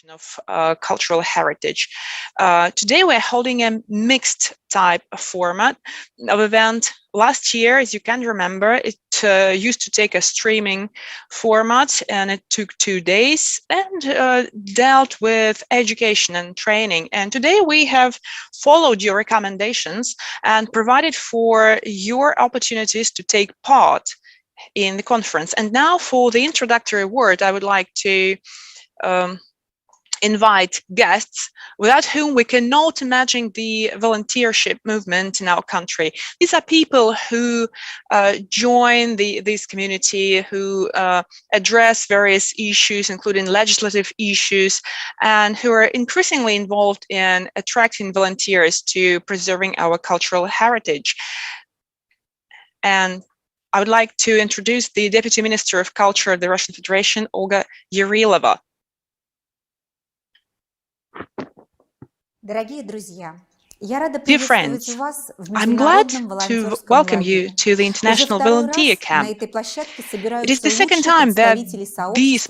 of cultural heritage. Today we're holding a mixed type of format of event. Last year, as you can remember, it used to take a streaming format and it took 2 days and dealt with education and training. And today we have followed your recommendations and provided for your opportunities to take part in the conference. And now for the introductory word, I would like to invite guests without whom we cannot imagine the volunteership movement in our country. These are people who join this community, who address various issues, including legislative issues, and who are increasingly involved in attracting volunteers to preserving our cultural heritage. And I would like to introduce the Deputy Minister of Culture of the Russian Federation, Olga Yurilova. Dear friends, I'm glad to welcome you to the International Volunteer Camp. It is the second time that this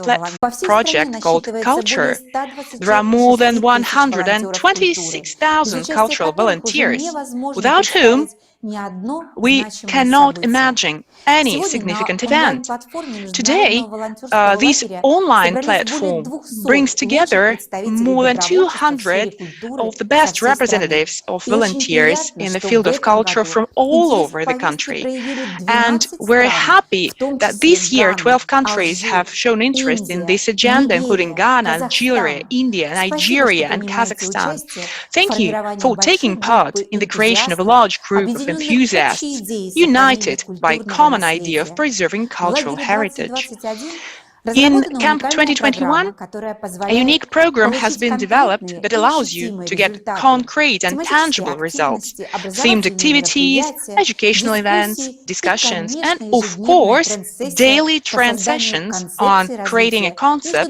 project called Culture. There are more than 126,000 cultural volunteers, without whom we cannot imagine any significant event. Today, this online platform brings together more than 200 of the best representatives of volunteers in the field of culture from all over the country. And we're happy that this year 12 countries have shown interest in this agenda, including Ghana, Algeria, India, Nigeria, and Kazakhstan. Thank you for taking part in the creation of a large group of enthusiasts united by a common idea of preserving cultural heritage. In Camp 2021, a unique program has been developed that allows you to get concrete and tangible results, themed activities, educational events, discussions, and, of course, daily trend sessions on creating a concept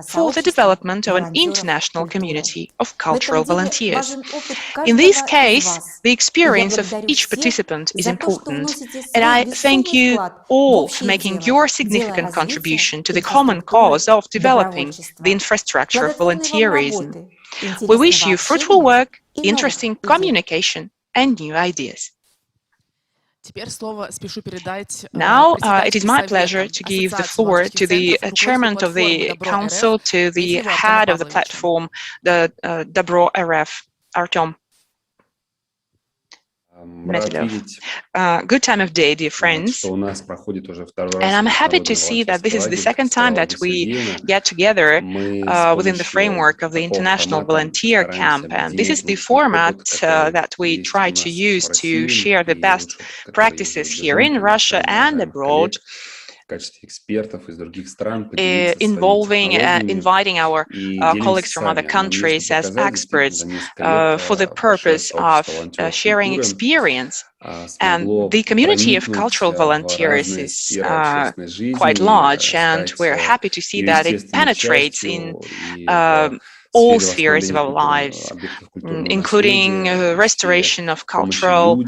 for the development of an international community of cultural volunteers. In this case, the experience of each participant is important, and I thank you all for making your significant contribution to the common cause of developing the infrastructure of volunteerism. We wish you fruitful work, interesting communication, and new ideas. Now, it is my pleasure to give the floor to the chairman of the council, to the head of the platform, the Dobro RF, Artem Medvedev. Good time of day, dear friends. And I'm happy to see that this is the second time that we get together within the framework of the International Volunteer Camp. And this is the format that we try to use to share the best practices here in Russia and abroad, inviting our colleagues from other countries as experts for the purpose of sharing experience. And the community of cultural volunteers is quite large, and we're happy to see that it penetrates in all spheres of our lives, including restoration of cultural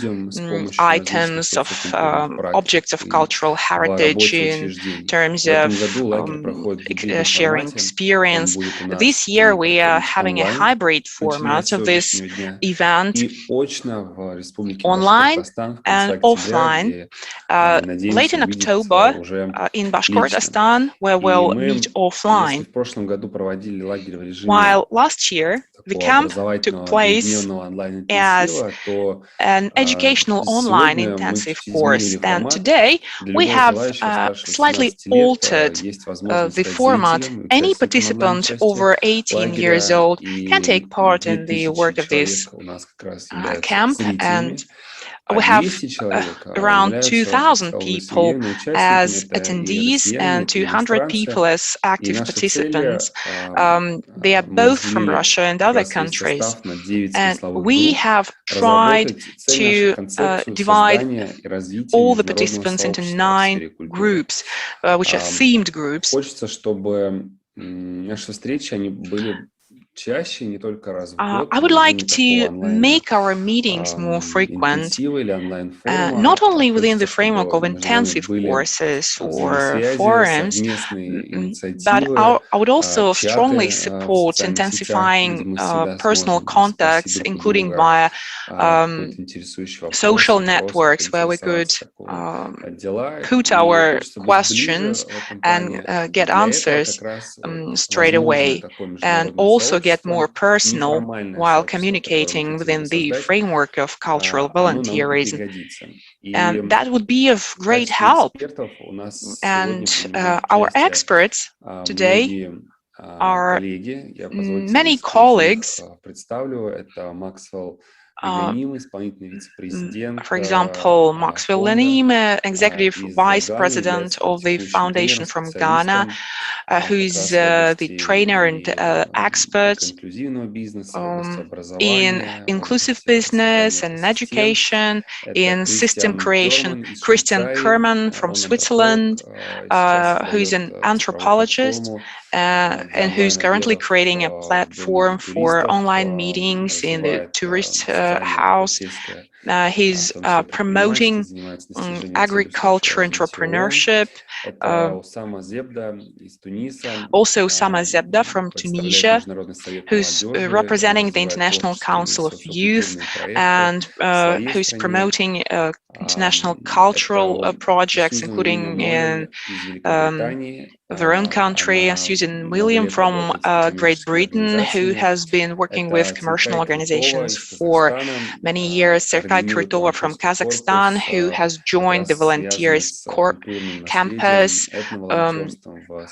items, of objects of cultural heritage in terms of sharing experience. This year we are having a hybrid format of this event, online and offline. Late in October in Bashkortostan, where we'll meet offline. While last year, the camp took place as an educational online intensive course, and today we have slightly altered the format. Any participant over 18 years old can take part in the work of this camp, and we have around 2,000 people as attendees and 200 people as active participants. They are both from Russia and other countries. And we have tried to divide all the participants into 9 groups, which are themed groups. I would like to make our meetings more frequent, not only within the framework of intensive courses or forums, but I would also strongly support intensifying personal contacts, including via social networks where we could put our questions and get answers straight away, and also get more personal while communicating within the framework of cultural volunteerism. And that would be of great help. And our experts today are many colleagues. For example, Maxwell Lenim, Executive Vice President of the Foundation from Ghana, who is the trainer and expert in inclusive business and education, in system creation. Christian Kerman from Switzerland, who is an anthropologist and who's currently creating a platform for online meetings in the tourist house. He's promoting agriculture entrepreneurship. Also, Sama Zebda from Tunisia, who's representing the International Council of Youth and who's promoting international cultural projects, including in their own country. Susan William from Great Britain, who has been working with commercial organizations for many years. Serkay Krytova from Kazakhstan, who has joined the Volunteers Corps campus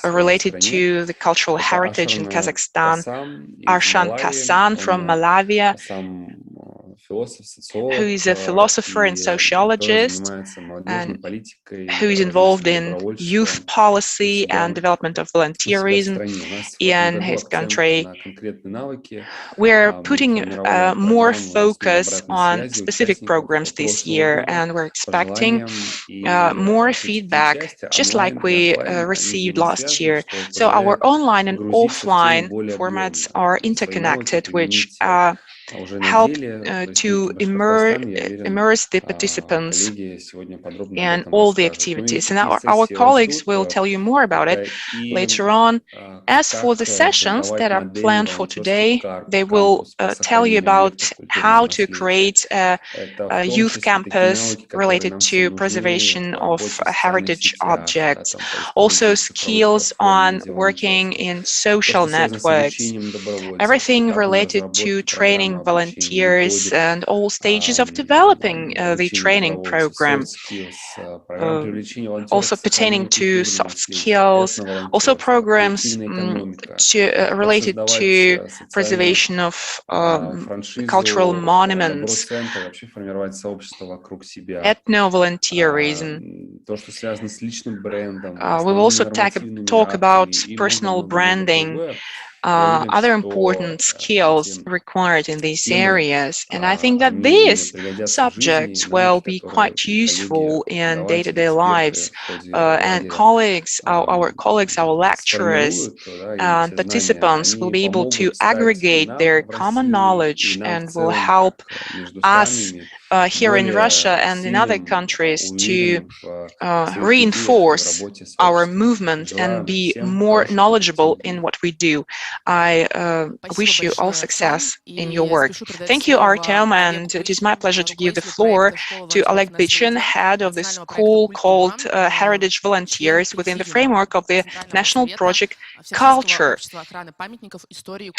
related to the cultural heritage in Kazakhstan. Arshan Kassan from Malawi, who is a philosopher and sociologist and who is involved in youth policy and development of volunteerism in his country. We're putting more focus on specific programs this year, and we're expecting more feedback, just like we received last year. So our online and offline formats are interconnected, which help to immerse the participants in all the activities. And our colleagues will tell you more about it later on. As for the sessions that are planned for today, they will tell you about how to create a youth campus related to preservation of heritage objects. Also, skills on working in social networks. Everything related to training volunteers and all stages of developing the training program. Also pertaining to soft skills, also programs related to preservation of cultural monuments, ethno-volunteerism. We will also talk about personal branding, other important skills required in these areas. And I think that these subjects will be quite useful in day-to-day lives. And colleagues, our colleagues, our lecturers and participants will be able to aggregate their common knowledge and will help us here in Russia and in other countries to reinforce our movement and be more knowledgeable in what we do. I wish you all success in your work. Thank you, Artem, and it is my pleasure to give the floor to Oleg Bichin, head of the school called Heritage Volunteers within the framework of the national project Culture.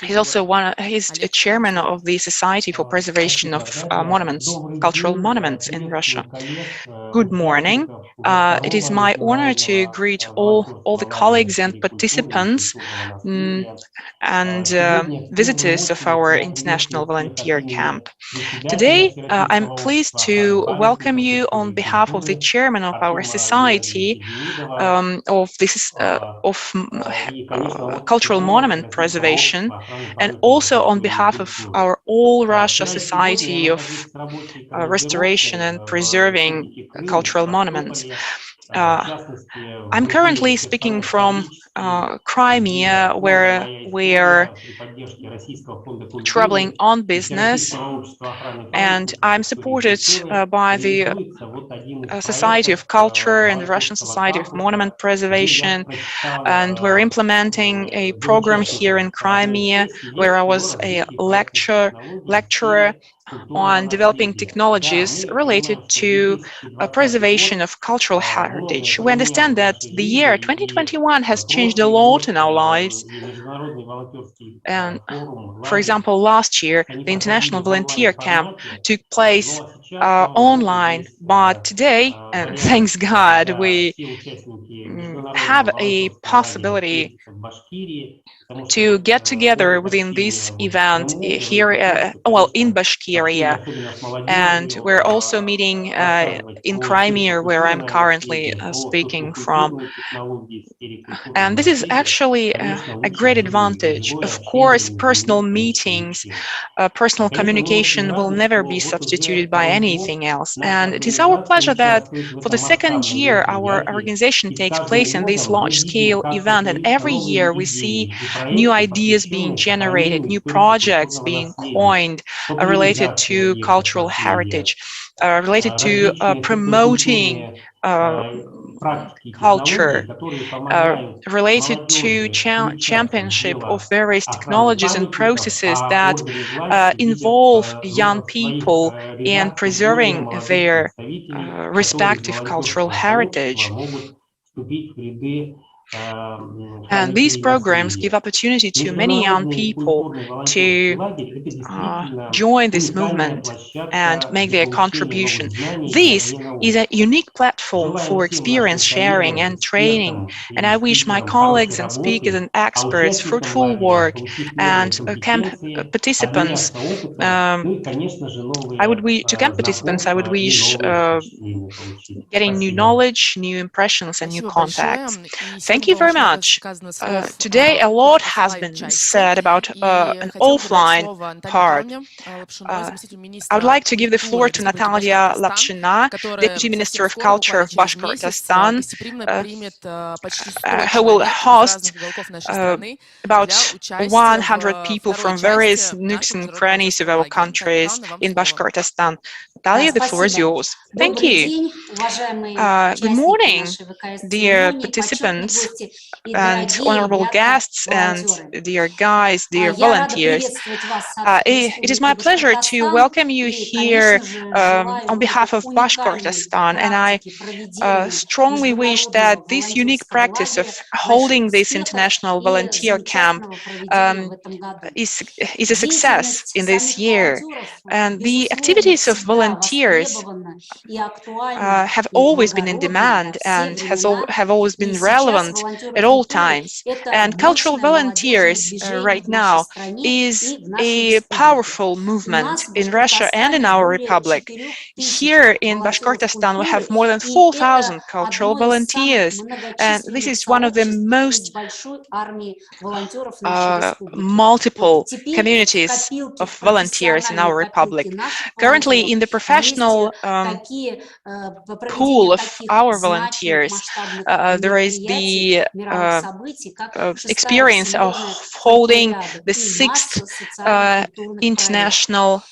He's also he's a chairman of the Society for Preservation of Monuments, Cultural Monuments in Russia. Good morning. It is my honor to greet all the colleagues and participants and visitors of our International Volunteer Camp. Today, I'm pleased to welcome you on behalf of the chairman of our society of cultural monument preservation, and also on behalf of our All Russia Society of Restoration and Preserving Cultural Monuments. I'm currently speaking from Crimea, where we're traveling on business, and I'm supported by the Society of Culture and the Russian Society of Monument Preservation, and we're implementing a program here in Crimea where I was a lecturer on developing technologies related to preservation of cultural heritage. We understand that the year 2021 has changed a lot in our lives. And for example, last year, the International Volunteer Camp took place online, but today, and thanks God, we have a possibility to get together within this event here, in Bashkiria. And we're also meeting in Crimea, where I'm currently speaking from. And this is actually a great advantage. Of course, personal meetings, personal communication will never be substituted by anything else. And it is our pleasure that for the second year, our organization takes place in this large-scale event. And every year we see new ideas being generated, new projects being coined related to cultural heritage, related to promoting culture, related to championship of various technologies and processes that involve young people in preserving their respective cultural heritage. And these programs give opportunity to many young people to join this movement and make their contribution. This is a unique platform for experience sharing and training, and I wish my colleagues and speakers and experts fruitful work, and camp participants, I would wish getting new knowledge, new impressions, and new contacts. Thank you very much. Today, a lot has been said about an offline part. I would like to give the floor to Natalia Lapshina, Deputy Minister of Culture of Bashkortostan, who will host about 100 people from various nooks and crannies of our countries in Bashkortostan. Natalia, the floor is yours. Thank you. Good morning, dear participants and honorable guests and dear guys, dear volunteers. It is my pleasure to welcome you here on behalf of Bashkortostan, and I strongly wish that this unique practice of holding this international volunteer camp is a success in this year. And the activities of volunteers have always been in demand and have always been relevant at all times. And cultural volunteers right now is a powerful movement in Russia and in our republic. Here in Bashkortostan, we have more than 4,000 cultural volunteers, and this is one of the most multiple communities of volunteers in our republic. Currently, in the professional pool of our volunteers, there is the experience of holding the 6th international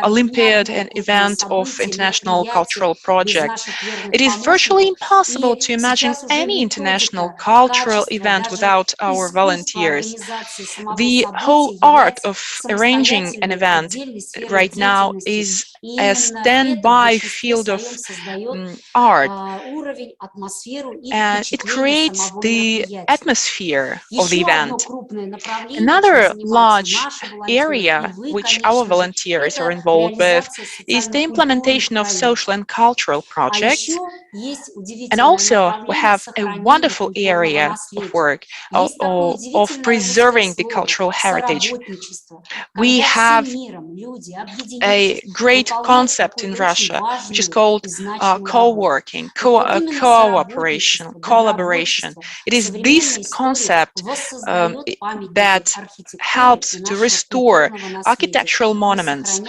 Olympiad and event of international cultural projects. It is virtually impossible to imagine any international cultural event without our volunteers. The whole art of arranging an event right now is a standby field of art, and it creates the atmosphere of the event. Another large area which our volunteers are involved with is the implementation of social and cultural projects. And also we have a wonderful area of work of preserving the cultural heritage. We have a great concept in Russia, which is called co-working, cooperation, collaboration. It is this concept that helps to restore architectural monuments,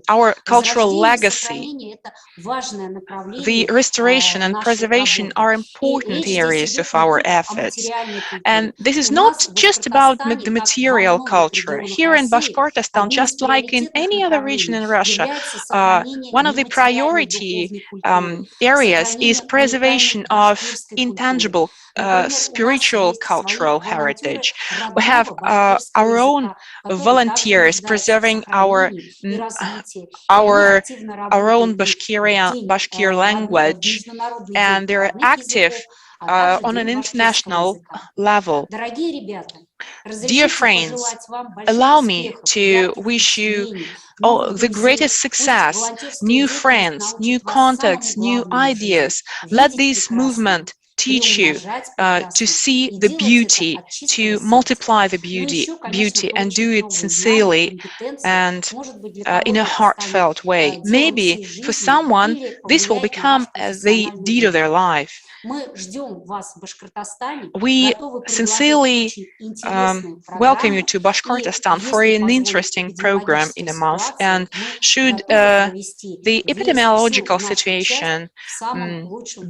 our cultural legacy. The restoration and preservation are important areas of our efforts. And this is not just about the material culture. Here in Bashkortostan, just like in any other region in Russia, one of the priority areas is preservation of intangible spiritual cultural heritage. We have our own volunteers preserving our own Bashkir language, and they're active on an international level. Dear friends, allow me to wish you the greatest success, new friends, new contacts, new ideas. Let this movement teach you to see the beauty, to multiply the beauty, and do it sincerely and in a heartfelt way. Maybe for someone, this will become the deed of their life. We sincerely welcome you to Bashkortostan for an interesting program in a month, and should the epidemiological situation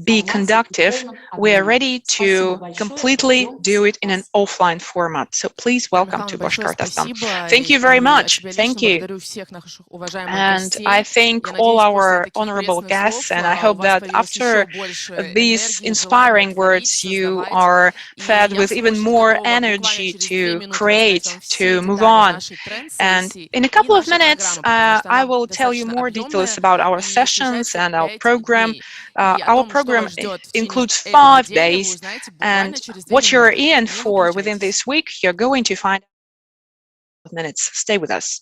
be conducive, we are ready to completely do it in an offline format. So please welcome to Bashkortostan. Thank you very much. Thank you. And I thank all our honorable guests, and I hope that after these inspiring words, you are fed with even more energy to create, to move on. And in a couple of minutes, I will tell you more details about our sessions and our program. Our program includes 5 days, and what you're in for within this week, you're going to find out in minutes. Stay with us.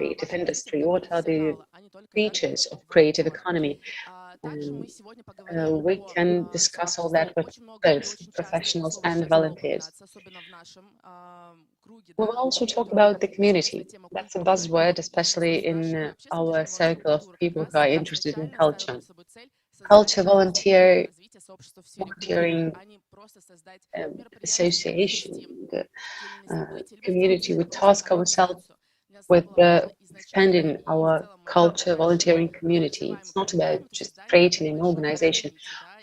creative industry? What are the features of creative economy? And we can discuss all that with both professionals and volunteers. We will also talk about the community. That's a buzzword, especially in our circle of people who are interested in culture. culture volunteering association, the community, we task ourselves with expanding our culture volunteering community. It's not about just creating an organization.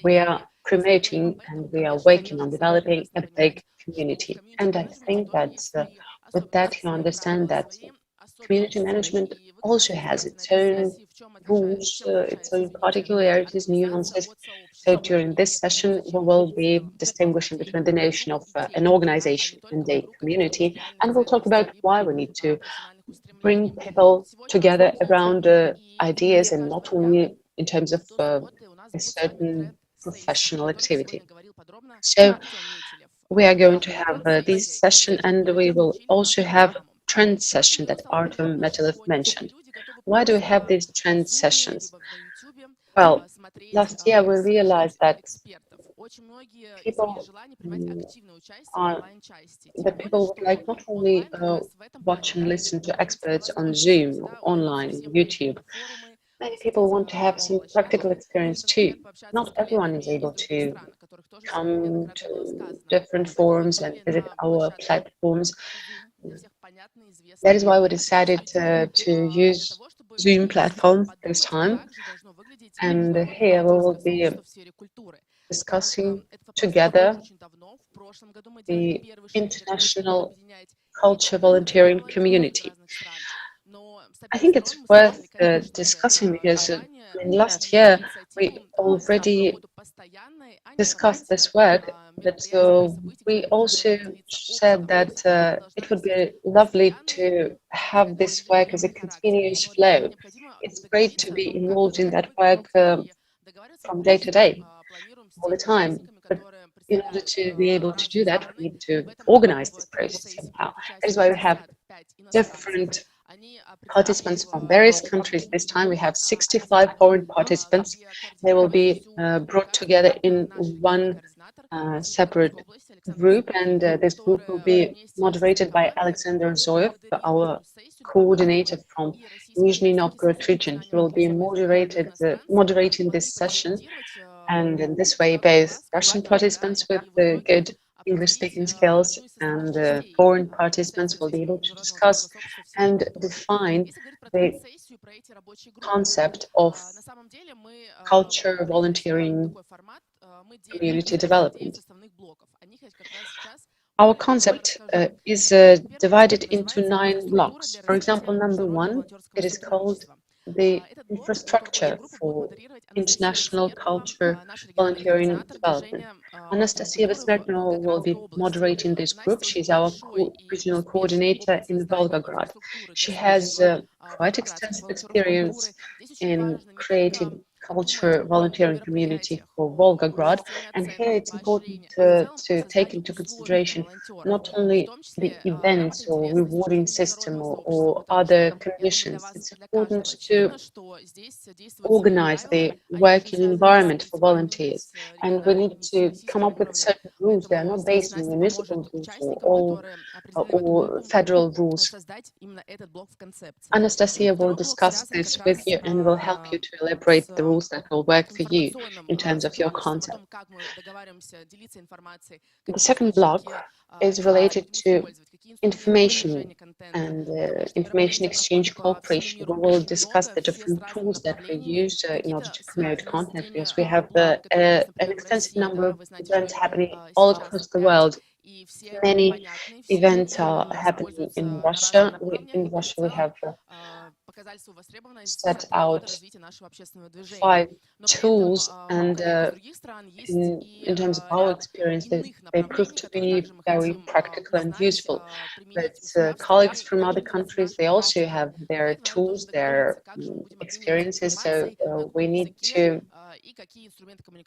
We are promoting and we are working on developing a big community. And I think that with that you understand that community management also has its own rules, its own particularities, nuances. So during this session, we will be distinguishing between the notion of an organization and a community, and we'll talk about why we need to bring people together around ideas and not only in terms of a certain professional activity. So we are going to have this session, and we will also have trend session that Artem Metelov mentioned. Why do we have these trend sessions? Well, last year we realized that people would like not only watch and listen to experts on Zoom, or online, YouTube. Many people want to have some practical experience too. Not everyone is able to come to different forums and visit our platforms. That is why we decided to use Zoom platform this time. And here we will be discussing together the international culture volunteering community. I think it's worth discussing because last year we already discussed this work, but we also said that it would be lovely to have this work as a continuous flow. It's great to be involved in that work from day to day, all the time. But in order to be able to do that, we need to organize this process somehow. That is why we have different participants from various countries. This time we have 65 foreign participants. They will be brought together in one separate group, and this group will be moderated by Alexander Zoev, our coordinator from Nizhny Novgorod region. He will be moderating this session, and in this way both Russian participants with good English-speaking skills and foreign participants will be able to discuss and define the concept of culture, volunteering, community development. Our concept is divided into 9 blocks. For example, number 1, it is called the infrastructure for international culture volunteering development. Anastasia Besmertnova will be moderating this group. She's our regional coordinator in Volgograd. She has quite extensive experience in creating culture volunteering community for Volgograd, and here it's important to take into consideration not only the events or rewarding system or other conditions. It's important to organize the working environment for volunteers, and we need to come up with certain rules. They are not based on municipal rules or federal rules. Anastasia will discuss this with you and will help you to elaborate the rules that will work for you in terms of your concept. The second block is related to information and information exchange cooperation. We will discuss the different tools that we use in order to promote content, because we have an extensive number of events happening all across the world. Many events are happening in Russia. In Russia, we have set out 5 tools, and in terms of our experience, they prove to be very practical and useful. But colleagues from other countries, they also have their tools, their experiences, so we need to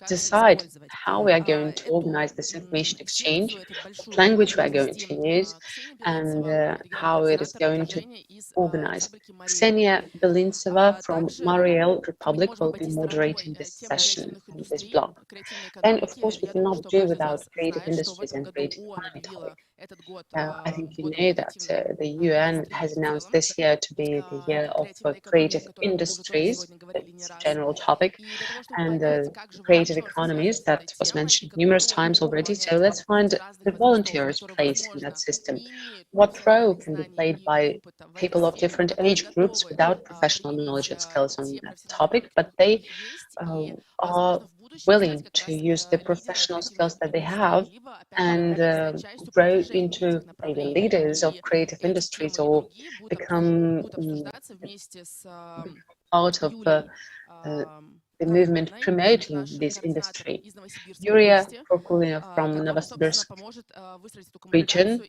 decide how we are going to organize this information exchange, what language we are going to use, and how it is going to organize. Ksenia Belintseva from Mariel Republic will be moderating this session, this block. Then, of course, we cannot do without creative industries and creative economy topic. I think you know that the UN has announced this year to be the year of creative industries. It's a general topic, and creative economies that was mentioned numerous times already. So let's find the volunteers' place in that system. What role can be played by people of different age groups without professional knowledge and skills on that topic, but they are willing to use the professional skills that they have and grow into maybe leaders of creative industries or become part of the movement promoting this industry. Yuria Prokulina from Novosibirsk region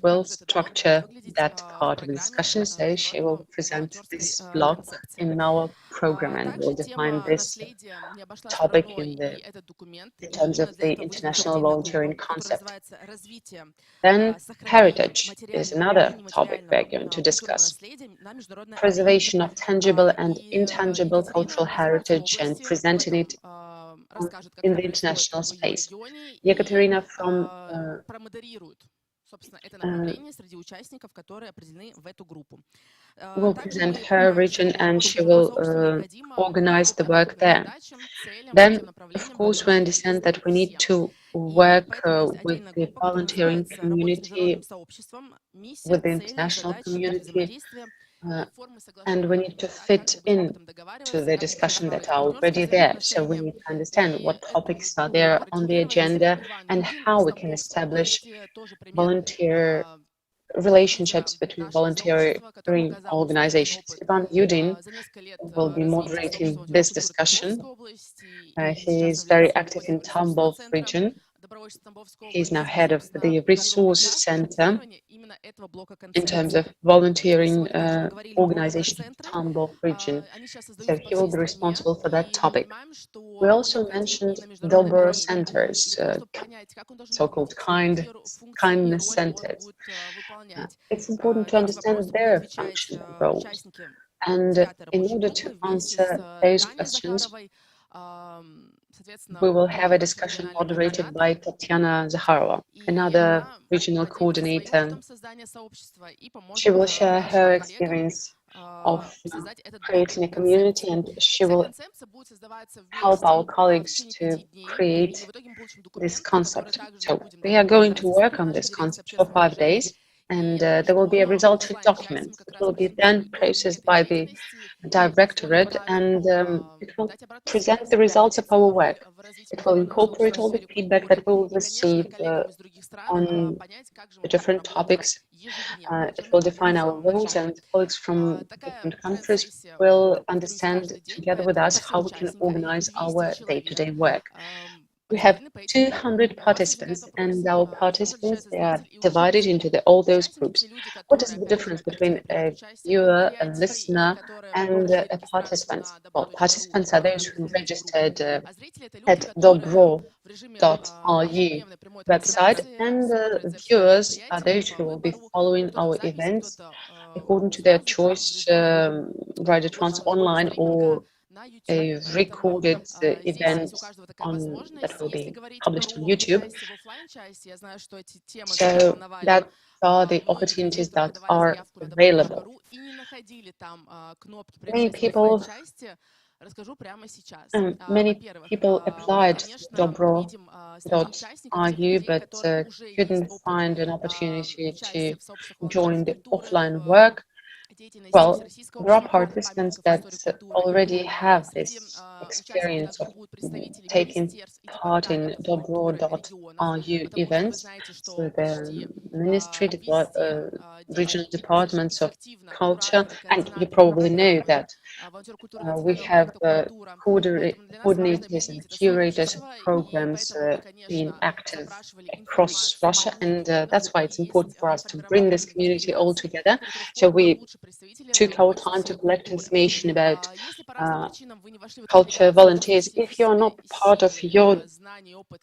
will structure that part of the discussion, so she will present this block in our program and will define this topic in terms of the international volunteering concept. Then heritage is another topic we're going to discuss. Preservation of tangible and intangible cultural heritage and presenting it in the international space. Ekaterina from will present her region and she will organize the work there. Then, of course, we understand that we need to work with the volunteering community, with the international community, and we need to fit in to the discussion that are already there. So we need to understand what topics are there on the agenda and how we can establish volunteer relationships between volunteering organizations. Ivan Yudin will be moderating this discussion. He is very active in Tambov region. He is now head of the resource center in terms of volunteering organization in Tambov region. So he will be responsible for that topic. We also mentioned Dobro centers, so-called kindness centers. It's important to understand their function and roles. And in order to answer those questions, we will have a discussion moderated by Tatiana Zakharova, another regional coordinator. She will share her experience of creating a community, and she will help our colleagues to create this concept. So we are going to work on this concept for 5 days, and there will be a resultant document. It will be then processed by the directorate, and it will present the results of our work. It will incorporate all the feedback that we will receive on the different topics. It will define our roles, and colleagues from different countries will understand together with us how we can organize our day-to-day work. We have 200 participants, and our participants, they are divided into all those groups. What is the difference between a viewer, a listener, and a participant? Well, participants are those who registered at dobro.ru website, and viewers are those who will be following our events according to their choice, Radio Trans online or a recorded event that will be published on YouTube. So that are the opportunities that are available. Many people applied dobro.ru but couldn't find an opportunity to join the offline work. Well, there are participants that already have this experience of taking part in dobro.ru events. So the ministry, regional departments of culture, and you probably know that we have coordinators and curators of programs being active across Russia, and that's why it's important for us to bring this community all together. So we took our time to collect information about culture volunteers. If you're not part of your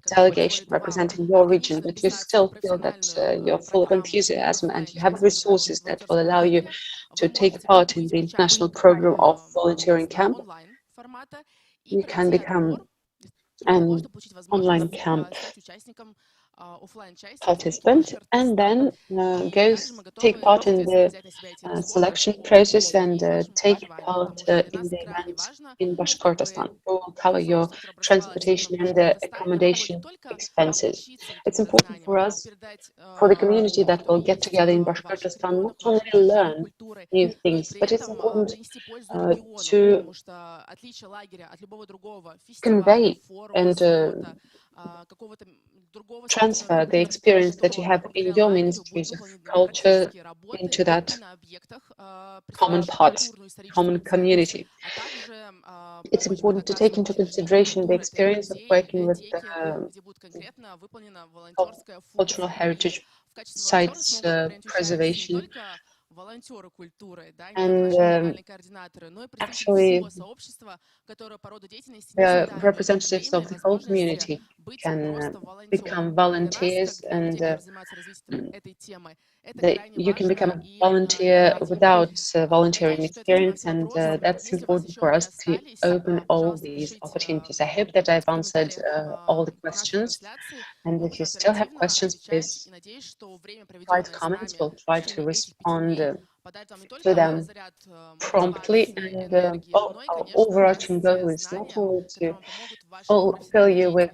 delegation representing your region, but you still feel that you're full of enthusiasm and you have resources that will allow you to take part in the international program of volunteering camp, you can become an online camp participant and then take part in the selection process and take part in the event in Bashkortostan. We will cover your transportation and accommodation expenses. It's important for us, for the community that will get together in Bashkortostan, not only learn new things, but it's important to convey and transfer the experience that you have in your ministries of culture into that common pot, common community. It's important to take into consideration the experience of working with cultural heritage sites preservation. And actually, the representatives of the whole community can become volunteers, and you can become a volunteer without volunteering experience, and that's important for us to open all these opportunities. I hope that I've answered all the questions, and if you still have questions, please write comments. We'll try to respond to them promptly, and our overarching goal is not only to fill you with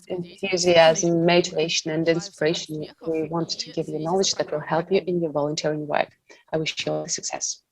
enthusiasm, motivation, and inspiration. We want to give you knowledge that will help you in your volunteering work. I wish you all the success.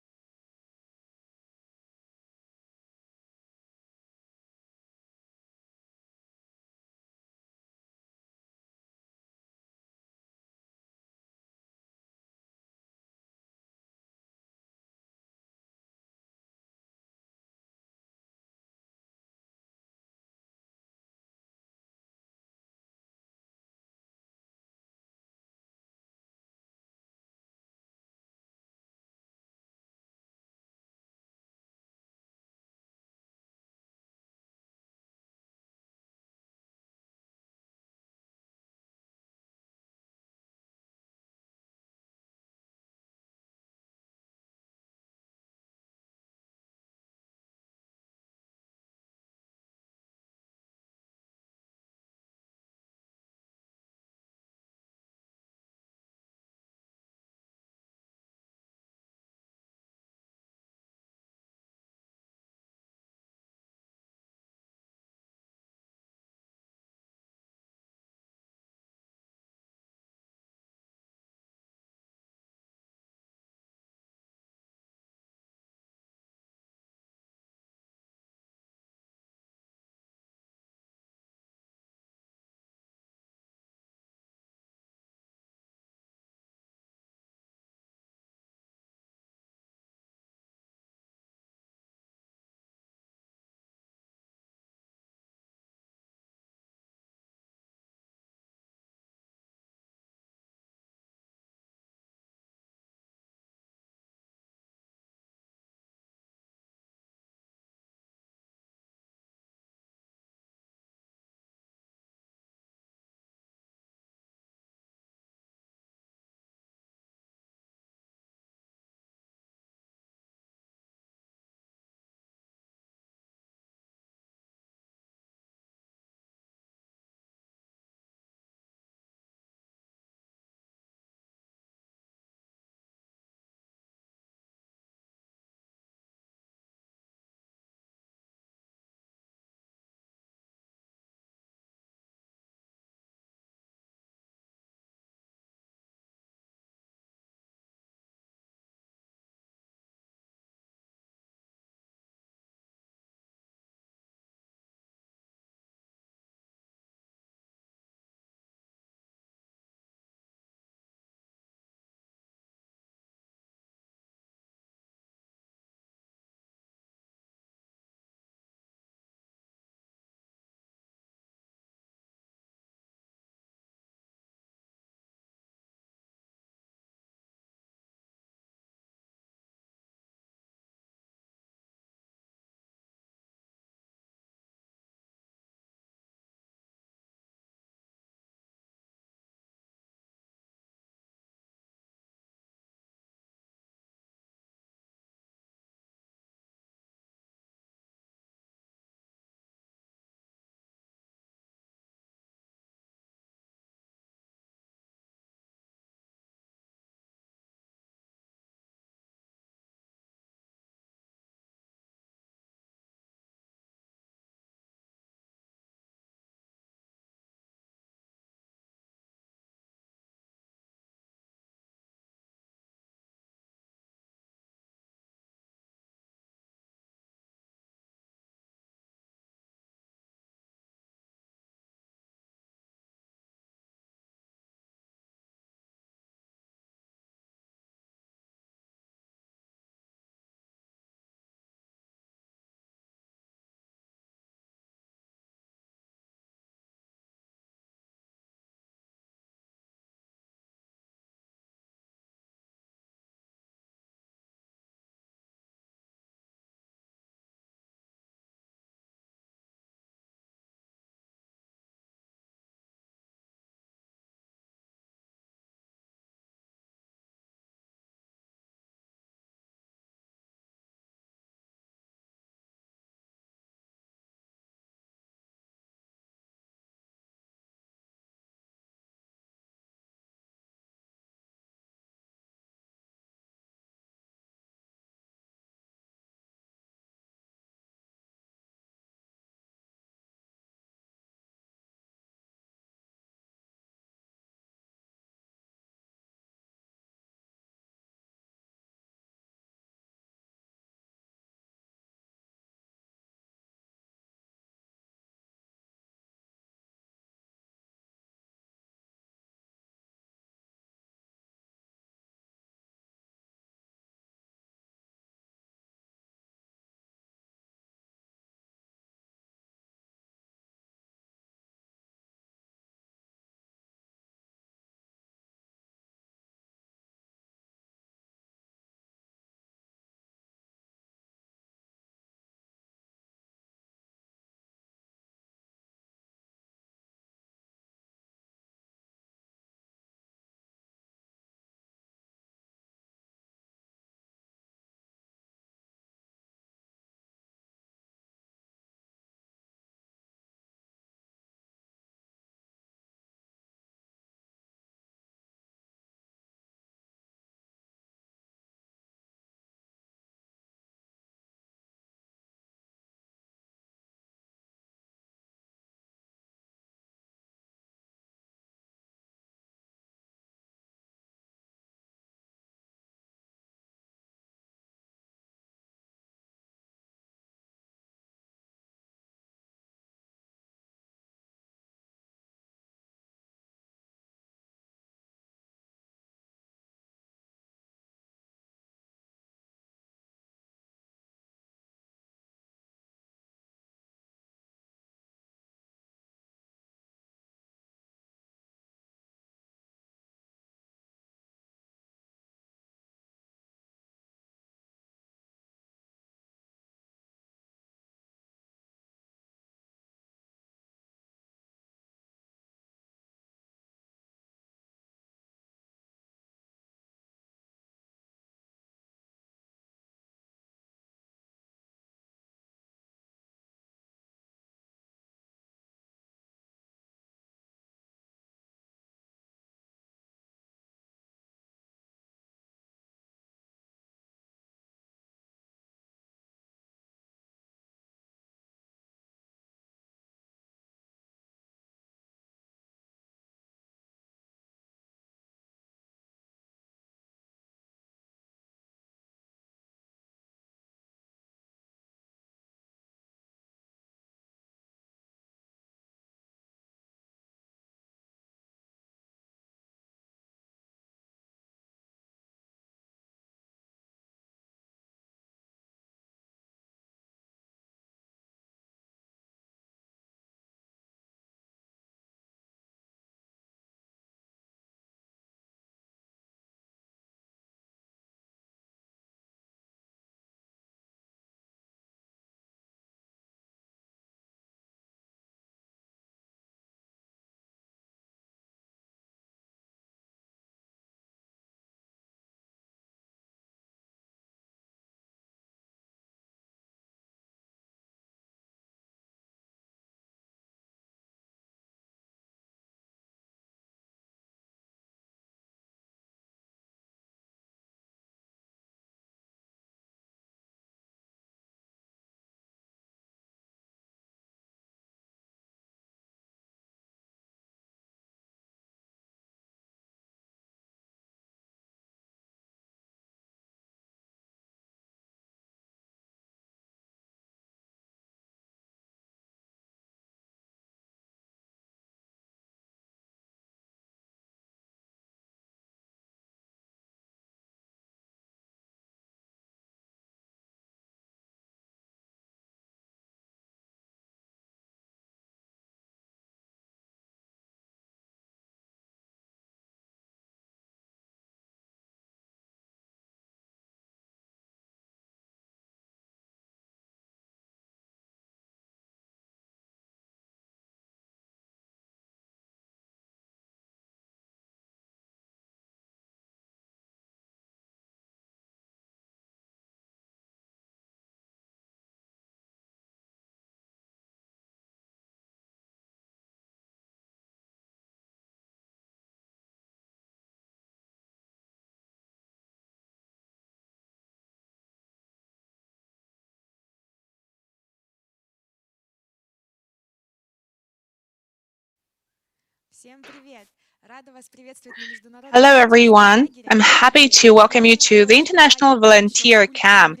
Hello, everyone. I'm happy to welcome you to the International Volunteer Camp.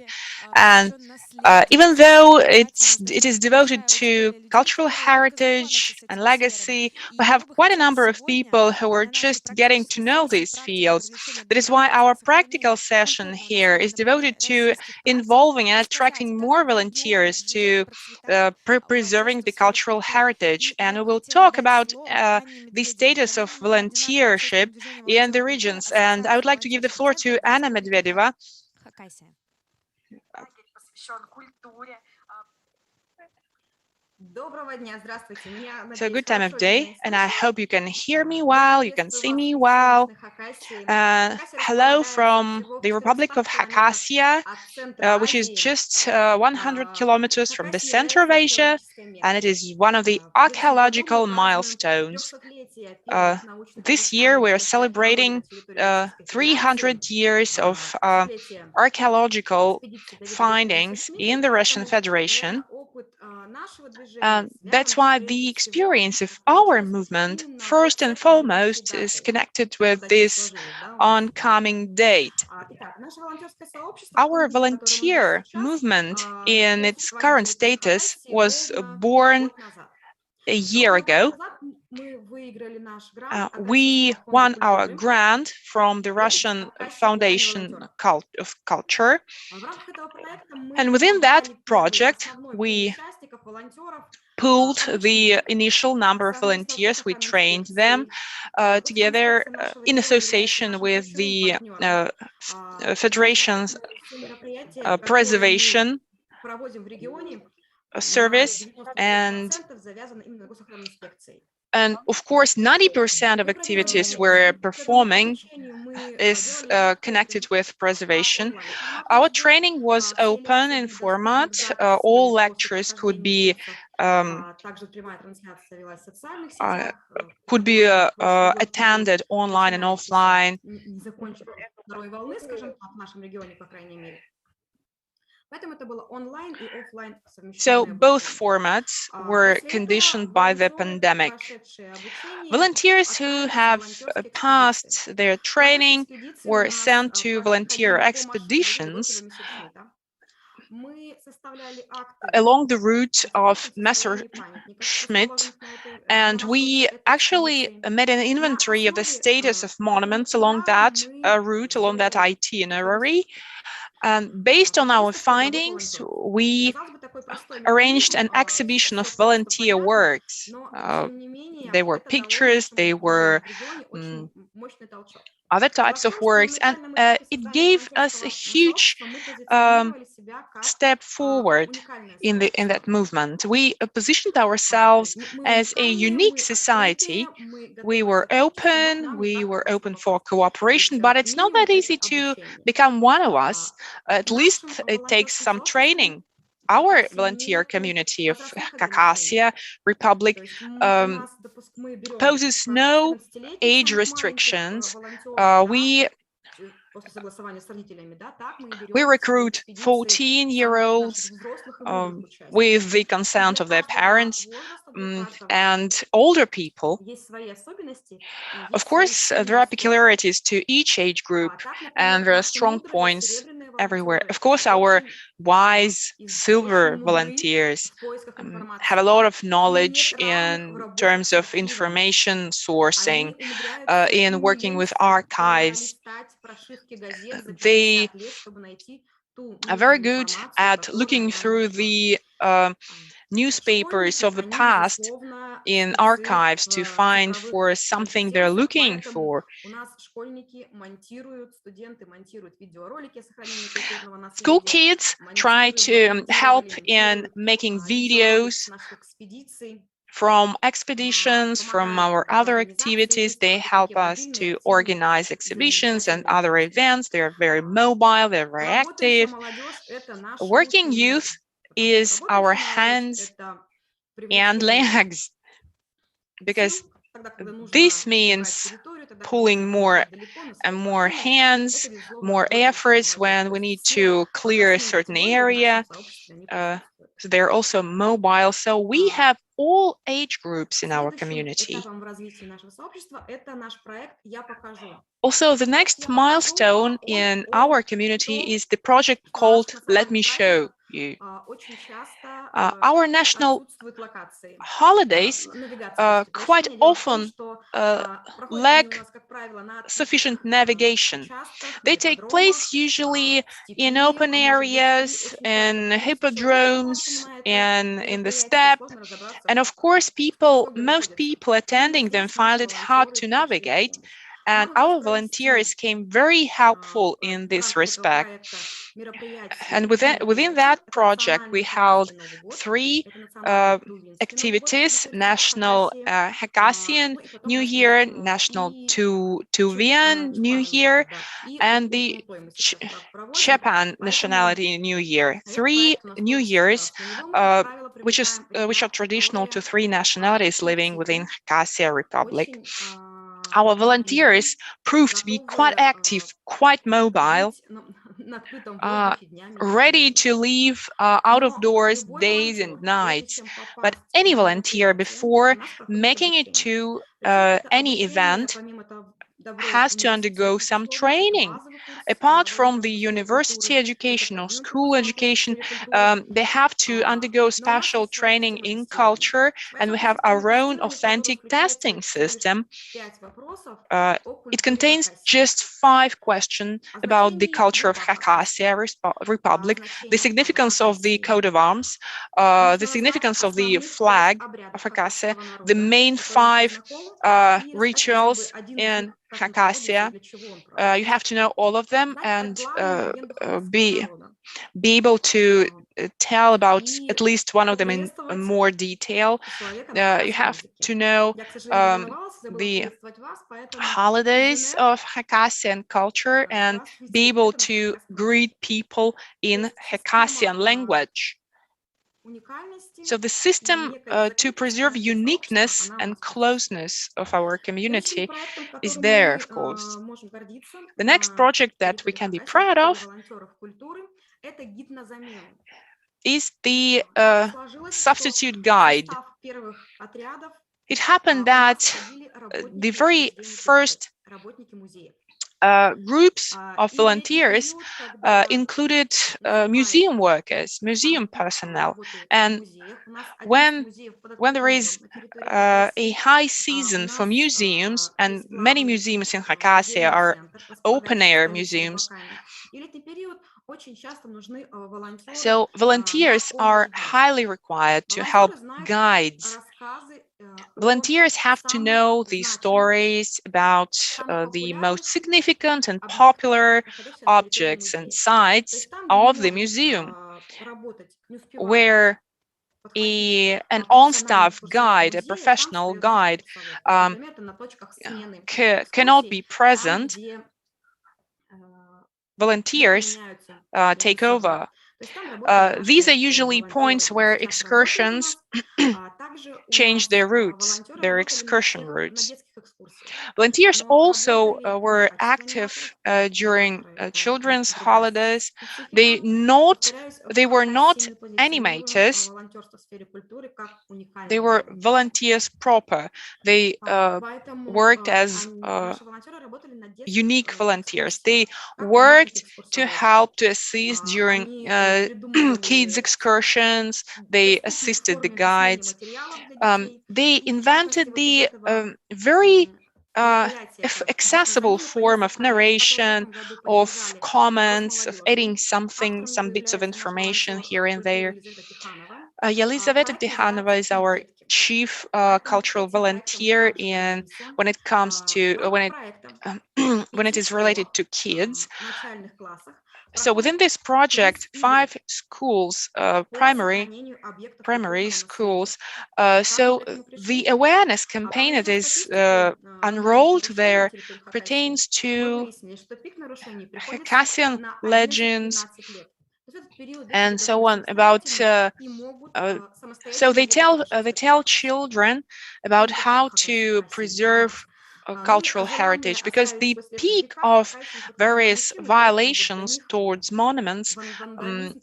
And even though it is devoted to cultural heritage and legacy, we have quite a number of people who are just getting to know these fields. That is why our practical session here is devoted to involving and attracting more volunteers to preserving the cultural heritage. And we will talk about the status of volunteership in the regions. And I would like to give the floor to Anna Medvedeva. So good time of day, and I hope you can hear me well, you can see me well. Hello from the Republic of Khakassia, which is just 100 kilometers from the center of Asia, and it is one of the archaeological milestones. This year we are celebrating 300 years of archaeological findings in the Russian Federation. That's why the experience of our movement, first and foremost, is connected with this oncoming date. Our volunteer movement in its current status was born a year ago. We won our grant from the Russian Foundation of Culture. And within that project, we pooled the initial number of volunteers. We trained them together in association with the Federation's preservation service, and of course 90% of activities we're performing is connected with preservation. Our training was open in format. All lectures could be attended online and offline. So both formats were conditioned by the pandemic. Volunteers who have passed their training were sent to volunteer expeditions along the route of Messerschmitt, and we actually made an inventory of the status of monuments along that route, along that itinerary. And based on our findings, we arranged an exhibition of volunteer works. They were pictures, they were other types of works, and it gave us a huge step forward in that movement. We positioned ourselves as a unique society. We were open for cooperation, but it's not that easy to become one of us. At least it takes some training. Our volunteer community of Khakassia Republic poses no age restrictions. We recruit 14-year-olds with the consent of their parents and older people. Of course, there are peculiarities to each age group, and there are strong points everywhere. Of course, our wise silver volunteers have a lot of knowledge in terms of information sourcing, in working with archives. They are very good at looking through the newspapers of the past in archives to find for something they're looking for. School kids try to help in making videos from expeditions, from our other activities. They help us to organize exhibitions and other events. They're very mobile, they're very active. Working youth is our hands and legs, because this means pulling more and more hands, more efforts when we need to clear a certain area. So they're also mobile. So we have all age groups in our community. Also, the next milestone in our community is the project called Let Me Show You. Our national holidays quite often lack sufficient navigation. They take place usually in open areas, in hippodromes, and in the steppe. And of course, most people attending them find it hard to navigate. And our volunteers came very helpful in this respect. And within that project, we held 3 activities: National Hakassian New Year, National Tuvian New Year, and the Chepang Nationality New Year. 3 New Years, which are traditional to 3 nationalities living within Khakassia Republic. Our volunteers proved to be quite active, quite mobile, ready to leave out of doors days and nights. But any volunteer, before making it to any event, has to undergo some training. Apart from the university education or school education, they have to undergo special training in culture, and we have our own authentic testing system. It contains just 5 questions about the culture of Khakassia Republic, the significance of the coat of arms, the significance of the flag of Khakassia, the main 5 rituals in Khakassia. You have to know all of them and be able to tell about at least one of them in more detail. You have to know the holidays of Khakassian culture and be able to greet people in Khakassian language. So the system to preserve uniqueness and closeness of our community is there, of course. The next project that we can be proud of is the substitute guide. It happened that the very first groups of volunteers included museum workers, museum personnel, and when there is a high season for museums, and many museums in Khakassia are open-air museums, so volunteers are highly required to help guides. Volunteers have to know the stories about the most significant and popular objects and sites of the museum, where an on-staff guide, a professional guide, cannot be present. Volunteers take over. These are usually points where excursions change their routes, their excursion routes. Volunteers also were active during children's holidays. They were not animators. They were volunteers proper. They worked as unique volunteers. They worked to help, to assist during kids' excursions. They assisted the guides. They invented the very accessible form of narration, of comments, of adding some bits of information here and there. Yelizaveta Tikhanova is our chief cultural volunteer when it comes to when it is related to kids. So within this project, 5 schools, primary schools, so the awareness campaign that is unrolled there pertains to Khakasssian legends and so on, about so they tell children about how to preserve cultural heritage, because the peak of various violations towards monuments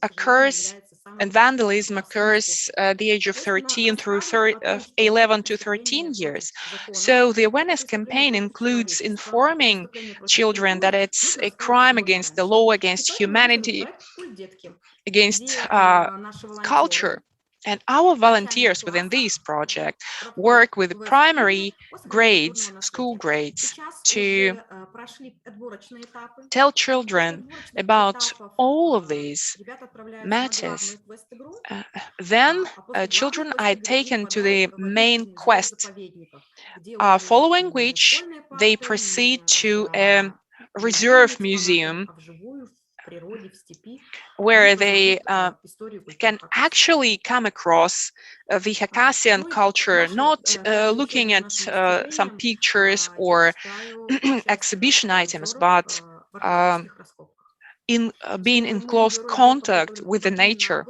occurs and vandalism occurs at the age of 13 through 11 to 13 years. So the awareness campaign includes informing children that it's a crime against the law, against humanity, against culture. And our volunteers within this project work with primary grades, school grades, to tell children about all of these matters. Then children are taken to the main quest, following which they proceed to a reserve museum where they can actually come across the Khakasian culture, not looking at some pictures or exhibition items, but in being in close contact with the nature.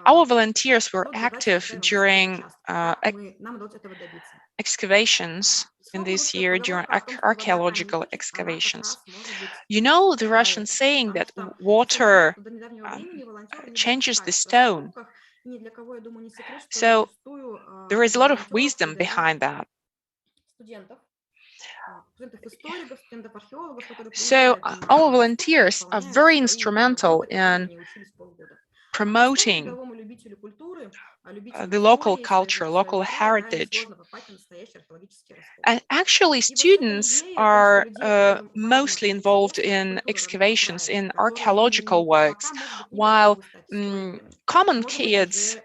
Our volunteers were active during excavations in this year, during archaeological excavations. You know the Russian saying that water changes the stone. So there is a lot of wisdom behind that. So our volunteers are very instrumental in promoting the local culture, local heritage. And actually, students are mostly involved in excavations, in archaeological works, while common kids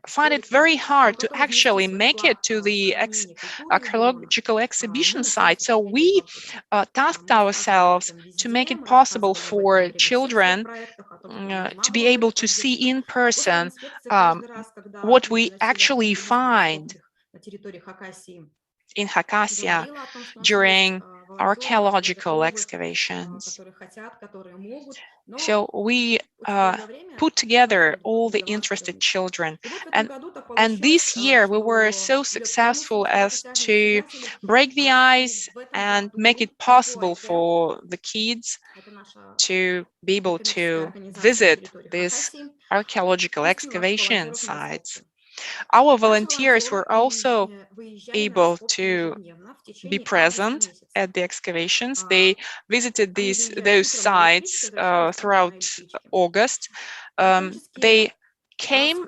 find it very hard to actually make it to the archaeological exhibition site. So we tasked ourselves to make it possible for children to be able to see in person what we actually find in Khakassia during archaeological excavations. So we put together all the interested children, and this year we were so successful as to break the ice and make it possible for the kids to be able to visit these archaeological excavation sites. Our volunteers were also able to be present at the excavations. They visited those sites throughout August. They came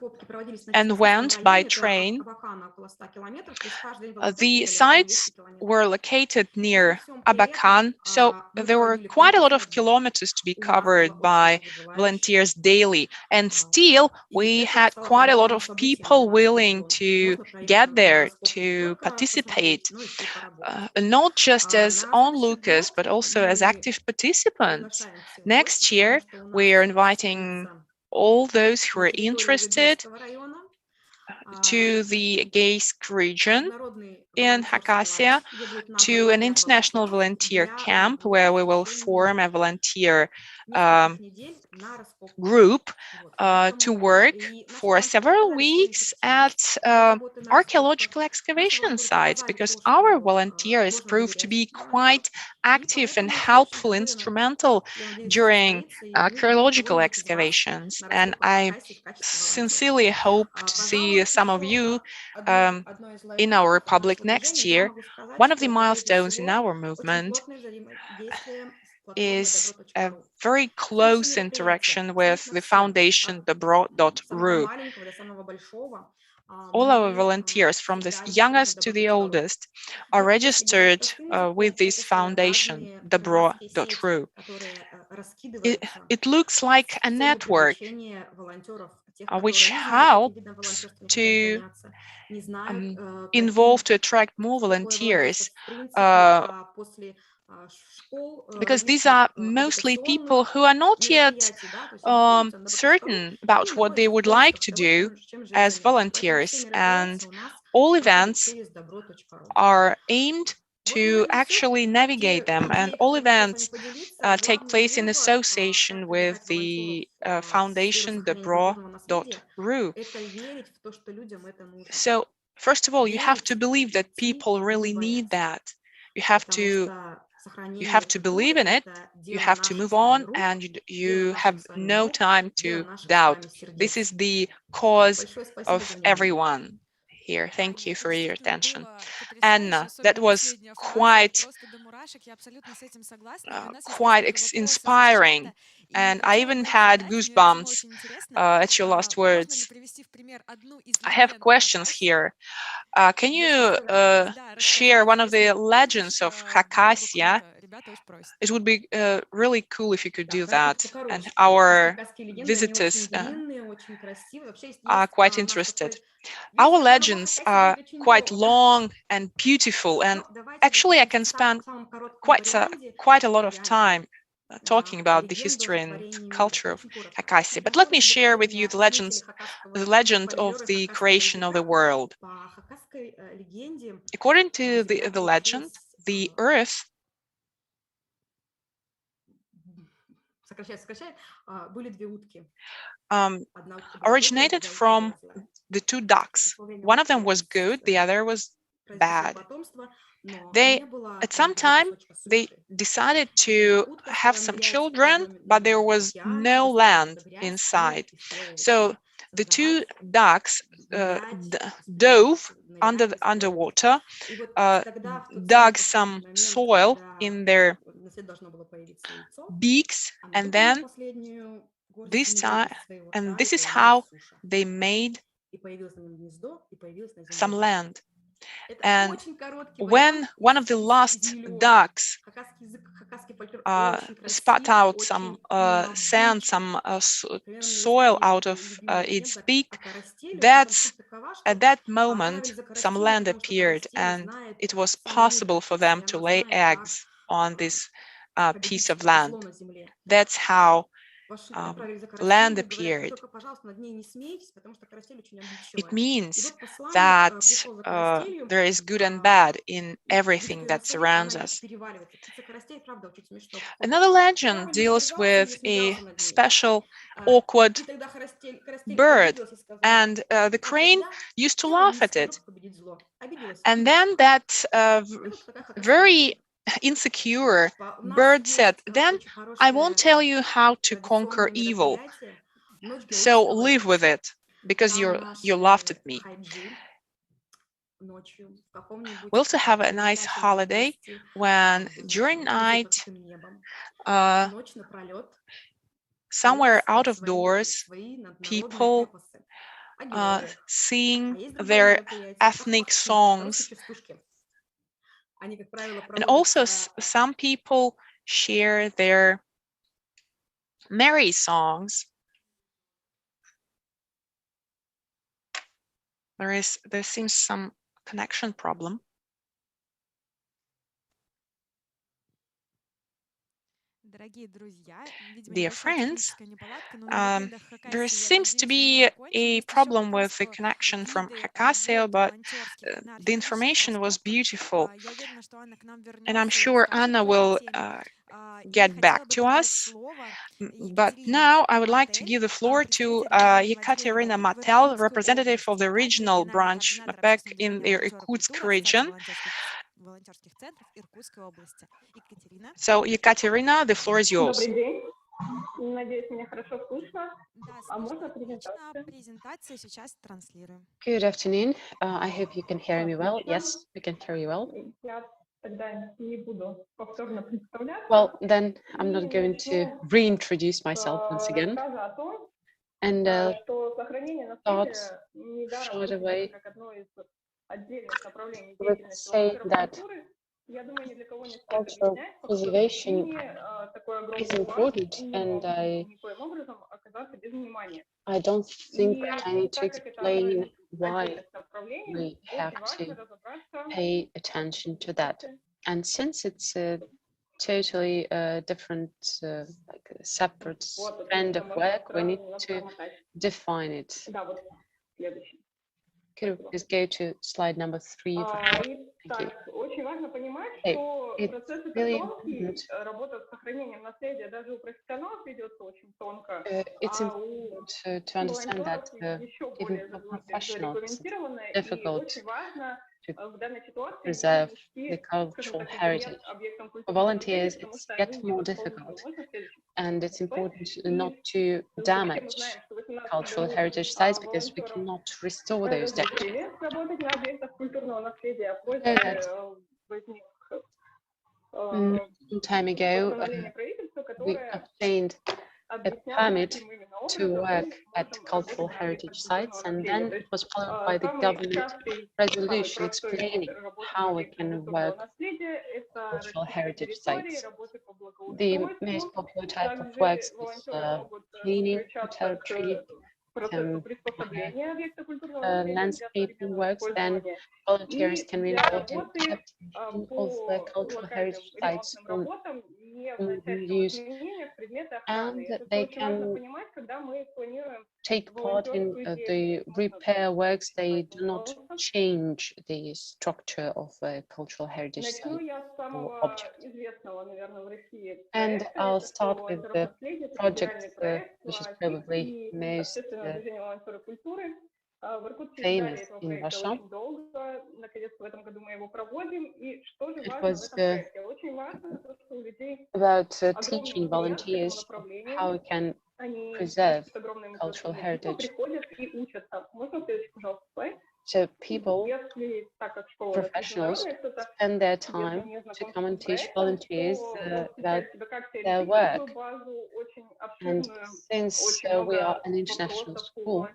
and went by train. The sites were located near Abakan, so there were quite a lot of kilometers to be covered by volunteers daily. And still, we had quite a lot of people willing to get there to participate, not just as onlookers, but also as active participants. Next year, we are inviting all those who are interested to the Geysk region in Khakassia, to an international volunteer camp where we will form a volunteer group to work for several weeks at archaeological excavation sites, because our volunteers proved to be quite active and helpful, instrumental during archaeological excavations. And I sincerely hope to see some of you in our republic next year. One of the milestones in our movement is a very close interaction with the foundation Dobro.ru. All our volunteers, from the youngest to the oldest, are registered with this foundation, Dobro.ru. It looks like a network which helps to involve, to attract more volunteers, because these are mostly people who are not yet certain about what they would like to do as volunteers, and all events are aimed to actually navigate them, and all events take place in association with the foundation Dobro.ru. So first of all, you have to believe that people really need that. You have to You have to believe in it, you have to move on, and you have no time to doubt. This is the cause of everyone here. Thank you for your attention. Anna, that was quite inspiring, and I even had goosebumps at your last words. I have questions here. Can you share one of the legends of Khakassia? It would be really cool if you could do that, and our visitors are quite interested. Our legends are quite long and beautiful, and actually I can spend quite a lot of time talking about the history and culture of Khakassia. But let me share with you the legend of the creation of the world. According to the legend, the earth originated from the two ducks. One of them was good, the other was bad. At some time, they decided to have some children, but there was no land inside. So the two ducks dove underwater, dug some soil in their beaks, and then this is how they made some land. And when one of the last ducks spat out some sand, some soil out of its beak, at that moment some land appeared, and it was possible for them to lay eggs on this piece of land. That's how land appeared. It means that there is good and bad in everything that surrounds us. Another legend deals with a special awkward bird, and the crane used to laugh at it. And then that very insecure bird said, "Then I won't tell you how to conquer evil, so live with it, because you laughed at me." We also have a nice holiday when during night, somewhere out of doors, people sing their ethnic songs. And also some people share their merry songs. There seems some connection problem. Dear friends, there seems to be a problem with the connection from Khakassia, but the information was beautiful. And I'm sure Anna will get back to us. But now I would like to give the floor to Ekaterina Matel, representative of the regional branch MAPEC in the Irkutsk region. So, Ekaterina, the floor is yours. Good afternoon. I hope you can hear me well. Yes, we can hear you well. Well, then I'm not going to reintroduce myself once again. And start straight away with saying that cultural preservation is important, and I don't think I need to explain why we have to pay attention to that. And since it's a totally different, like a separate strand of work, we need to define it. Could we please go to slide number 3? Thank you. It's really important. It's important to understand that even for professionals, it's difficult to preserve the cultural heritage. For volunteers, it's yet more difficult, and it's important not to damage cultural heritage sites because we cannot restore those damages. Some time ago, we obtained a permit to work at cultural heritage sites, and then it was followed by the government resolution explaining how we can work cultural heritage sites. The most popular type of works is cleaning territory, landscaping works. Then volunteers can be involved in adaptation of the cultural heritage sites for modern use, and they can take part in the repair works. They do not change the structure of a cultural heritage site or object. And I'll start with the project which is probably most famous in Russia. It was about teaching volunteers how we can preserve cultural heritage. So people, professionals, spend their time to come and teach volunteers about their work. And since we are an international school,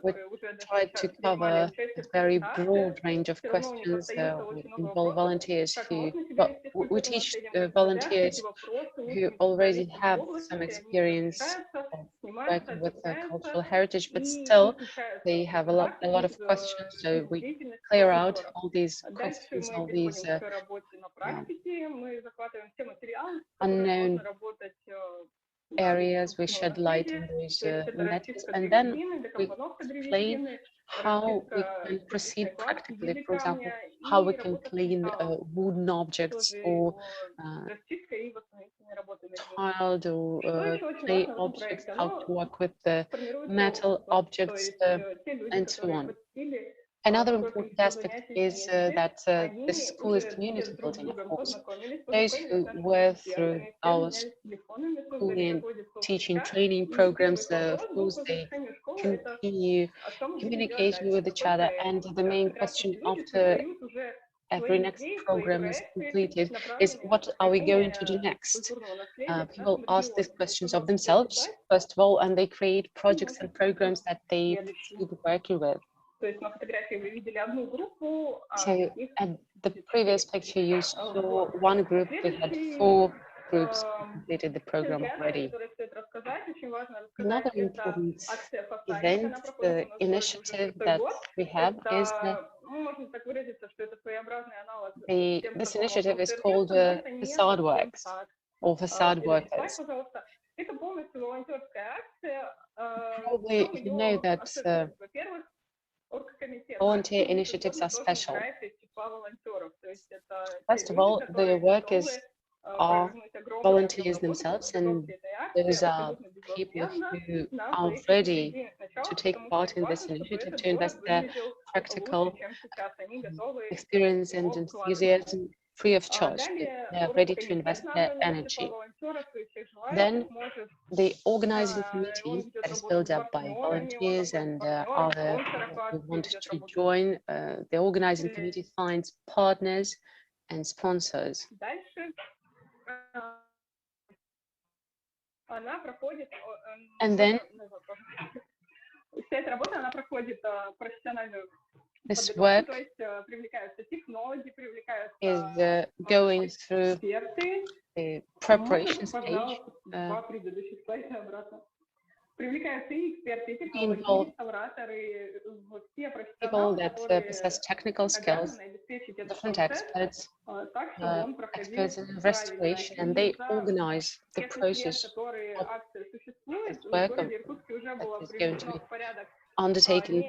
we try to cover a very broad range of questions. We involve volunteers we teach volunteers who already have some experience of working with cultural heritage, but still they have a lot of questions. So we clear out all these questions, all these unknown areas. We shed light on those matters, and then we explain how we can proceed practically. For example, how we can clean wooden objects or tiled or clay objects, how to work with the metal objects, and so on. Another important aspect is that the school is community building, of course. Those who were through our schooling, teaching, training programs, of course, they continue communicating with each other. And the main question after every next program is completed is, what are we going to do next? People ask these questions of themselves, first of all, and they create projects and programs that they should be working with. So at the previous picture you saw one group. We had 4 groups completed the program already. Another important event, the initiative that we have is this initiative is called Facade Works or Facade Workers. Probably you know that volunteer initiatives are special. First of all, the workers are volunteers themselves, and those are people who are ready to take part in this initiative, to invest their practical experience and enthusiasm free of charge. They are ready to invest their energy. Then the organizing committee that is built up by volunteers and other who want to join, the organizing committee finds partners and sponsors. And then this work is going through the preparation stage. Involve people that possess technical skills, different experts, experts in restoration, and they organize the process of this work that is going to be undertaken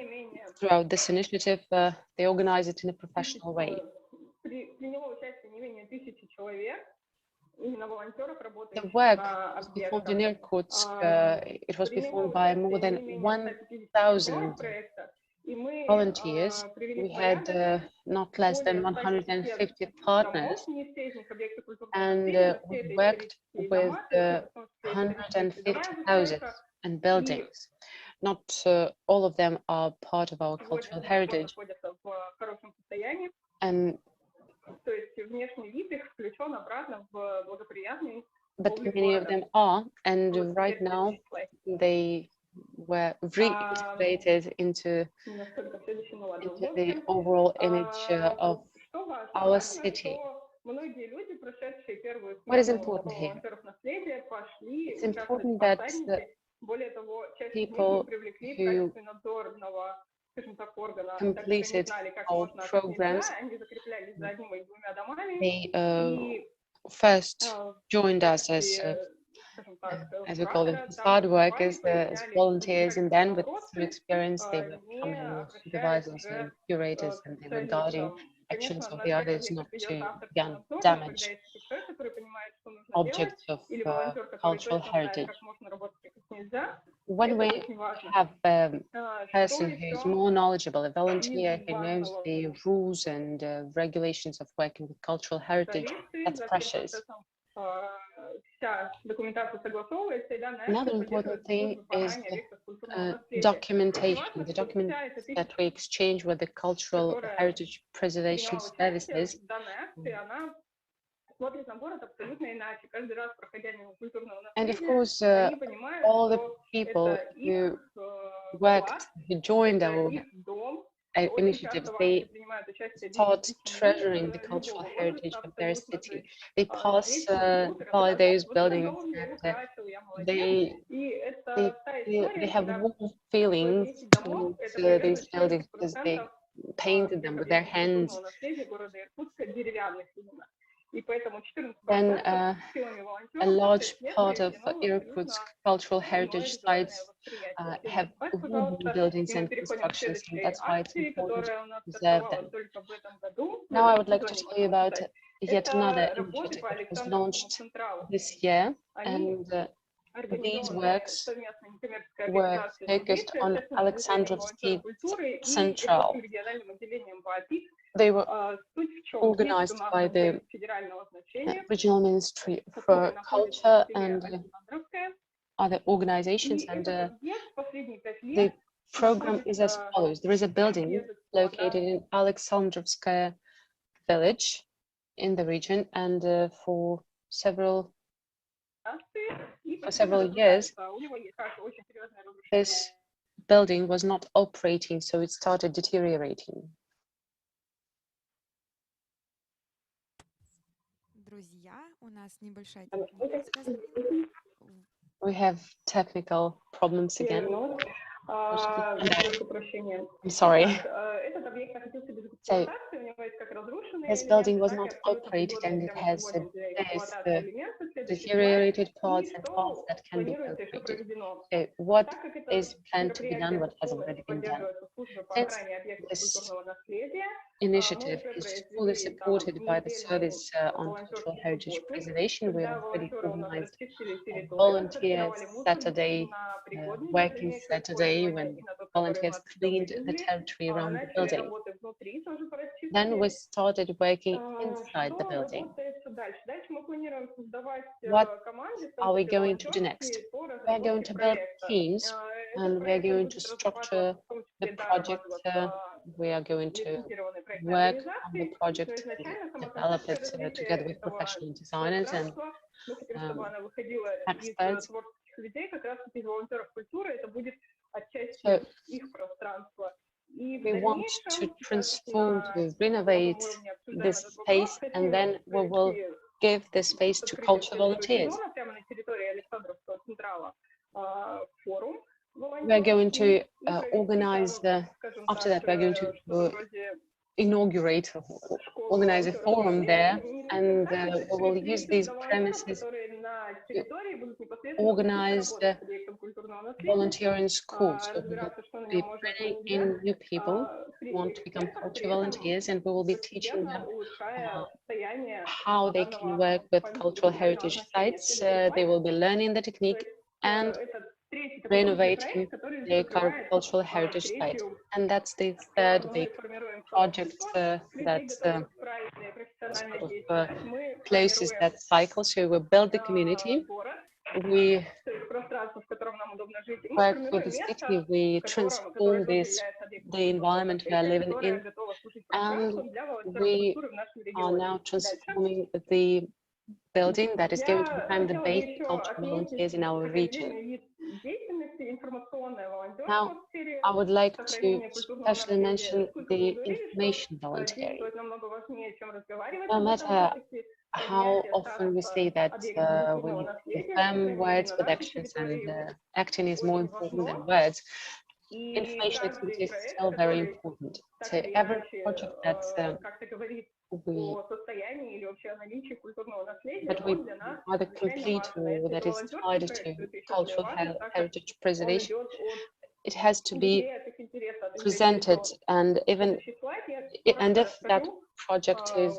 throughout this initiative. They organize it in a professional way. The work was performed in Irkutsk. It was performed by more than 1,000 volunteers. We had not less than 150 partners, and we worked with 150 houses and buildings. Not all of them are part of our cultural heritage. And but many of them are, and right now they were reintegrated into the overall image of our city. What is important here? It's important that people who completed our programs, they first joined us as we call them, hard workers, as volunteers, and then with some experience, they were becoming supervisors and curators, and they were guiding actions of the others not to damage objects of cultural heritage. When we have a person who's more knowledgeable, a volunteer who knows the rules and regulations of working with cultural heritage, that's precious. Another important thing is the documentation, the documents that we exchange with the cultural heritage preservation services. And of course, all the people who joined our initiatives, they start treasuring the cultural heritage of their city. They pass by those buildings, and they have warm feelings towards these buildings because they painted them with their hands. Then a large part of Irkutsk cultural heritage sites have wooden buildings and constructions, and that's why it's important to preserve them. Now I would like to tell you about yet another initiative that was launched this year, and these works were focused on Alexandrovsky Central. They were organized by the Regional Ministry for Culture and other organizations, and the program is as follows. There is a building located in Alexandrovskaya village in the region, and for several years this building was not operating, so it started deteriorating. We have technical problems again. I'm sorry. So this building was not operated, and it has deteriorated parts and parts that can be operated. So what is planned to be done, what has already been done? Since this initiative is fully supported by the Service on Cultural Heritage Preservation, we already organized a volunteer Saturday, working Saturday, when volunteers cleaned the territory around the building. Then we started working inside the building. What are we going to do next? We are going to build teams, and we are going to structure the project. We are going to work on the project, develop it together with professional designers and experts. So we want to transform, to renovate this space, and then we will give the space to cultural volunteers. We're going to organize after that, we're going to inaugurate, organize a forum there, and we will use these premises to organize the volunteering schools. So we will be bringing in new people who want to become cultural volunteers, and we will be teaching them how they can work with cultural heritage sites. They will be learning the technique, and renovating the cultural heritage site. And that's the third big project that sort of closes that cycle. So we build the community, we work with the city, we transform the environment we are living in, and we are now transforming the building that is going to become the base for cultural volunteers in our region. Now, I would like to especially mention the information volunteering. No matter how often we say that we need to confirm words with actions and acting is more important than words, information activity is still very important. So every project that we either complete or that is tied to cultural heritage preservation, it has to be presented, and if that project is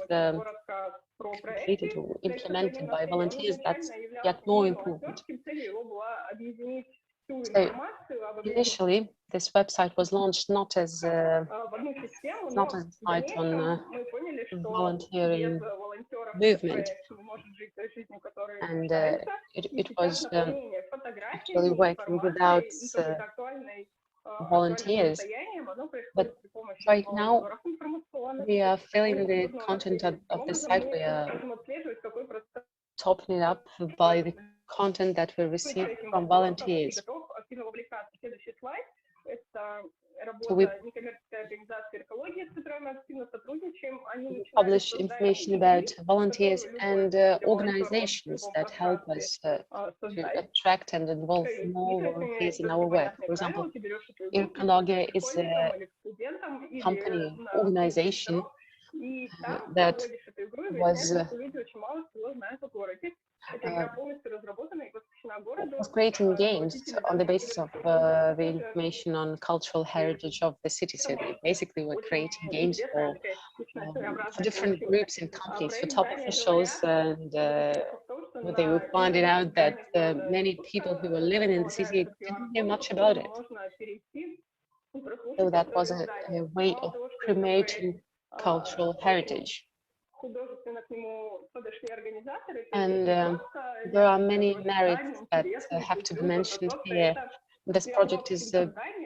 completed or implemented by volunteers, that's yet more important. So initially, this website was launched not as a site on volunteering movement, and it was actually working without volunteers. But right now, we are filling the content of the site. We are topping it up by the content that we receive from volunteers. So we publish information about volunteers and organizations that help us to attract and involve more volunteers in our work. For example, Ekologia is a company, organization that was creating games on the basis of the information on cultural heritage of the city. So they basically were creating games for different groups and companies, for top officials, and they were finding out that many people who were living in the city didn't know much about it. So that was a way of promoting cultural heritage. And there are many merits that have to be mentioned here. This project is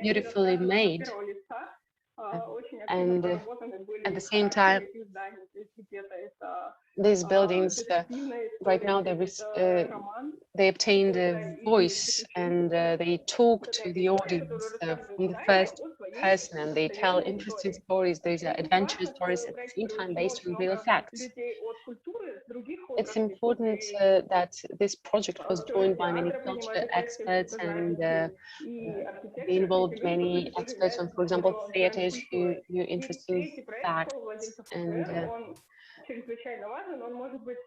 beautifully made, and at the same time, these buildings right now they obtained a voice, and they talk to the audience from the first person, and they tell interesting stories. These are adventure stories, at the same time based on real facts. It's important that this project was joined by many culture experts, and they involved many experts on, for example, theaters who knew interesting facts, and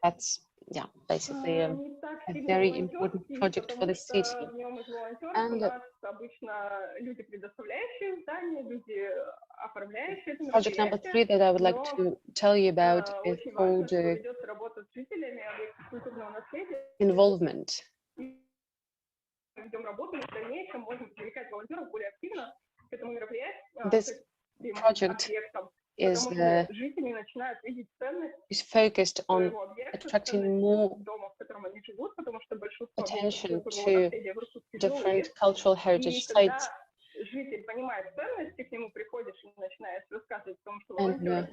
that's basically a very important project for the city. And project number 3 that I would like to tell you about is called involvement. This project is focused on attracting more attention to different cultural heritage sites. And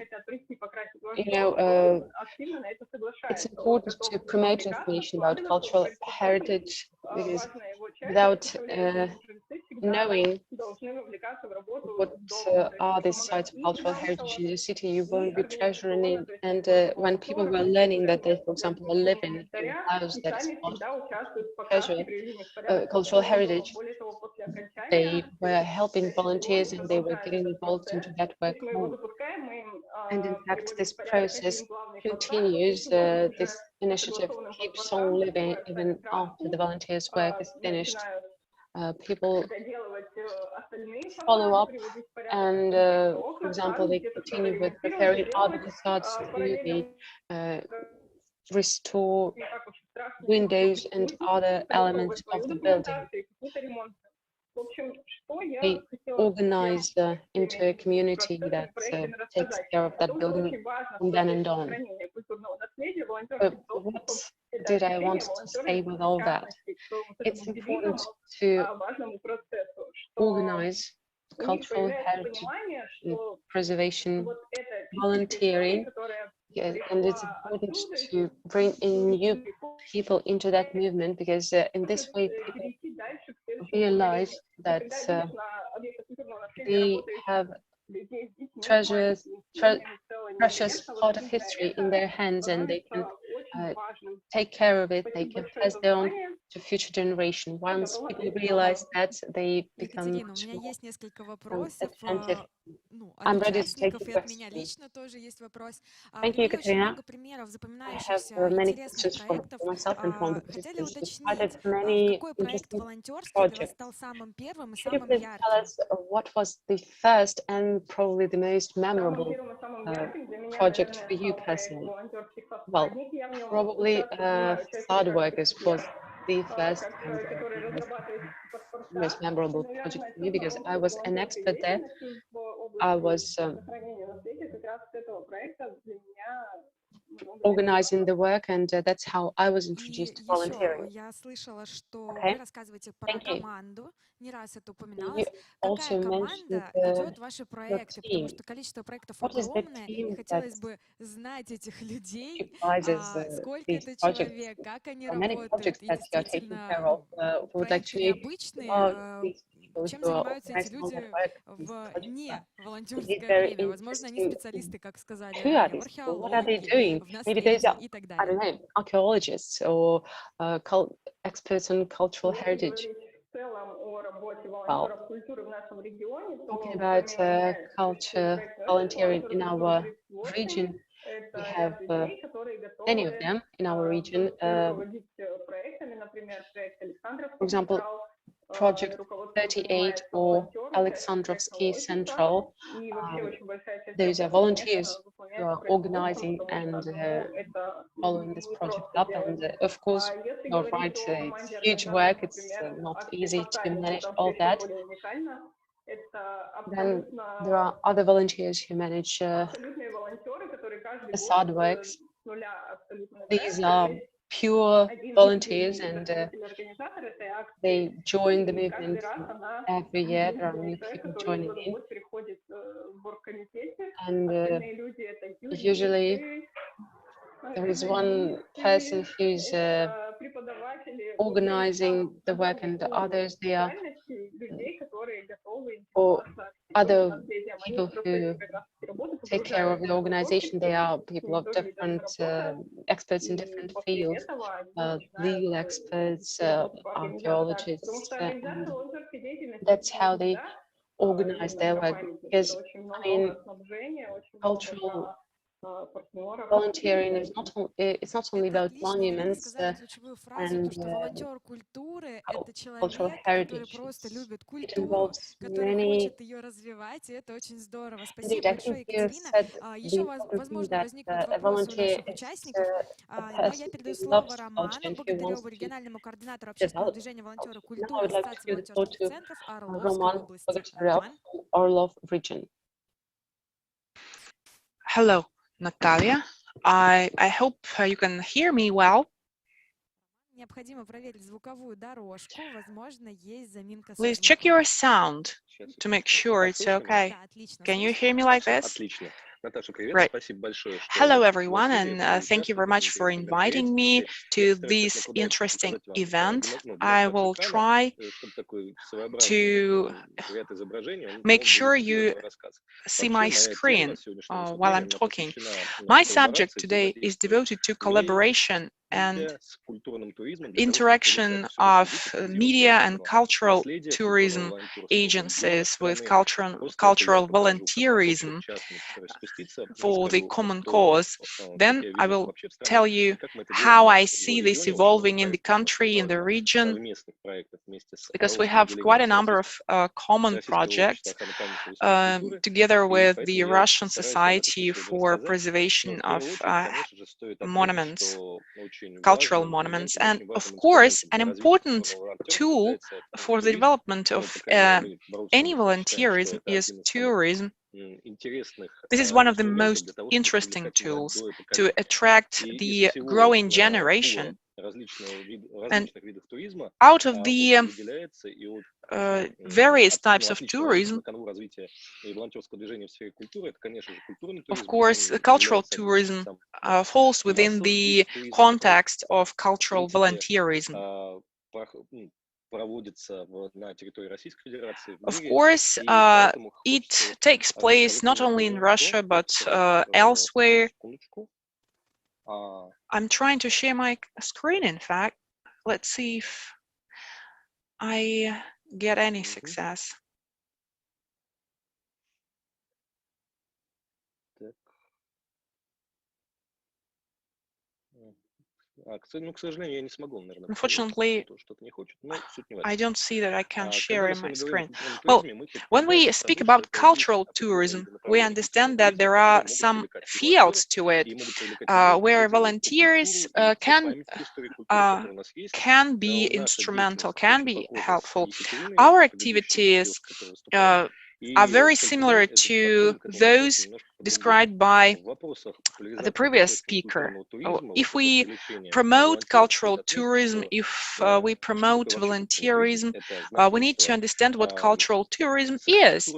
it's important to promote information about cultural heritage, because without knowing what are these sites of cultural heritage in the city, you won't be treasuring it. And when people were learning that they, for example, are living in a house that is part of treasure, cultural heritage, they were helping volunteers and they were getting involved into that work more. And in fact, this process continues. This initiative keeps on living even after the volunteers' work is finished. People follow up, and for example, they continue with preparing other desserts too. They restore windows and other elements of the building. They organize into a community that takes care of that building from then and on. But what did I want to say with all that? It's important to organize cultural heritage preservation, volunteering, and it's important to bring in new people into that movement, because in this way people realize that they have precious part of history in their hands, and they can take care of it. They can pass it on to future generation. Once people realize that, they become Екатерина, у much меня more есть несколько вопросов, attentive. от I'm ready to take участников, the и от меня questions. лично тоже есть вопрос. Thank you, Привели очень Katerina. много примеров I have запоминающихся, many интересных questions for проектов. myself and from the Хотели participants. уточнить, Cited many какой проект interesting волонтерский для вас projects. стал самым первым и Could you самым please tell ярким? us what was the first and probably the most memorable project for you personally? Well, probably facade workers was the first and most memorable project for me, because I was an expert there. I was organizing the work, and that's how I was И introduced to еще volunteering. я слышала, что Okay. вы рассказываете про Thank you. команду, не раз это You упоминалось. also Какая mentioned команда ведет ваши your проекты? Потому team. что количество проектов What is the огромное, и team that хотелось бы знать этих людей, occupies сколько these это projects? человек, как они There are many работают, projects и that you are taking действительно, care of. We would like проекты to know who необычные. are these people Чем who are занимаются эти organizing all that люди work. These в projects не are indeed волонтерское very время? Возможно, они interesting. специалисты, как сказали Who are ранее, в these people? What are they археологии, doing? в Maybe those наследии are, и так I don't далее. know, archaeologists or experts on cultural heritage. Well, talking about culture volunteering in our region, we have many of them in our region. For example, Project 38 or Alexandrovsky Central. Those are volunteers who are organizing and following this project up. And of course, you're right, it's huge work. It's not easy to manage all that. Then there are other volunteers who manage facade works. These are pure volunteers, and they join the movement every year. There are new people joining in, and usually there is one person who's organizing the work, and the others, they are or other people who take care of the organization. They are people of different experts in different fields, legal experts, archaeologists, and that's how they organize their work. Because I mean, cultural volunteering is not it's not only Это about отлично, вы monuments сказали ключевую фразу, and то, что волонтер культуры — это cultural человек, который heritage. просто любит It культуру, involves который many. хочет ее развивать, и это очень здорово. Indeed, Спасибо I большое, think you Екатерина. said the Еще, important thing возможно, that возникнут a вопросы у volunteer наших is участников, a но я person передаю who слово loves culture Роману. and who Благодарю wants его, to региональному координатору общественного develop движения волонтеры culture. Now I культуры would like to Ассоциации give the floor волонтерских to центров Орловской Roman области. Bogotyryov Роман. from Orlov region. Hello, Natalia. I hope you can hear me well. Необходимо проверить звуковую дорожку. Возможно, есть заминка со Please check звуком. your sound to make sure it's okay. Да, отлично. Can you Слышно? hear me like this? Отлично. Наташа, привет. Great. Спасибо большое, что Hello, everyone, пригласили and thank you very much for inviting me to this interesting event. I will try to make sure you see my screen while I'm talking. My subject today is devoted to collaboration and interaction of media and cultural tourism agencies with cultural volunteerism for the common cause, then I will tell you how I see this evolving in the country, in the region, because we have quite a number of common projects together with the Russian Society for Preservation of Monuments, cultural monuments. And of course, an important tool for the development of any volunteerism is tourism. This is one of the most interesting tools to attract the growing generation. And out of the various types of tourism, of course, cultural tourism falls within the context of cultural volunteerism. Of course, it takes place not only in Russia, but elsewhere. I'm trying to share my screen, in fact. Let's see if I get any success. Unfortunately, I don't see that I can share in my screen. Well, when we speak about cultural tourism, we understand that there are some fields to it where volunteers can be instrumental, can be helpful. Our activities are very similar to those described by the previous speaker. If we promote cultural tourism, if we promote volunteerism, we need to understand what cultural tourism is.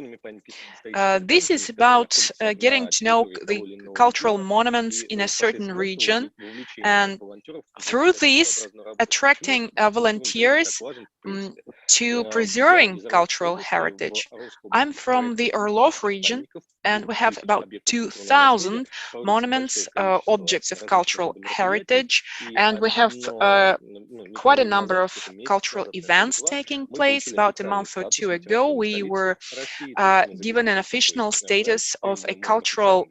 This is about getting to know the cultural monuments in a certain region, and through this, attracting volunteers to preserving cultural heritage. I'm from the Orlov region, and we have about 2,000 monuments, objects of cultural heritage, and we have quite a number of cultural events taking place. About a month or two ago, we were given an official status of a cultural,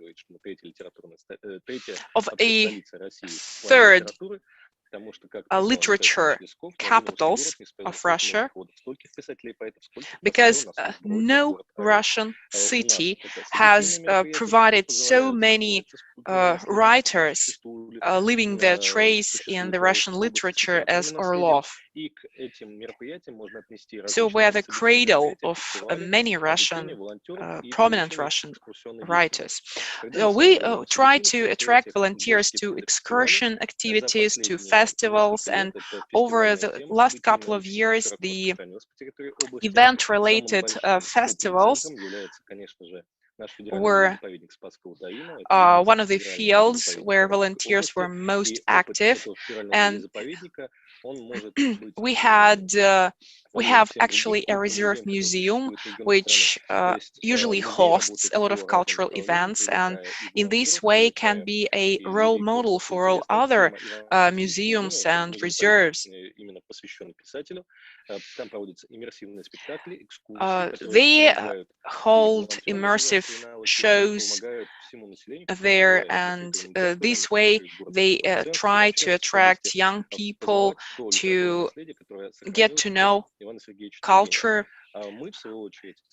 of a third literature capitals of Russia, because no Russian city has provided so many writers leaving their trace in the Russian literature as Orlov. So we're the cradle of many Russian, prominent Russian writers. We try to attract volunteers to excursion activities, to festivals, and over the last couple of years, the event-related festivals were one of the fields where volunteers were most active, and we have actually a reserve museum which usually hosts a lot of cultural events, and in this way can be a role model for all other museums and reserves. They hold immersive shows there, and this way they try to attract young people to get to know culture,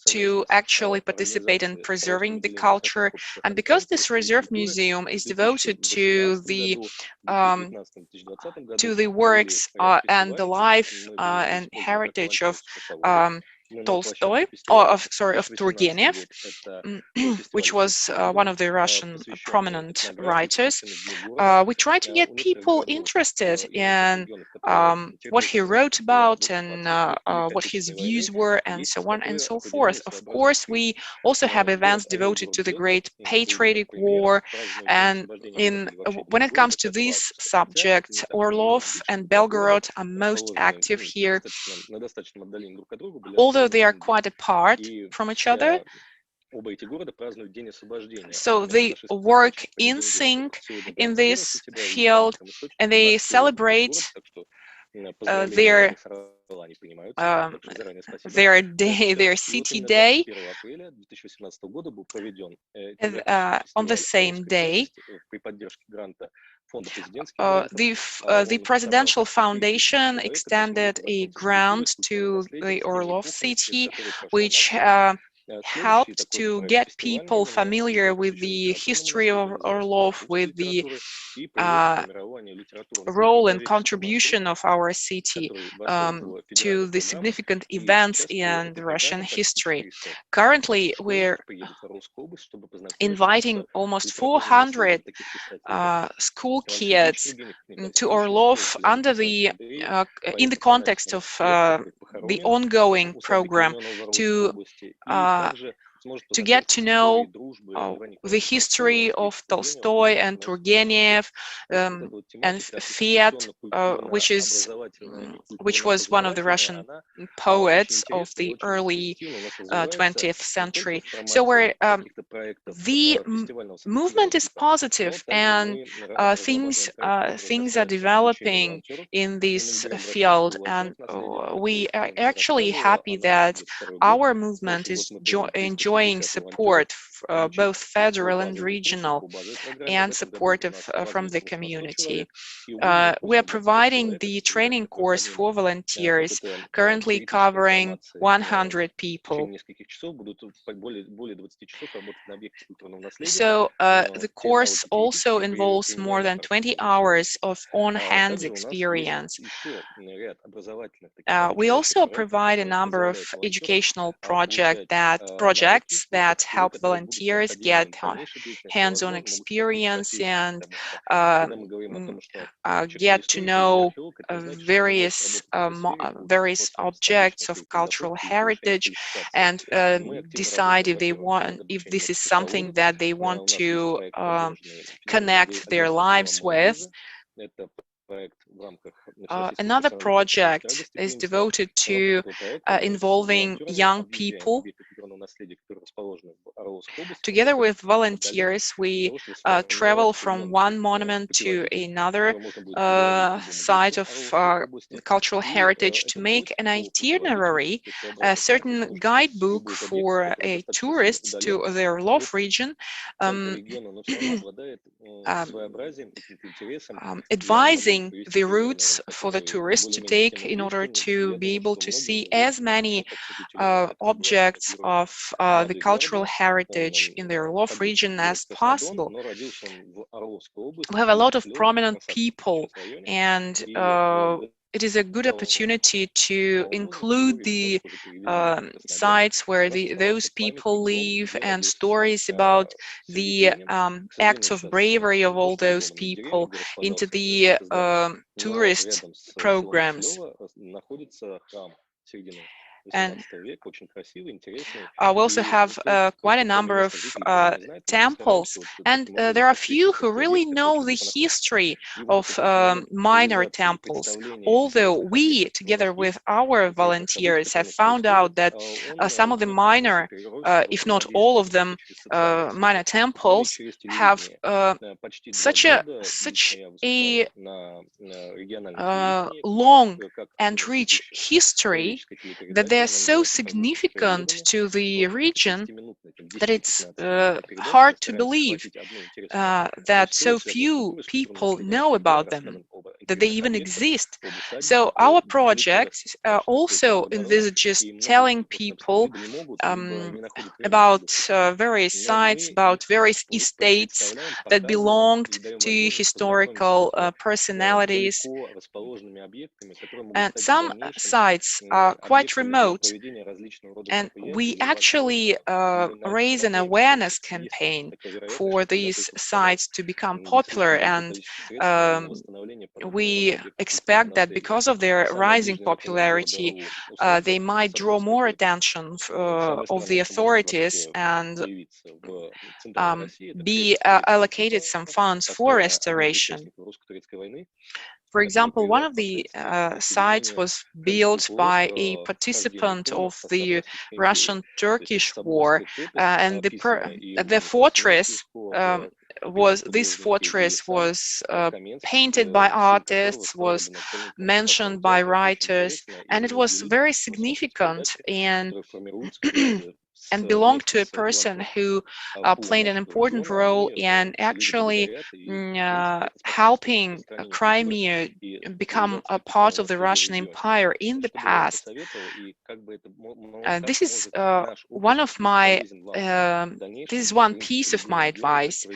to actually participate in preserving the culture. And because this reserve museum is devoted to the works and the life and heritage of Tolstoy, or of Turgenev, which was one of the Russian prominent writers, we try to get people interested in what he wrote about and what his views were, and so on and so forth. Of course, we also have events devoted to the Great Patriotic War, and when it comes to this subject, Orlov and Belgorod are most active here. Although they are quite apart from each other, so they work in sync in this field, and they celebrate their their day, their city day. On the same day, the Presidential Foundation extended a grant to the Orlov city, which helped to get people familiar with the history of Orlov, with the role and contribution of our city to the significant events in Russian history. Currently, we're inviting almost 400 school kids to Orlov under the in the context of the ongoing program to get to know the history of Tolstoy and Turgenev and Fiat, which was one of the Russian poets of the early 20th century. So the movement is positive, and things are developing in this field, and we are actually happy that our movement is enjoying support, both federal and regional, and support from the community. We are providing the training course for volunteers, currently covering 100 people. So the course also involves more than 20 hours of on-hands experience. We also provide a number of educational projects that help volunteers get hands-on experience and get to know various objects of cultural heritage, and decide if this is something that they want to connect their lives with. Another project is devoted to involving young people. Together with volunteers, we travel from one monument to another site of cultural heritage to make an itinerary, a certain guidebook for a tourist to the Orlov region, advising the routes for the tourists to take in order to be able to see as many objects of the cultural heritage in the Orlov region as possible. We have a lot of prominent people, and it is a good opportunity to include the sites where those people live and stories about the acts of bravery of all those people into the tourist programs. And we also have quite a number of temples, and there are few who really know the history of minor temples, although we, together with our volunteers, have found out that some of the minor, if not all of them, minor temples have such a long and rich history that they are so significant to the region that it's hard to believe that so few people know about them, that they even exist. So our project also envisages telling people about various sites, about various estates that belonged to historical personalities. And some sites are quite remote, and we actually raise an awareness campaign for these sites to become popular, and we expect that because of their rising popularity, they might draw more attention of the authorities and be allocated some funds for restoration. For example, one of the sites was built by a participant of the Russian-Turkish War, and the fortress this fortress was painted by artists, was mentioned by writers, and it was very significant and belonged to a person who played an important role in actually helping Crimea become a part of the Russian Empire in the past. This is one of my this is one piece of my advice,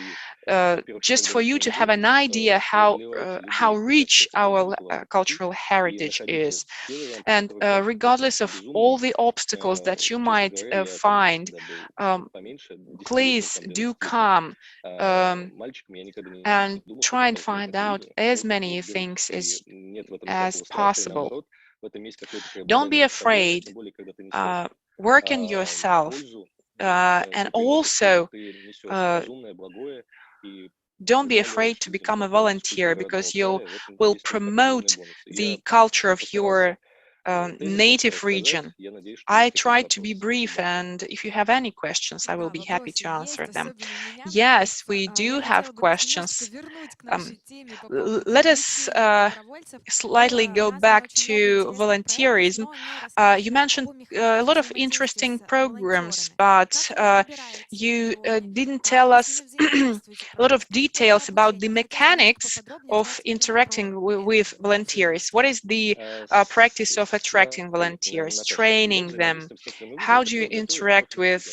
just for you to have an idea how rich our cultural heritage is. And regardless of all the obstacles that you might find, please do come and try and find out as many things as possible. Don't be afraid. Work on yourself, and also don't be afraid to become a volunteer, because you will promote the culture of your native region. I tried to be brief, and if you have any questions, I will be happy to answer them. Yes, we do have questions. Let us slightly go back to volunteerism. You mentioned a lot of interesting programs, but you didn't tell us a lot of details about the mechanics of interacting with volunteers. What is the practice of attracting volunteers, training them? How do you interact with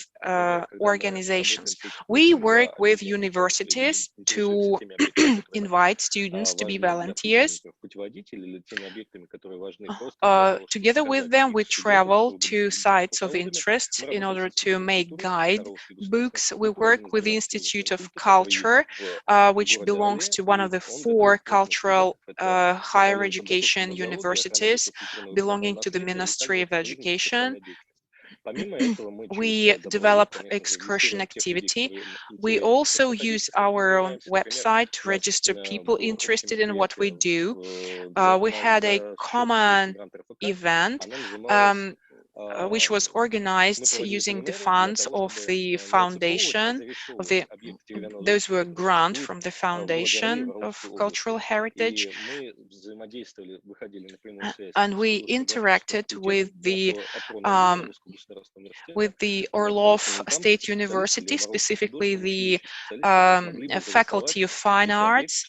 organizations? We work with universities to invite students to be volunteers. Together with them, we travel to sites of interest in order to make guide books. We work with the Institute of Culture, which belongs to one of the 4 cultural higher education universities belonging to the Ministry of Education. We develop excursion activity. We also use our own website to register people interested in what we do. We had a common event which was organized using the funds of the foundation, those were grants from the Foundation of Cultural Heritage, and we interacted with the Orlov State University, specifically the Faculty of Fine Arts,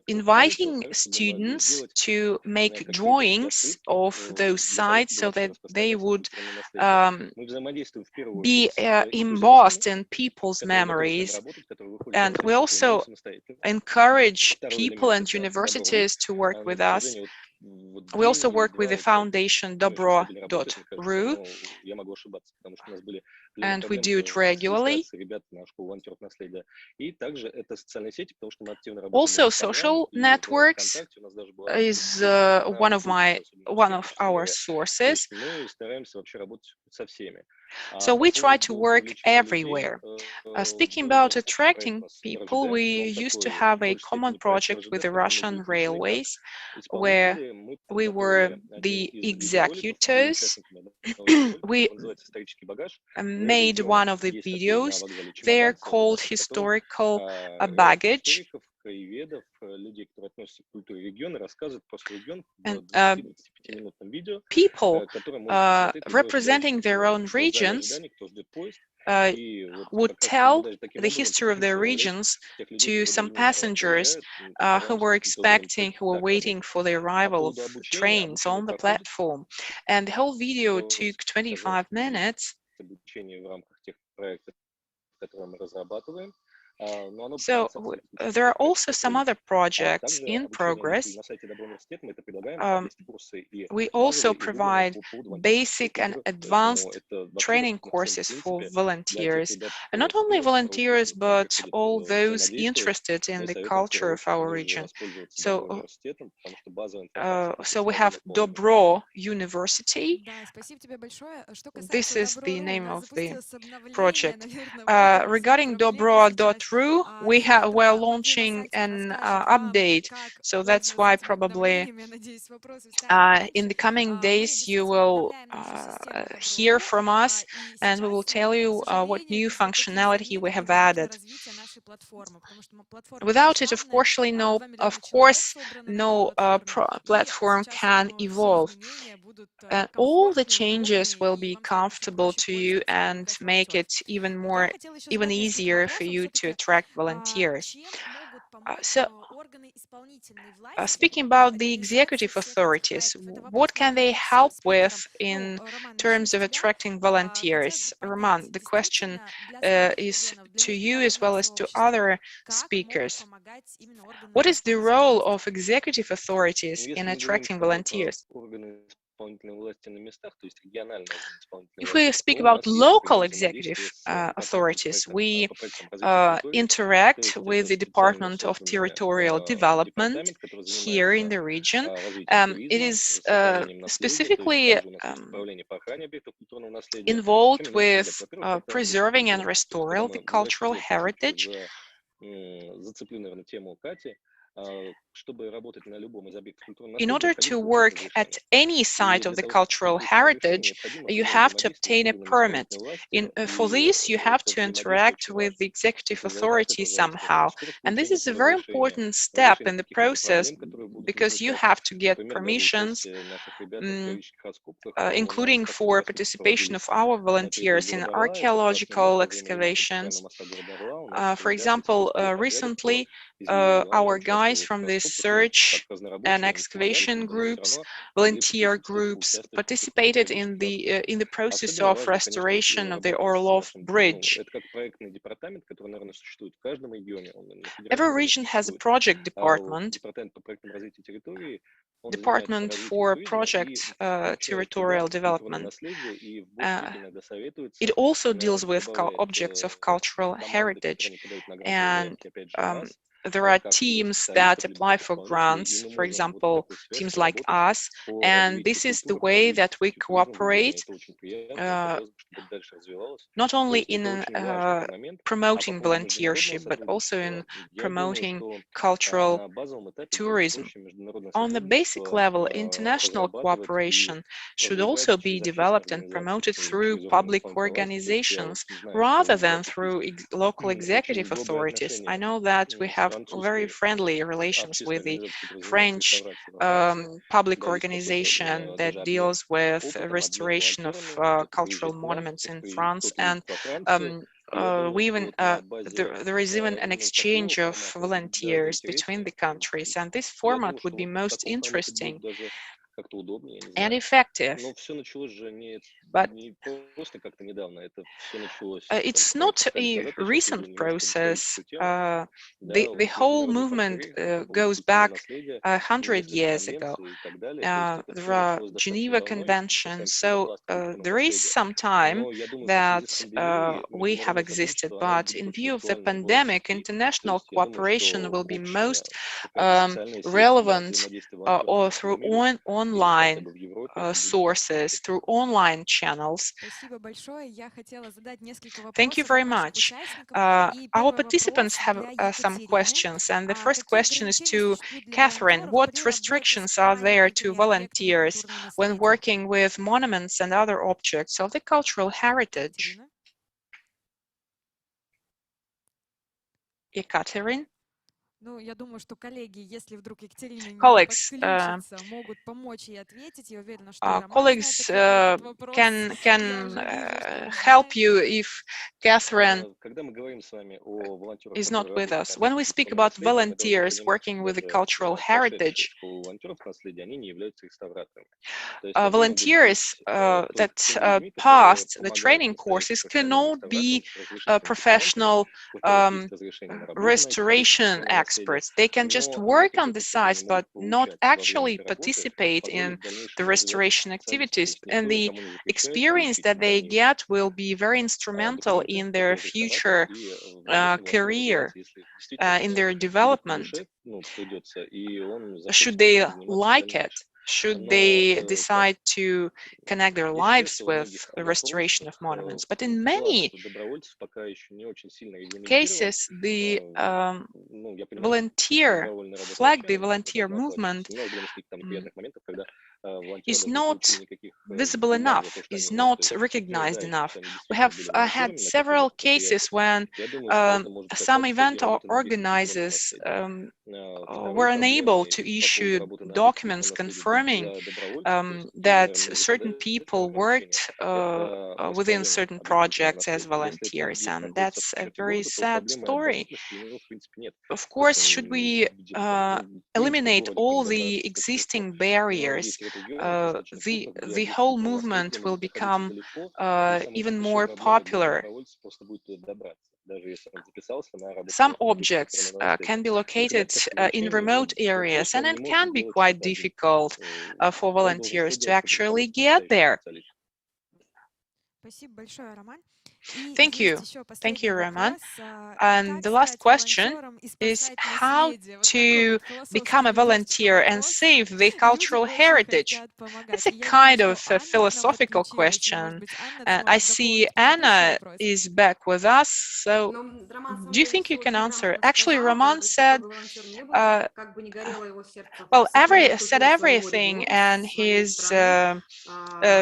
inviting students to make drawings of those sites so that they would be embossed in people's memories. And we also encourage people and universities to work with us. We also work with the foundation dobro.ru, and we do it regularly. Also, social networks is one of our sources. So we try to work everywhere. Speaking about attracting people, we used to have a common project with the Russian Railways, where we were the executors. We made one of the videos. They're called Historical Baggage. And people representing their own regions would tell the history of their regions to some passengers who were waiting for the arrival of trains on the platform. And the whole video took 25 minutes. So there are also some other projects in progress. We also provide basic and advanced training courses for volunteers, and not only volunteers, but all those interested in the culture of our region. So we have Dobro University. This is the name of the project. Regarding dobro.ru, true, we're launching an update, so that's why probably in the coming days you will hear from us, and we will tell you what new functionality we have added. Without it, of course, no platform can evolve. And all the changes will be comfortable to you and make it even easier for you to attract volunteers. Speaking about the executive authorities, what can they help with in terms of attracting volunteers? Roman, the question is to you as well as to other speakers. What is the role of executive authorities in attracting volunteers? If we speak about local executive authorities, we interact with the Department of Territorial Development here in the region. It is specifically involved with preserving and restoring the cultural heritage. In order to work at any site of the cultural heritage, you have to obtain a permit. For this, you have to interact with the executive authority somehow. And this is a very important step in the process because you have to get permissions, including for participation of our volunteers in archaeological excavations. For example, recently, our guys from the search and excavation groups, volunteer groups, participated in the process of restoration of the Orlov Bridge. Every region has a project department for project territorial development. It also deals with objects of cultural heritage, and there are teams that apply for grants, for example, teams like us, and this is the way that we cooperate, not only in promoting volunteership, but also in promoting cultural tourism. On the basic level, international cooperation should also be developed and promoted through public organizations rather than through local executive authorities. I know that we have very friendly relations with the French public organization that deals with restoration of cultural monuments in France, and there is even an exchange of volunteers between the countries, and this format would be most interesting and effective. But it's not a recent process. The whole movement goes back 100 years ago. There are Geneva Conventions, so there is some time that we have existed, but in view of the pandemic, international cooperation will be most relevant or through online sources, through online channels. Thank you very much. Our participants have some questions, and the first question is to Catherine. What restrictions are there to volunteers when working with monuments and other objects of the cultural heritage? Ekaterine? Colleagues can help you if Catherine is not with us. When we speak about volunteers working with the cultural heritage, volunteers that passed the training courses cannot be professional restoration experts. They can just work on the sites, but not actually participate in the restoration activities. And the experience that they get will be very instrumental in their future career, in their development, should they like it. should they decide to connect their lives with the restoration of monuments. But in many cases, the volunteer flag, the volunteer movement is not visible enough, is not recognized enough. We have had several cases when some event organizers were unable to issue documents confirming that certain people worked within certain projects as volunteers, and that's a very sad story. Of course, should we eliminate all the existing barriers, the whole movement will become even more popular. Some objects can be located in remote areas, and it can be quite difficult for volunteers to actually get there. Thank you. Thank you, Roman. And the last question is how to become a volunteer and save the cultural heritage. It's a kind of a philosophical question. I see Anna is back with us, so do you think you can answer? Actually, Roman said, well, said everything, and he's a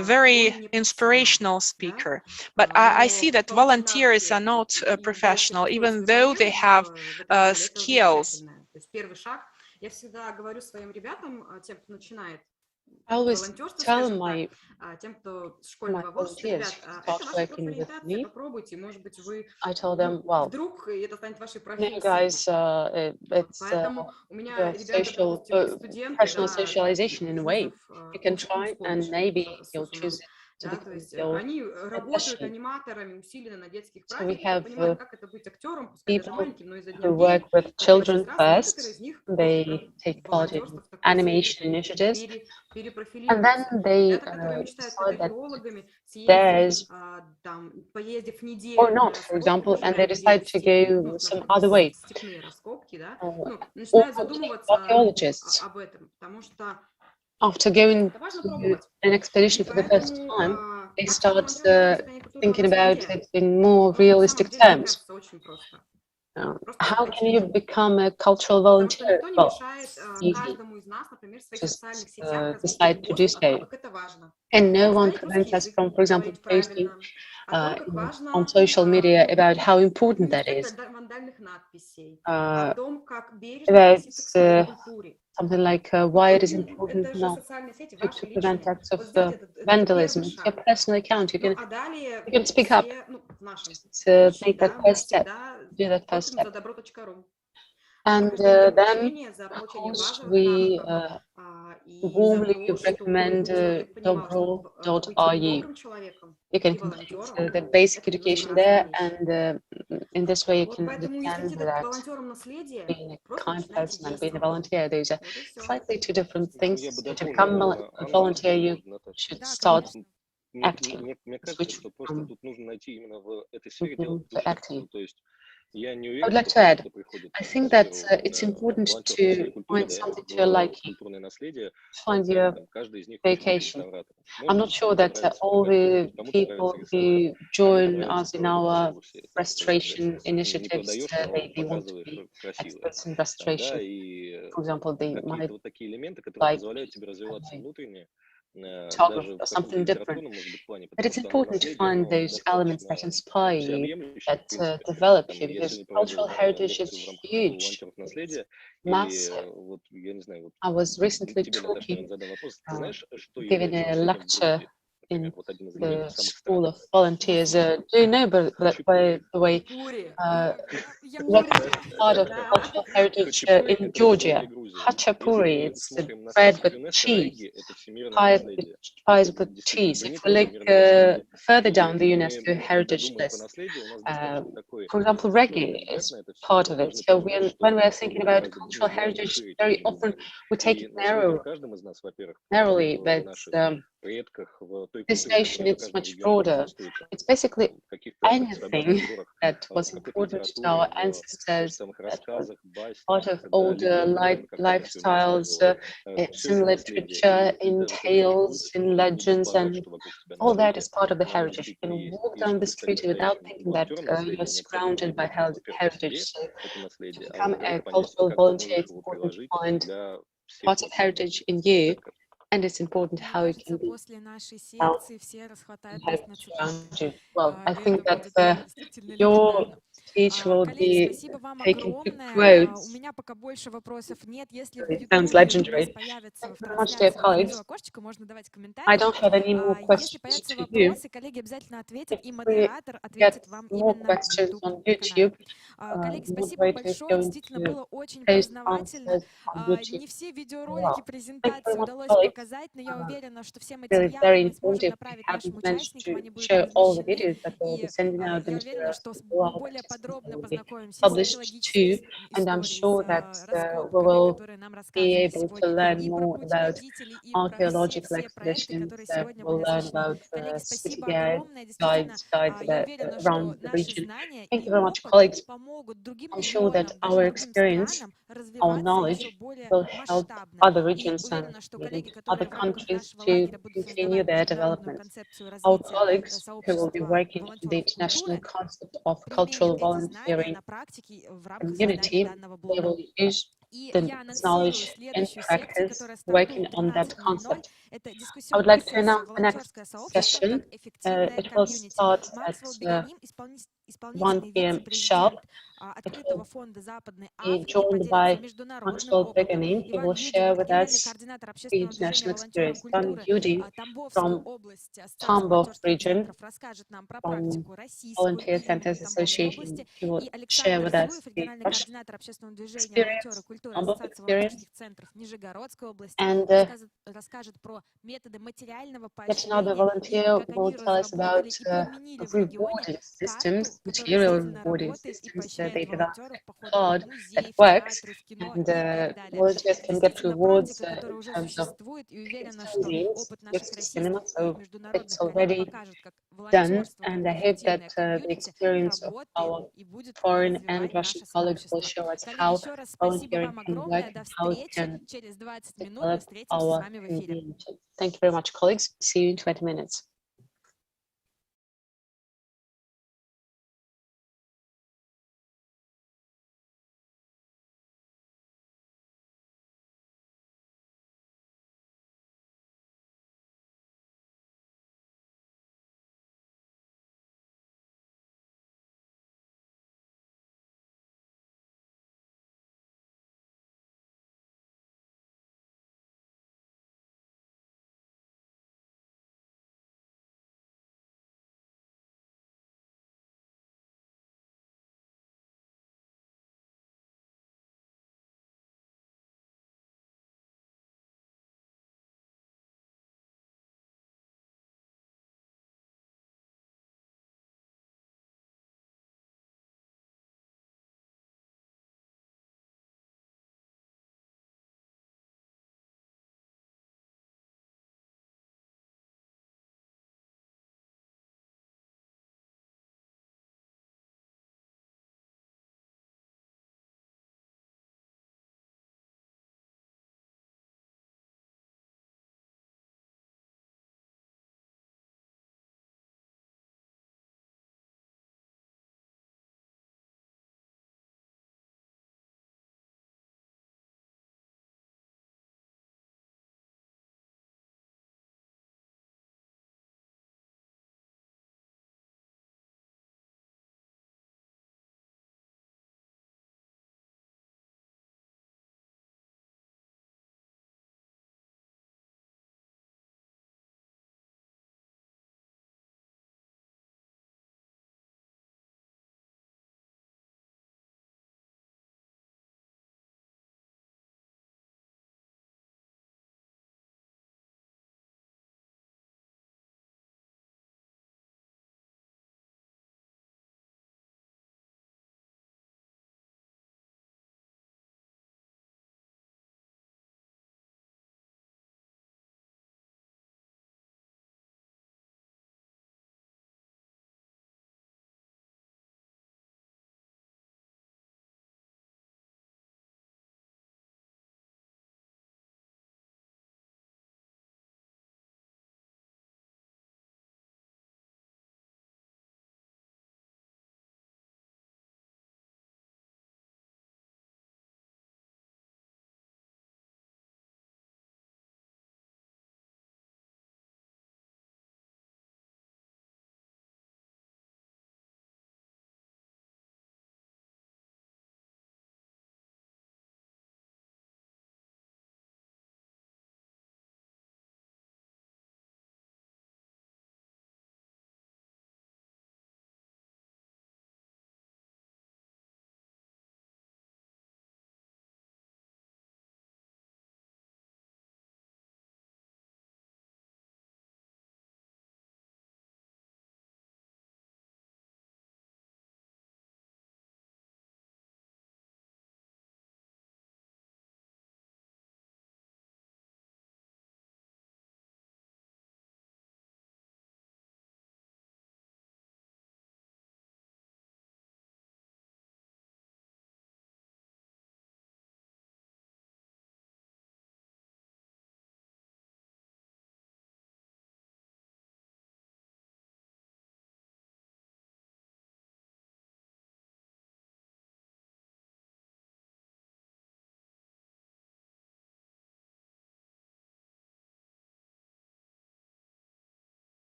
very inspirational speaker. But I see that volunteers are not professional, even though they have skills. I always tell my volunteers who start working with me, I tell them, well, you guys, it's professional socialization in a way. You can try and maybe you'll choose to become your profession. So we have people who work with children first. They take part in animation initiatives, and then they decide that theirs or not, for example, and they decide to go some other way. Or archaeologists, after going to an expedition for the first time, they start thinking about it in more realistic terms. How can you become a cultural volunteer? Well, it's easy. Just decide to do so. And no one prevents us from, for example, posting on social media about how important that is. About something like why it is important now to prevent acts of vandalism. It's your personal account. You can speak up. Just make that first step. Do that first step. And then, of course, we warmly recommend Dobro.ru. You can complete the basic education there, and in this way you can understand that being a kind person and being a volunteer, those are slightly two different things. To become a volunteer, you should start acting, switch from to acting. I would like to add, I think that it's important to find something to your liking, find your vacation. I'm not sure that all the people who join us in our restoration initiatives, they want to be experts in restoration. For example, they might like photography or something different. But it's important to find those elements that inspire you, that develop you, because cultural heritage is huge. It's massive. I was recently talking, giving a lecture in the School of Volunteers. Do you know, by the way, what part of cultural heritage in Georgia? Khachapuri, it's bread with cheese, pies with cheese. If we look further down the UNESCO heritage list, for example, reggae is part of it. So when we are thinking about cultural heritage, very often we take it narrowly, but this nation is much broader. It's basically anything that was important to our ancestors, that was part of older lifestyles, it's in literature, in tales, in legends, and all that is part of the heritage. You can walk down the street without thinking that you're surrounded by heritage. So to become a cultural volunteer, it's important to find parts of heritage in you, and it's important Мне how you can кажется, be после нашей found секции все and расхватают have тест на it цитаты. around you. Well, I И think это that будет действительно your легендарно. speech will Коллеги, be спасибо вам taken to огромное. У quotes. меня пока больше вопросов нет. Если в It sounds Ютубе у нас legendary. появится Thank в you very much, dear трансляции внизу colleagues. окошечко, можно давать I комментарии. don't have any more Если questions появятся to you. вопросы, коллеги обязательно ответят, If и we модератор get ответит вам more именно в questions on YouTube-канале. YouTube, Коллеги, the спасибо moderator is большое. going Действительно, to было очень paste познавательно. answers on YouTube Не все as видеоролики, well. Thank you very презентации much, удалось colleagues. показать, но я уверена, что все Really материалы very мы сможем informative. We направить нашим haven't managed участникам, to они будут show all the размещены. videos, but we'll be И sending out the я уверена, materials что to all our более participants. They подробно will be познакомимся с published too, археологической and I'm историей, sure that с we раскопками, will которые нам be рассказывали able to сегодня, learn и про more about путеводители, и про archaeological все проекты, expeditions. которые сегодня We'll были learn освещены. about Коллеги, city спасибо огромное. Действительно, guides я that уверена, что around the наши region. знания Thank и you very much, опыт colleagues. помогут другим I'm sure that регионам, даже our другим experience, странам our развиваться еще knowledge более will help масштабно. other И regions and уверена, что коллеги, other которые в рамках countries нашего to лагеря будут continue создавать their международную development. концепцию Our развития colleagues who will be сообщества working on the волонтеров international культуры concept of применят cultural эти знания volunteering на практике в рамках создания community, данного they блока. will use И я this анонсирую knowledge in следующую секцию, practice, которая стартует working в on that 13:00. concept. Это I would дискуссионная like to сессия announce the next «Волонтерское сообщество session. как эффективное It will комьюнити». start Максвелл at Беганим, 1 исполнительный p.m. sharp. вице-президент It открытого will фонда Западной be Африки, joined поделится by международным Maxwell опытом. Beganin. He Иван will Юдин, share with генеральный us координатор the общественного движения international волонтеров experience. Van культуры Yudi Тамбовской from области, Ассоциации Tambov волонтерских region, центров, расскажет нам про from практику российскую Volunteer и именно Centers в Тамбовской Association. области. He will И share Александр with us Зуев, the региональный Russian координатор общественного движения волонтеры experience, культуры Tambov Ассоциации experience, волонтерских центров Нижегородской области, and расскажет про методы материального yet another поощрения и volunteer как will они tell us about разработали и применили в регионе rewarding карту, systems, которая material действительно rewarding работает и systems. поощряет They developed волонтеров a походы в card that музей, в works, театры, в кино and и так далее. volunteers Это can get действительно rewards практика, которая in уже terms of существует, и уверена, instant что gains опыт with наших cinema. российских и So it's международных коллег already покажет, как done, волонтерство, как and I hope that эффективное the комьюнити experience of работает our и будет foreign and развивать Russian наше colleagues will сообщество. show us Коллеги, how еще раз спасибо volunteering вам can work огромное. and До how it встречи. can Через 20 минут мы develop встретимся с our вами в эфире. community. Thank you very much, colleagues. See you in 20 minutes.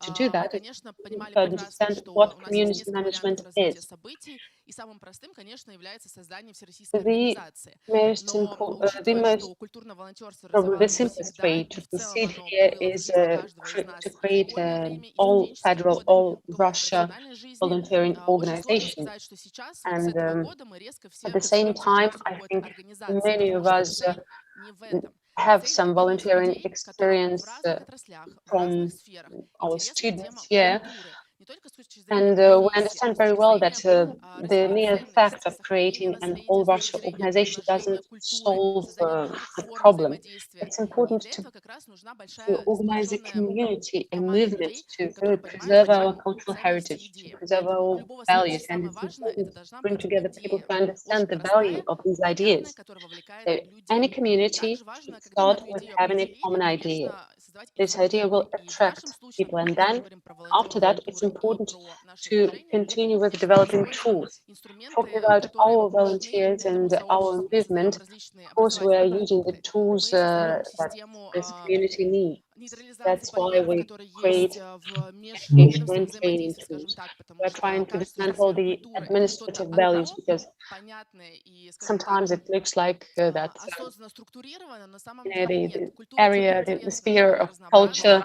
to do that, to understand what community management is. The most probably the simplest way to proceed here is to create an all-federal, all-Russia volunteering organization. And at the same time, I think many of us have some volunteering experience from our students here. And we understand very well that the mere fact of creating an all-Russia organization doesn't solve the problem. It's important to organize a community, a movement to really preserve our cultural heritage, to preserve our values, and it's important to bring together people to understand the value of these ideas. So any community should start with having a common idea. This idea will attract people, and then after that, it's important to continue with developing tools. Talking about our volunteers and our movement, of course, we are using the tools that this community needs. That's why we create education and training tools. We're trying to dismantle the administrative values because sometimes it looks like that the area, the sphere of culture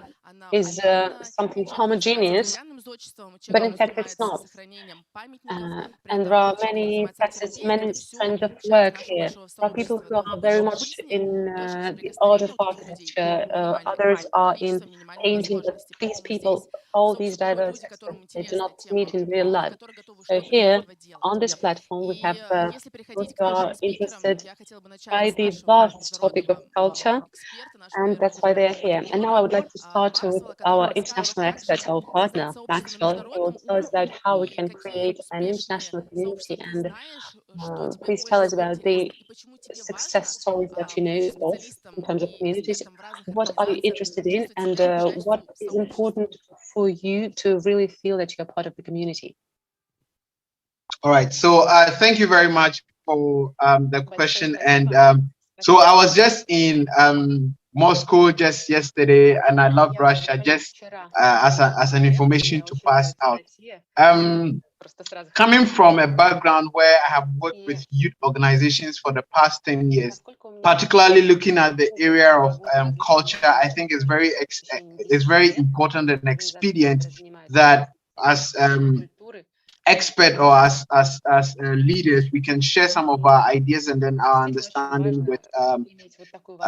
is something homogeneous, but in fact it's not. And there are many facets, many strands of work here. There are people who are very much in the art of architecture, others are in painting, but these people, all these diverse experts, they do not meet in real life. So here on this platform, we have those who are interested by the vast topic of culture, and that's why they are here. And now I would like to start with our international expert, our partner, Maxwell, who will tell us about how we can create an international community. And please tell us about the success stories that you know of in terms of communities. What are you interested in, and what is important for you to really feel that you're part of the community? All right, so thank you very much for the question. And so I was just in Moscow just yesterday, and I love Russia, just as an information to pass out. Coming from a background where I have worked with youth organizations for the past 10 years, particularly looking at the area of culture, I think it's very important and expedient that as expert or as leaders, we can share some of our ideas and then our understanding with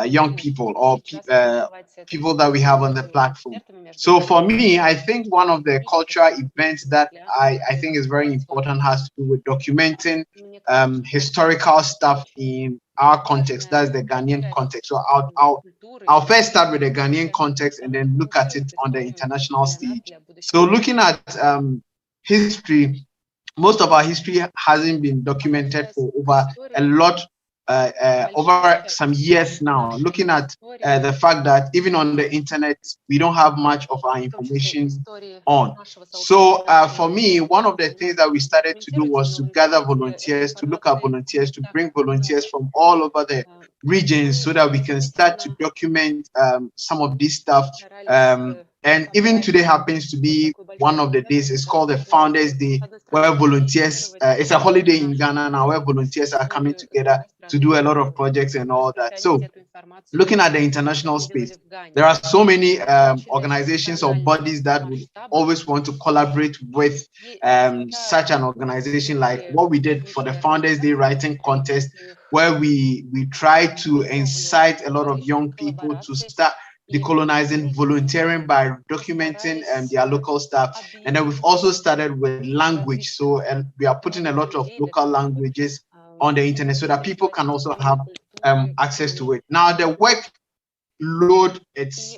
young people or people that we have on the platform. So for me, I think one of the cultural events that I think is very important has to do with documenting historical stuff in our context. That's the Ghanaian context. So I'll first start with the Ghanaian context and then look at it on the international stage. So looking at history, most of our history hasn't been documented for over some years now. Looking at the fact that even on the internet, we don't have much of our information on. So for me, one of the things that we started to do was to gather volunteers, to look at volunteers, to bring volunteers from all over the regions so that we can start to document some of this stuff. And even today happens to be one of the days. It's called the Founders Day, where volunteers, it's a holiday in Ghana now, where volunteers are coming together to do a lot of projects and all that. So looking at the international space, there are so many organizations or bodies that would always want to collaborate with such an organization, like what we did for the Founders Day writing contest, where we try to incite a lot of young people to start decolonizing volunteering by documenting their local stuff. And then we've also started with language. So and we are putting a lot of local languages on the internet so that people can also have access to it. Now the workload, it's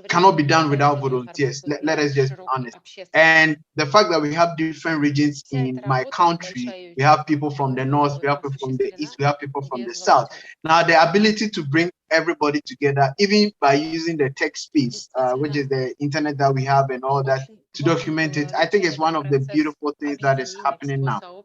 cannot be done without volunteers. Let us just be honest. And the fact that we have different regions in my country, we have people from the north, we have people from the east, we have people from the south. Now the ability to bring everybody together, even by using the tech space, which is the internet that we have and all that, to document it. I think it's one of the beautiful things that is happening now.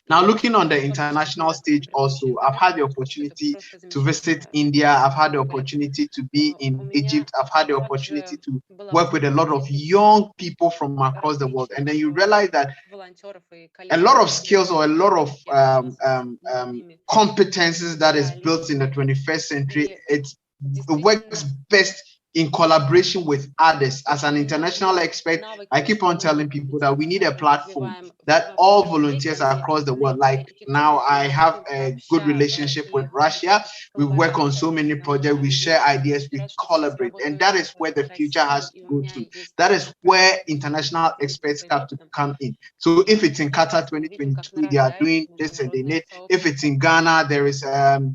Now, looking on the international stage also, I've had the opportunity to visit India. I've had the opportunity to be in Egypt. I've had the opportunity to work with a lot of young people from across the world. And then you realize that a lot of skills or a lot of competences that is built in the 21st century, it works best in collaboration with others. As an international expert, I keep on telling people that we need a platform that all volunteers across the world, like now I have a good relationship with Russia. We work on so many projects, we share ideas, we collaborate, and that is where the future has to go to. That is where international experts have to come in. So if it's in Qatar 2022, they are doing this and they need, if it's in Ghana, there is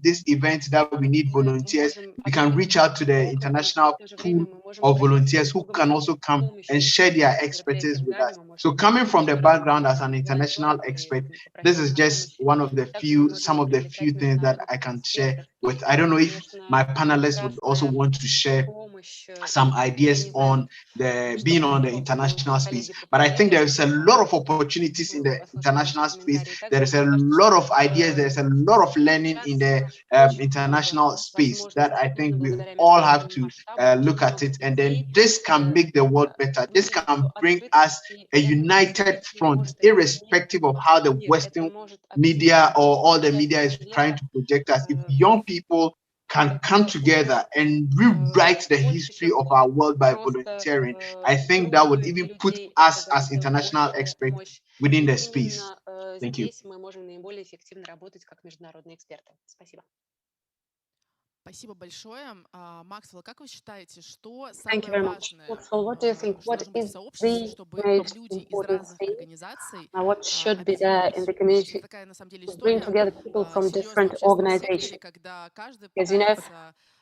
this event that we need volunteers, we can reach out to the international pool of volunteers who can also come and share their expertise with us. So coming from the background as an international expert, this is just one of the some of the few things that I can share with. I don't know if my panelists would also want to share some ideas on the being on the international space, but I think there is a lot of opportunities in the international space. There is a lot of ideas, there's a lot of learning in the international space that I think we all have to look at it, and then this can make the world better. This can bring us a united front, irrespective of how the Western media or all the media is trying to project us. If young people can come together and rewrite the history of our world by volunteering, I think that would even put us as international experts within the space. Thank you. Спасибо большое. Максвелл, как вы считаете, что Thank you самое very much. важное, Maxwell, what do you think? что What должно быть в is сообществе, the чтобы most люди из important разных thing? организаций What should be there in the объединились? community Это такая, на самом деле, to bring история together people from серьезная different в общественном секторе, organizations? когда каждый Because you know,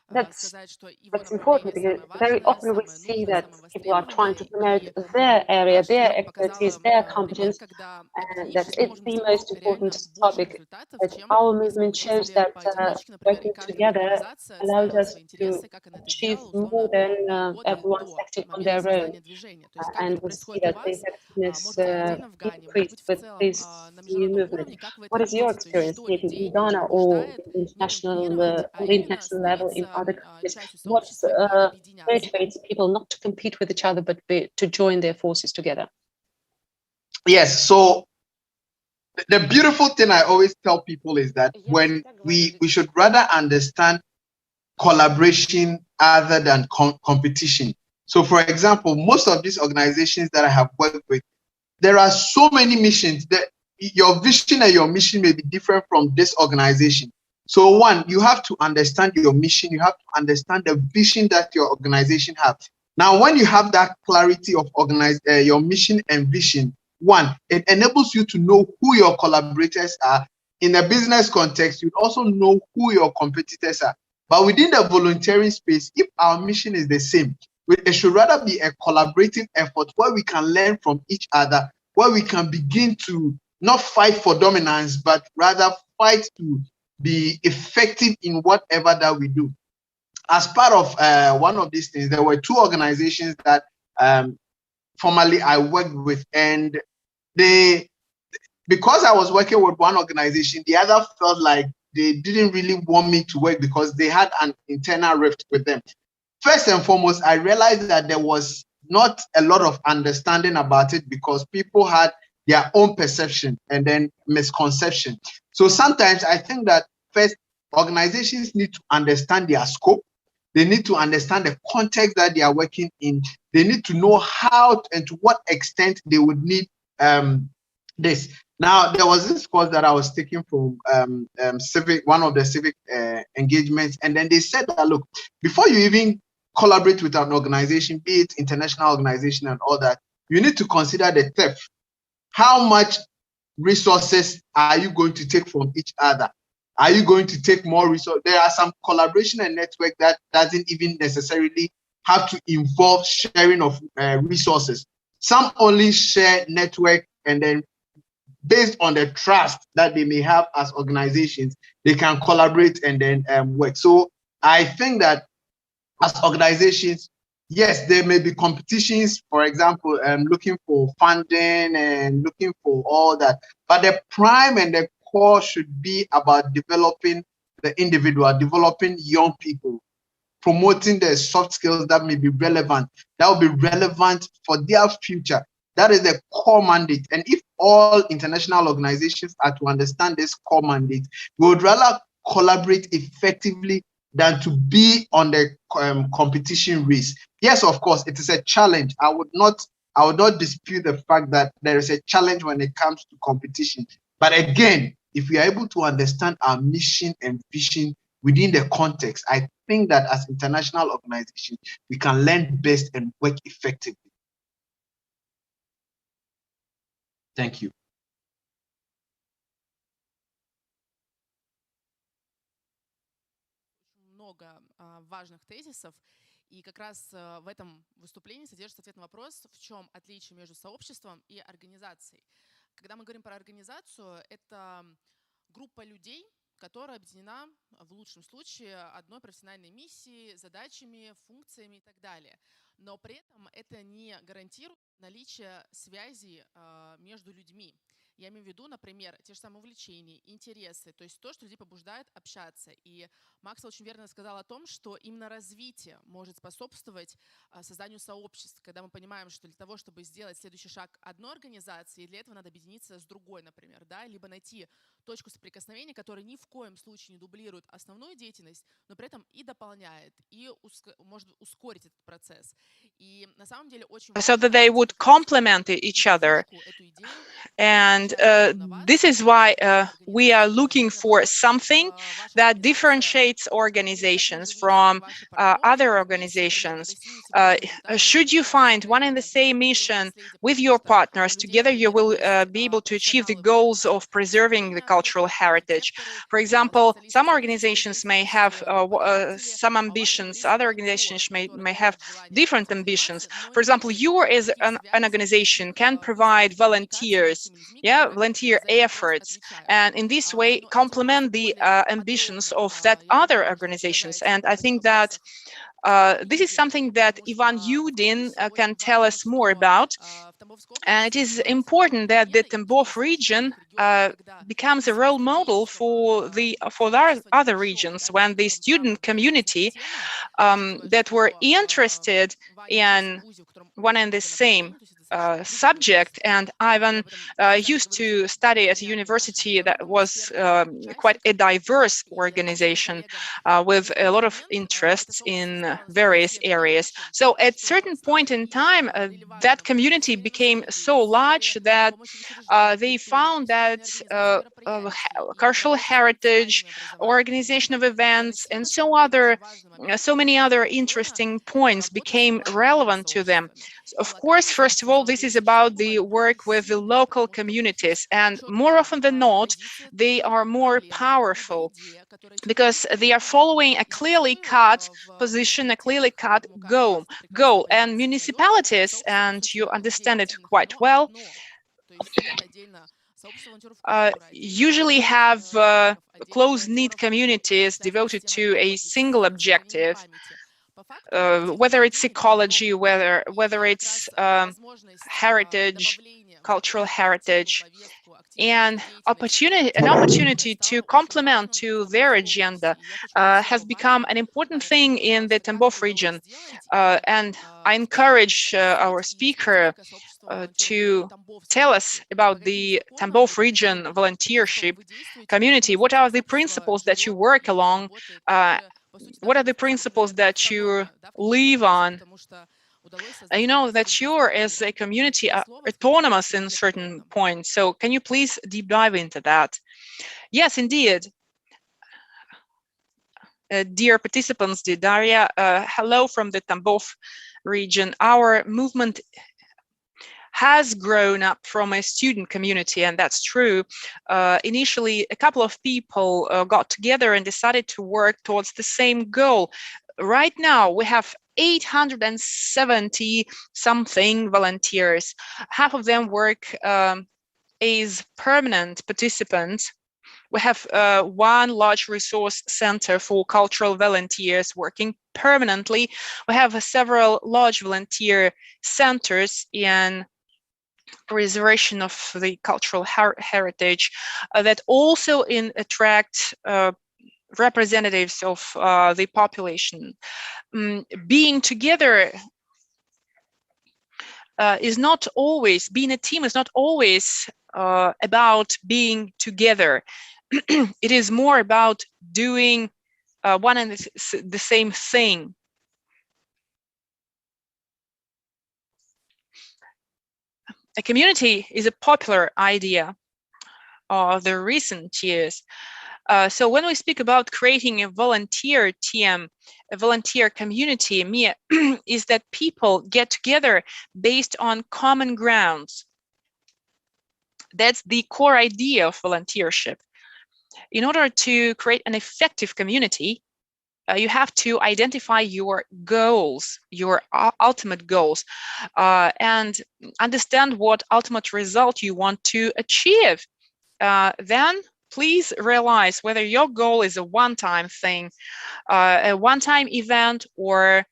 пытается сказать, что его that's important направление because самое very важное, often we самое see нужное, that самое people are trying to востребованное. promote И their area, наша their история expertise, показала their пример, competence, когда and that объединившись, мы it's можем the достичь most реально important больших topic. результатов, That чем our если мы movement бы shows действовали that поодиночке, например, и working каждая together организация allows отстаивала us свои to интересы, как она это achieve делала, more условно, than годы everyone до acting on момента their own. создания движения. То есть как And это we see происходит у that the вас, effectiveness может быть, отдельно в Гане, может increased быть, в with целом this на new международном movement. уровне, как вы это What is your видите? То есть experience, что maybe in людей Ghana or побуждает не international, конкурировать, а on the именно international level in становиться other countries? частью What сообщества и объединяться? motivates people not to compete with each other, but to join their forces together? Yes, so the beautiful thing I always tell people is that when we should rather understand collaboration other than competition. So for example, most of these organizations that I have worked with, there are so many missions that your vision and your mission may be different from this organization. So one, you have to understand your mission, you have to understand the vision that your organization has. Now, when you have that clarity of your mission and vision, one, it enables you to know who your collaborators are. In a business context, you also know who your competitors are. But within the volunteering space, if our mission is the same, it should rather be a collaborative effort where we can learn from each other, where we can begin to not fight for dominance, but rather fight to be effective in whatever that we do. As part of one of these things, there were two organizations that formerly I worked with, and because I was working with one organization, the other felt like they didn't really want me to work because they had an internal rift with them. First and foremost, I realized that there was not a lot of understanding about it because people had their own perception and then misconception. So sometimes I think that first, organizations need to understand their scope. They need to understand the context that they are working in. They need to know how and to what extent they would need this. Now, there was this course that I was taking from one of the civic engagements, and then they said that, look, before you even collaborate with an organization, be it international organization and all that, you need to consider the theft. How much resources are you going to take from each other? Are you going to take more resources? There are some collaboration and network that doesn't even necessarily have to involve sharing of resources. Some only share network, and then based on the trust that they may have as organizations, they can collaborate and then work. So I think that as organizations, yes, there may be competitions, for example, looking for funding and looking for all that, but the prime and the core should be about developing the individual, developing young people, promoting the soft skills that may be relevant, that will be relevant for their future. That is the core mandate. And if all international organizations are to understand this core mandate, we would rather collaborate effectively than to be on the competition race. Yes, of course, it is a challenge. I would not dispute the fact that there is a challenge when it comes to competition. But again, if we are able to understand our mission and vision within the context, I think that as international organizations, we can learn best and work effectively. Thank you. Много важных тезисов, и как раз в этом выступлении содержится ответ на вопрос, в чем отличие между сообществом и организацией. Когда мы говорим про организацию, это группа людей, которая объединена в лучшем случае одной профессиональной миссией, задачами, функциями и так далее. Но при этом это не гарантирует наличие связей между людьми. Я имею в виду, например, те же самые увлечения, интересы, то есть то, что людей побуждает общаться. И Макс очень верно сказал о том, что именно развитие может способствовать созданию сообществ, когда мы понимаем, что для того, чтобы сделать следующий шаг одной организации, для этого надо объединиться с другой, например, да, либо найти точку соприкосновения, которая ни в коем случае не дублирует основную деятельность, но при этом и дополняет, и может ускорить этот процесс. И на самом деле очень so that they would complement each other. And this is why we are looking for something that differentiates organizations from other organizations. Should you find one and the same mission with your partners, together you will be able to achieve the goals of preserving the cultural heritage. For example, some organizations may have some ambitions, other organizations may have different ambitions. For example, you as an organization can provide volunteers, volunteer efforts, and in this way complement the ambitions of that other organizations. And I think that this is something that Ivan Yudin can tell us more about. And it is important that the Tambov region becomes a role model for the other regions, when the student community that were interested in one and the same subject. And Ivan used to study at a university that was quite a diverse organization with a lot of interests in various areas. So at a certain point in time, that community became so large that they found that cultural heritage, organization of events, and so many other interesting points became relevant to them. Of course, first of all, this is about the work with the local communities, and more often than not, they are more powerful because they are following a clearly cut position, a clearly cut goal. And municipalities, and you understand it quite well, usually have close-knit communities devoted to a single objective. Whether it's ecology, whether it's heritage, cultural heritage, and an opportunity to complement to their agenda has become an important thing in the Tambov region. And I encourage our speaker to tell us about the Tambov region volunteership community. What are the principles that you work along? What are the principles that you live on? You know that you're, as a community, autonomous in certain points. So can you please deep dive into that? Yes, indeed. Dear participants, dear Daria, hello from the Tambov region. Our movement has grown up from a student community, and that's true. Initially, a couple of people got together and decided to work towards the same goal. Right now, we have 870 something volunteers. Half of them work as permanent participants, we have one large resource center for cultural volunteers working permanently. We have several large volunteer centers in preservation of the cultural heritage that also attract representatives of the population. Being together is not always, being a team is not always about being together. It is more about doing one and the same thing. A community is a popular idea of the recent years. So when we speak about creating a volunteer team, a volunteer community, MIA, is that people get together based on common grounds. That's the core idea of volunteership. In order to create an effective community, you have to identify your goals, your ultimate goals, and understand what ultimate result you want to achieve. Then please realize whether your goal is a one-time thing, a one-time event, or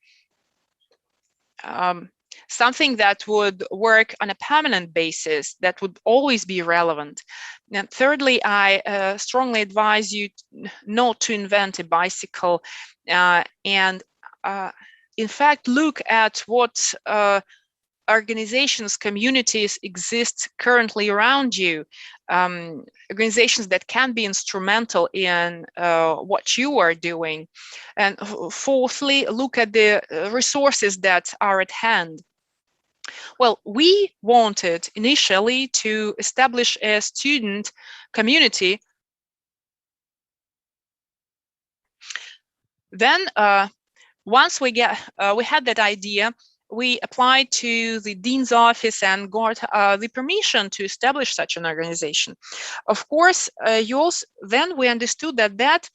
something that would work on a permanent basis, that would always be relevant. And thirdly, I strongly advise you not to invent a bicycle, and in fact, look at what organizations, communities exist currently around you, organizations that can be instrumental in what you are doing. And fourthly, look at the resources that are at hand. Well, we wanted initially to establish a student community. Then once we had that idea, we applied to the dean's office and got the permission to establish such an organization. Of course, then we understood that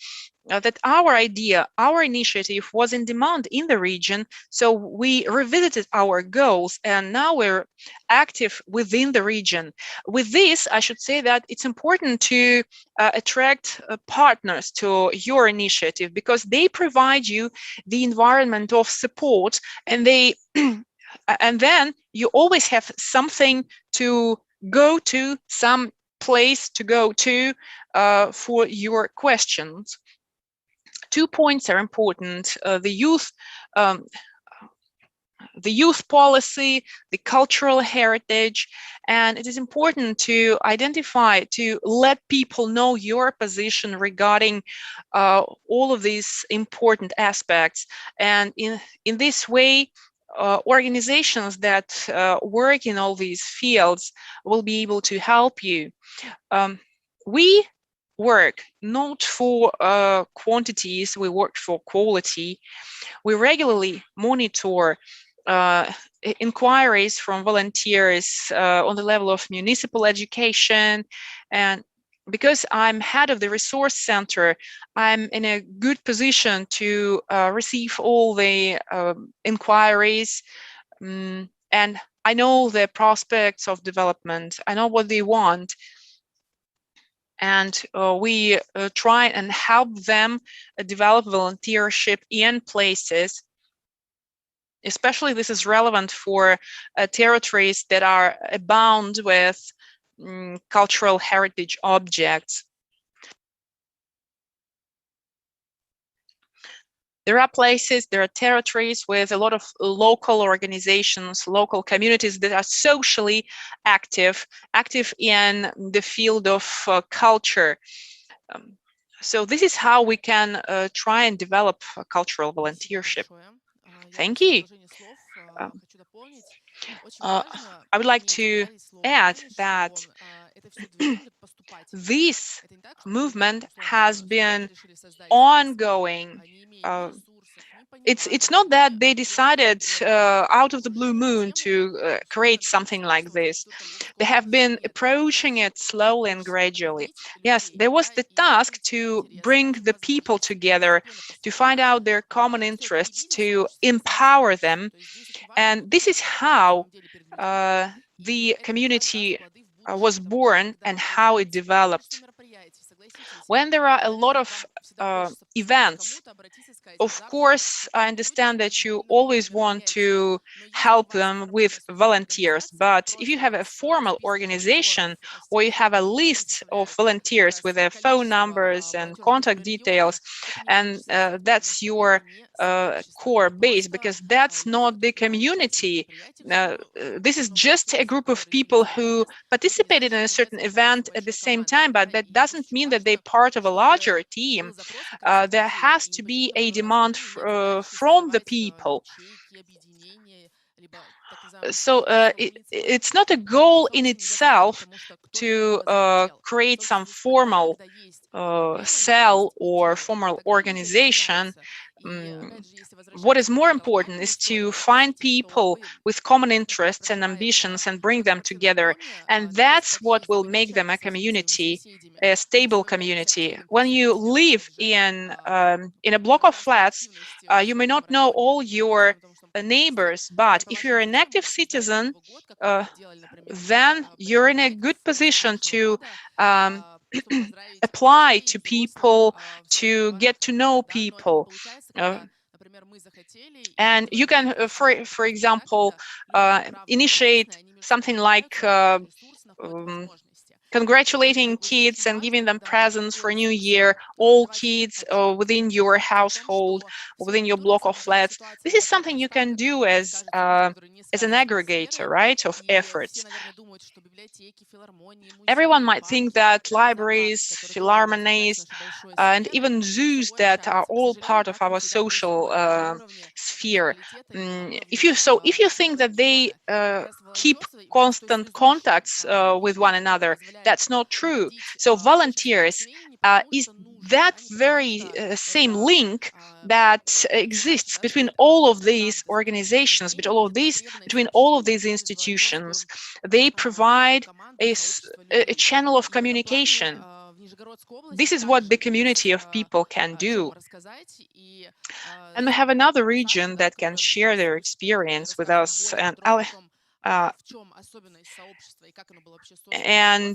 our idea, our initiative was in demand in the region, so we revisited our goals, and now we're active within the region. With this, I should say that it's important to attract partners to your initiative, because they provide you the environment of support, and and then you always have something to go to, some place to go to for your questions. 2 points are important: the youth policy, the cultural heritage, and it is important to identify, to let people know your position regarding all of these important aspects. And in this way, organizations that work in all these fields will be able to help you. We work not for quantities, we work for quality. We regularly monitor inquiries from volunteers on the level of municipal education, and because I'm head of the resource center, I'm in a good position to receive all the inquiries, and I know the prospects of development. I know what they want, and we try and help them develop volunteership in places. Especially this is relevant for territories that are abound with cultural heritage objects. There are places, there are territories with a lot of local organizations, local communities that are socially active in the field of culture. So this is how we can try and develop cultural volunteership. Thank you. I would like to add that this movement has been ongoing. It's not that they decided out of the blue moon to create something like this. They have been approaching it slowly and gradually. Yes, there was the task to bring the people together, to find out their common interests, to empower them. And this is how the community was born and how it developed. When there are a lot of events, of course, I understand that you always want to help them with volunteers, but if you have a formal organization or you have a list of volunteers with their phone numbers and contact details, and that's your core base, because that's not the community. This is just a group of people who participated in a certain event at the same time, but that doesn't mean that they're part of a larger team. There has to be a demand from the people. So it's not a goal in itself to create some formal cell or formal organization. What is more important is to find people with common interests and ambitions and bring them together. And that's what will make them a community, a stable community. When you live in a block of flats, you may not know all your neighbors, but if you're an active citizen, then you're in a good position to apply to people, to get to know people. And you can, for example, initiate something like congratulating kids and giving them presents for New Year, all kids within your household, within your block of flats. This is something you can do as an aggregator, right, of efforts. Everyone might think that libraries, philharmonies, and even zoos that are all part of our social sphere. If you think that they keep constant contacts with one another, that's not true. So volunteers is that very same link that exists between all of these organizations, between all of these institutions. They provide a channel of communication. This is what the community of people can do. And we have another region that can share their experience with us. And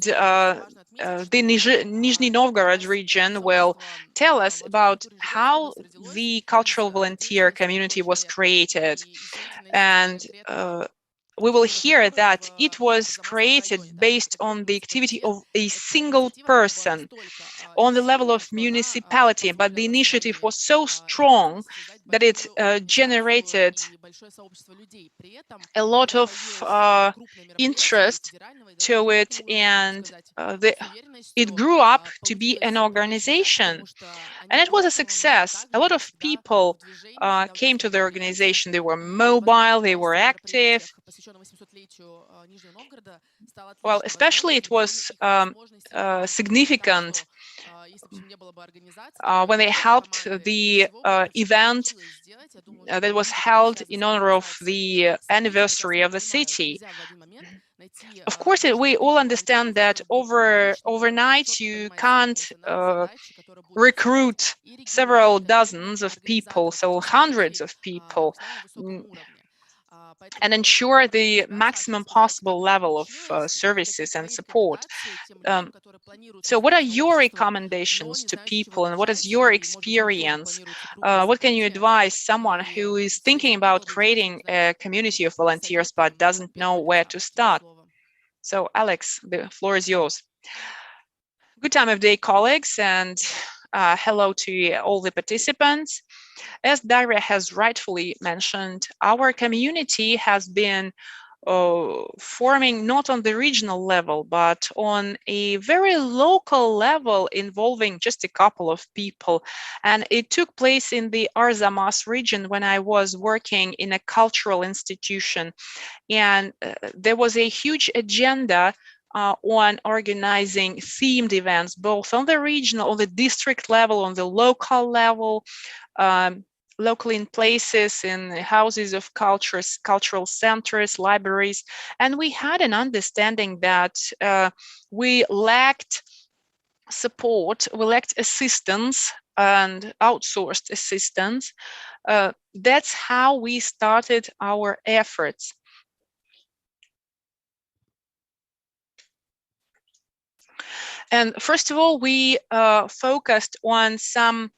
the Nizhny Novgorod region will tell us about how the cultural volunteer community was created. And we will hear that it was created based on the activity of a single person on the level of municipality, but the initiative was so strong that it generated a lot of interest to it, and it grew up to be an organization, and it was a success. A lot of people came to the organization. They were mobile, they were active. Well, especially it was significant when they helped the event that was held in honor of the anniversary of the city. Of course, we all understand that overnight you can't recruit several dozens of people, so hundreds of people, and ensure the maximum possible level of services and support. So what are your recommendations to people, and what is your experience? What can you advise someone who is thinking about creating a community of volunteers but doesn't know where to start? So Alex, the floor is yours. Good time of day, colleagues, and hello to all the participants. As Daria has rightfully mentioned, our community has been forming not on the regional level, but on a very local level involving just a couple of people. And it took place in the Arzamas region when I was working in a cultural institution. And there was a huge agenda on organizing themed events, both on the regional, on the district level, on the local level, locally in places, in houses of cultures, cultural centers, libraries. And we had an understanding that we lacked support, we lacked assistance and outsourced assistance. That's how we started our efforts. And first of all, we focused on some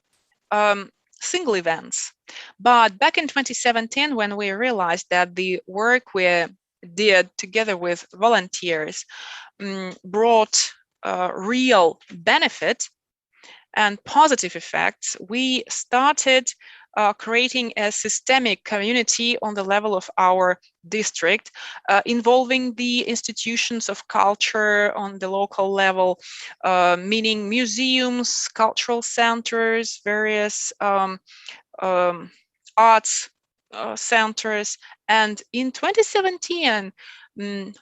single events. But back in 2017, when we realized that the work we did together with volunteers brought real benefit and positive effects, we started creating a systemic community on the level of our district, involving the institutions of culture on the local level, meaning museums, cultural centers, various arts centers. And in 2017,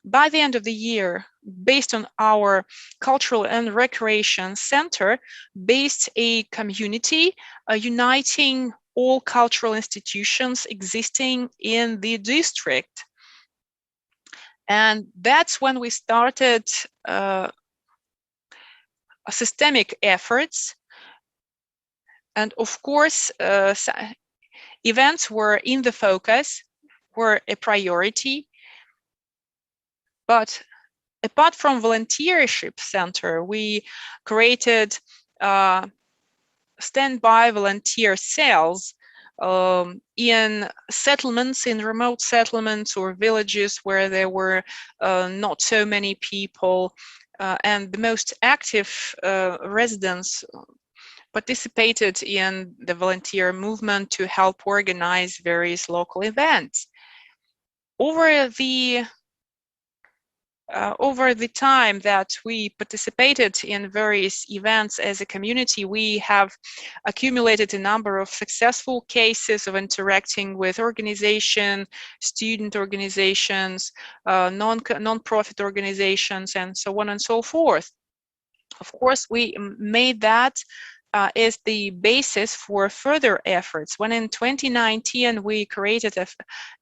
by the end of the year, based on our cultural and recreation center, based a community uniting all cultural institutions existing in the district. And that's when we started systemic efforts. And of course, events were in the focus, were a priority. But apart from volunteership center, we created standby volunteer cells in settlements, in remote settlements or villages where there were not so many people, and the most active residents participated in the volunteer movement to help organize various local events. Over the time that we participated in various events as a community, we have accumulated a number of successful cases of interacting with organizations, student organizations, non-profit organizations, and so on and so forth. Of course, we made that is the basis for further efforts. When in 2019 we created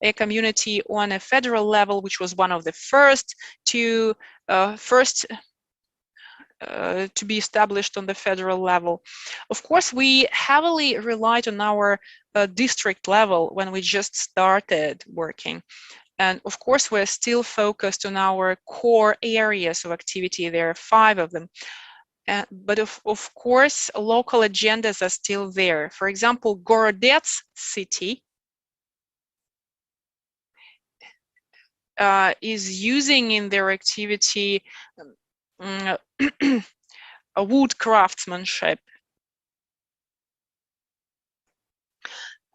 a community on a federal level, which was one of the first to be established on the federal level. Of course, we heavily relied on our district level when we just started working. And of course, we're still focused on our core areas of activity. There are 5 of them. But of course, local agendas are still there. For example, Gorodets city is using in their activity a wood craftsmanship.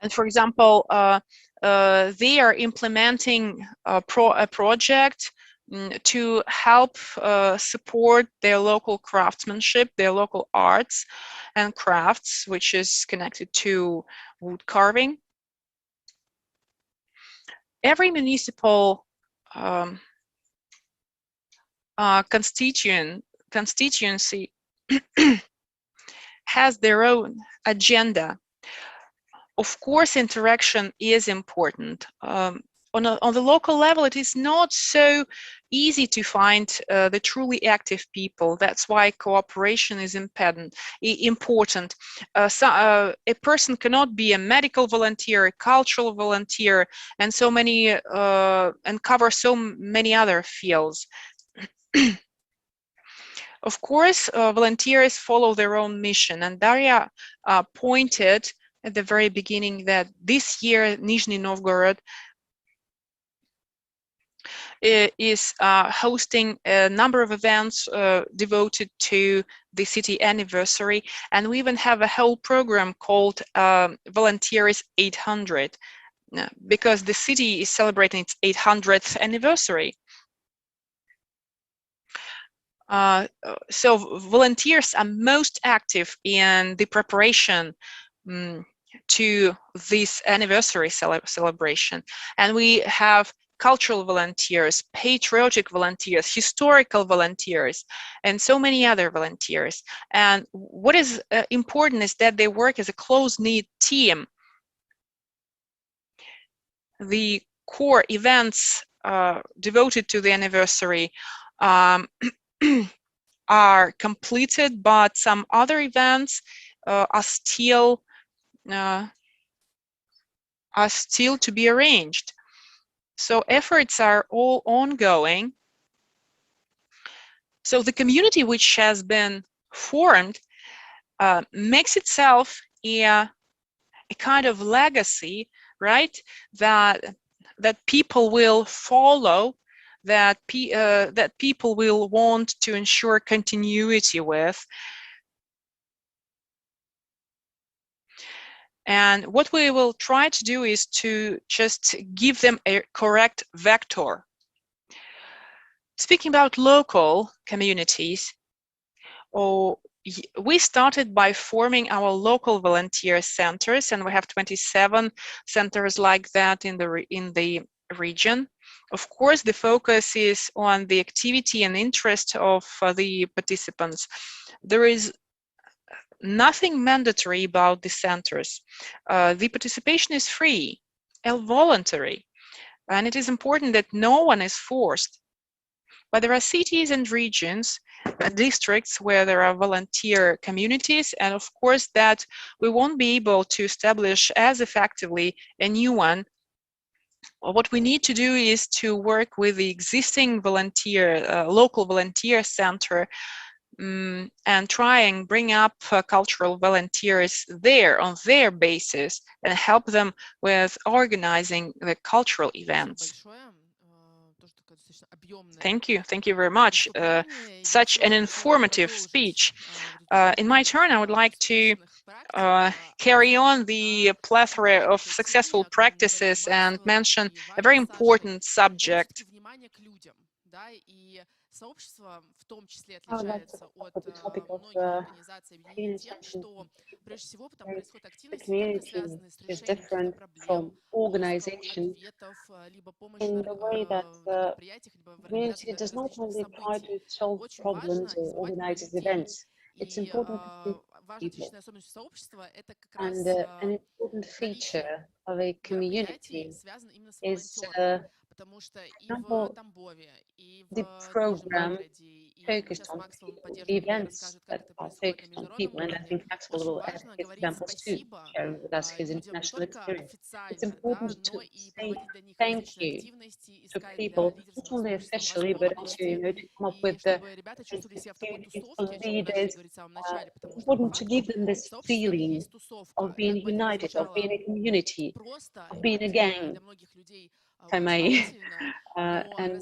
And for example, they are implementing a project to help support their local craftsmanship, their local arts and crafts, which is connected to wood carving. Every municipal constituency has their own agenda. Of course, interaction is important. On the local level, it is not so easy to find the truly active people. That's why cooperation is important. A person cannot be a medical volunteer, a cultural volunteer, and so many and cover so many other fields. Of course, volunteers follow their own mission, and Daria pointed at the very beginning that this year Nizhny Novgorod is hosting a number of events devoted to the city anniversary, and we even have a whole program called Volunteers 800, because the city is celebrating its 800th anniversary. So volunteers are most active in the preparation to this anniversary celebration, and we have cultural volunteers, patriotic volunteers, historical volunteers, and so many other volunteers. And what is important is that they work as a close-knit team. The core events devoted to the anniversary are completed, but some other events are still to be arranged. So efforts are all ongoing So the community which has been formed makes itself a kind of legacy, right? That people will follow, that people will want to ensure continuity with. And what we will try to do is to just give them a correct vector. Speaking about local communities, we started by forming our local volunteer centers, and we have 27 centers like that in the region. Of course, the focus is on the activity and interest of the participants. There is nothing mandatory about the centers. The participation is free and voluntary, and it is important that no one is forced. But there are cities and regions, districts where there are volunteer communities, and of course that we won't be able to establish as effectively a new one. What we need to do is to work with the existing local volunteer center, and try and bring up cultural volunteers there on their basis and help them with organizing the cultural events. Thank you very much. Such an informative speech. In my turn, I would like to carry on the plethora of successful practices and mention a very important subject. I would like to talk about the topic of paying attention to the community is different from organization in the way that the community does not only try to solve problems or organize events. It's important to people. And an important feature of a community is, for example, the program focused on people, the events that are focused on people. And I think Axel will add his examples too, sharing with us his international experience. It's important to say thank you to people, not only officially, but also, to come up with the activities for leaders. It's important to give them this feeling of being united, of being a community, of being a gang, if I may. And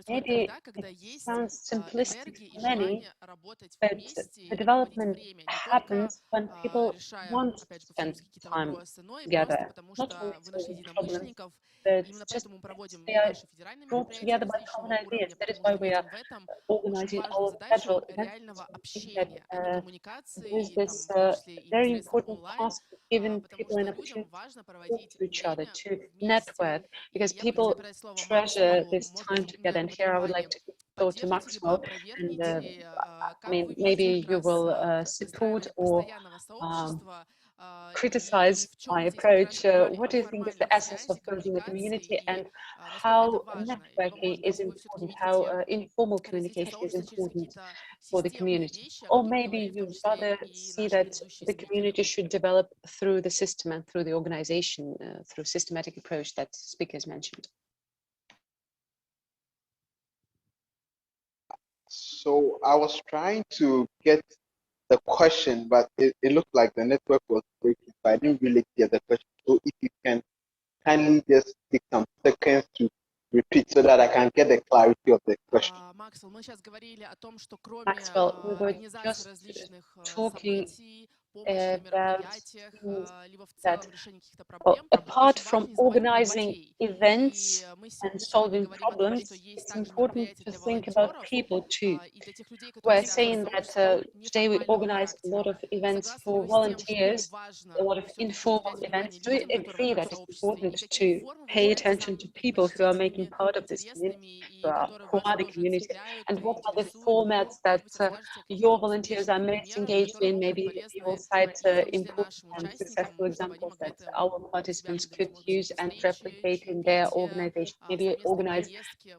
maybe it sounds simplistic to many, but the development happens when people want to spend time together, not only solving problems, but just they are brought together by common ideas. That is why we are organizing our federal events. I think that there is this very important task of giving people an opportunity to talk to each other, to network, because people treasure this time together. And here I would like to go to Maxwell, and I mean, maybe you will support or criticize my approach. What do you think is the essence of building a community, and how networking is important, how informal communication is important for the community? Or maybe you'd rather see that the community should develop through the system and through the organization, through systematic approach that speakers mentioned. So I was trying to get the question, but it looked like the network was breaking, so I didn't really get the question. So if you can kindly just take some seconds to repeat so that I can get the clarity of the question. Maxwell, we were just talking about that apart from organizing events and solving problems, it's important to think about people too. We're saying that today we organize a lot of events for volunteers, a lot of informal events. Do we agree that it's important to pay attention to people who are making part of this community, who are the community? And what are the formats that your volunteers are most engaged in? Maybe you will cite important and successful examples that our participants could use and replicate in their organization. Maybe organize,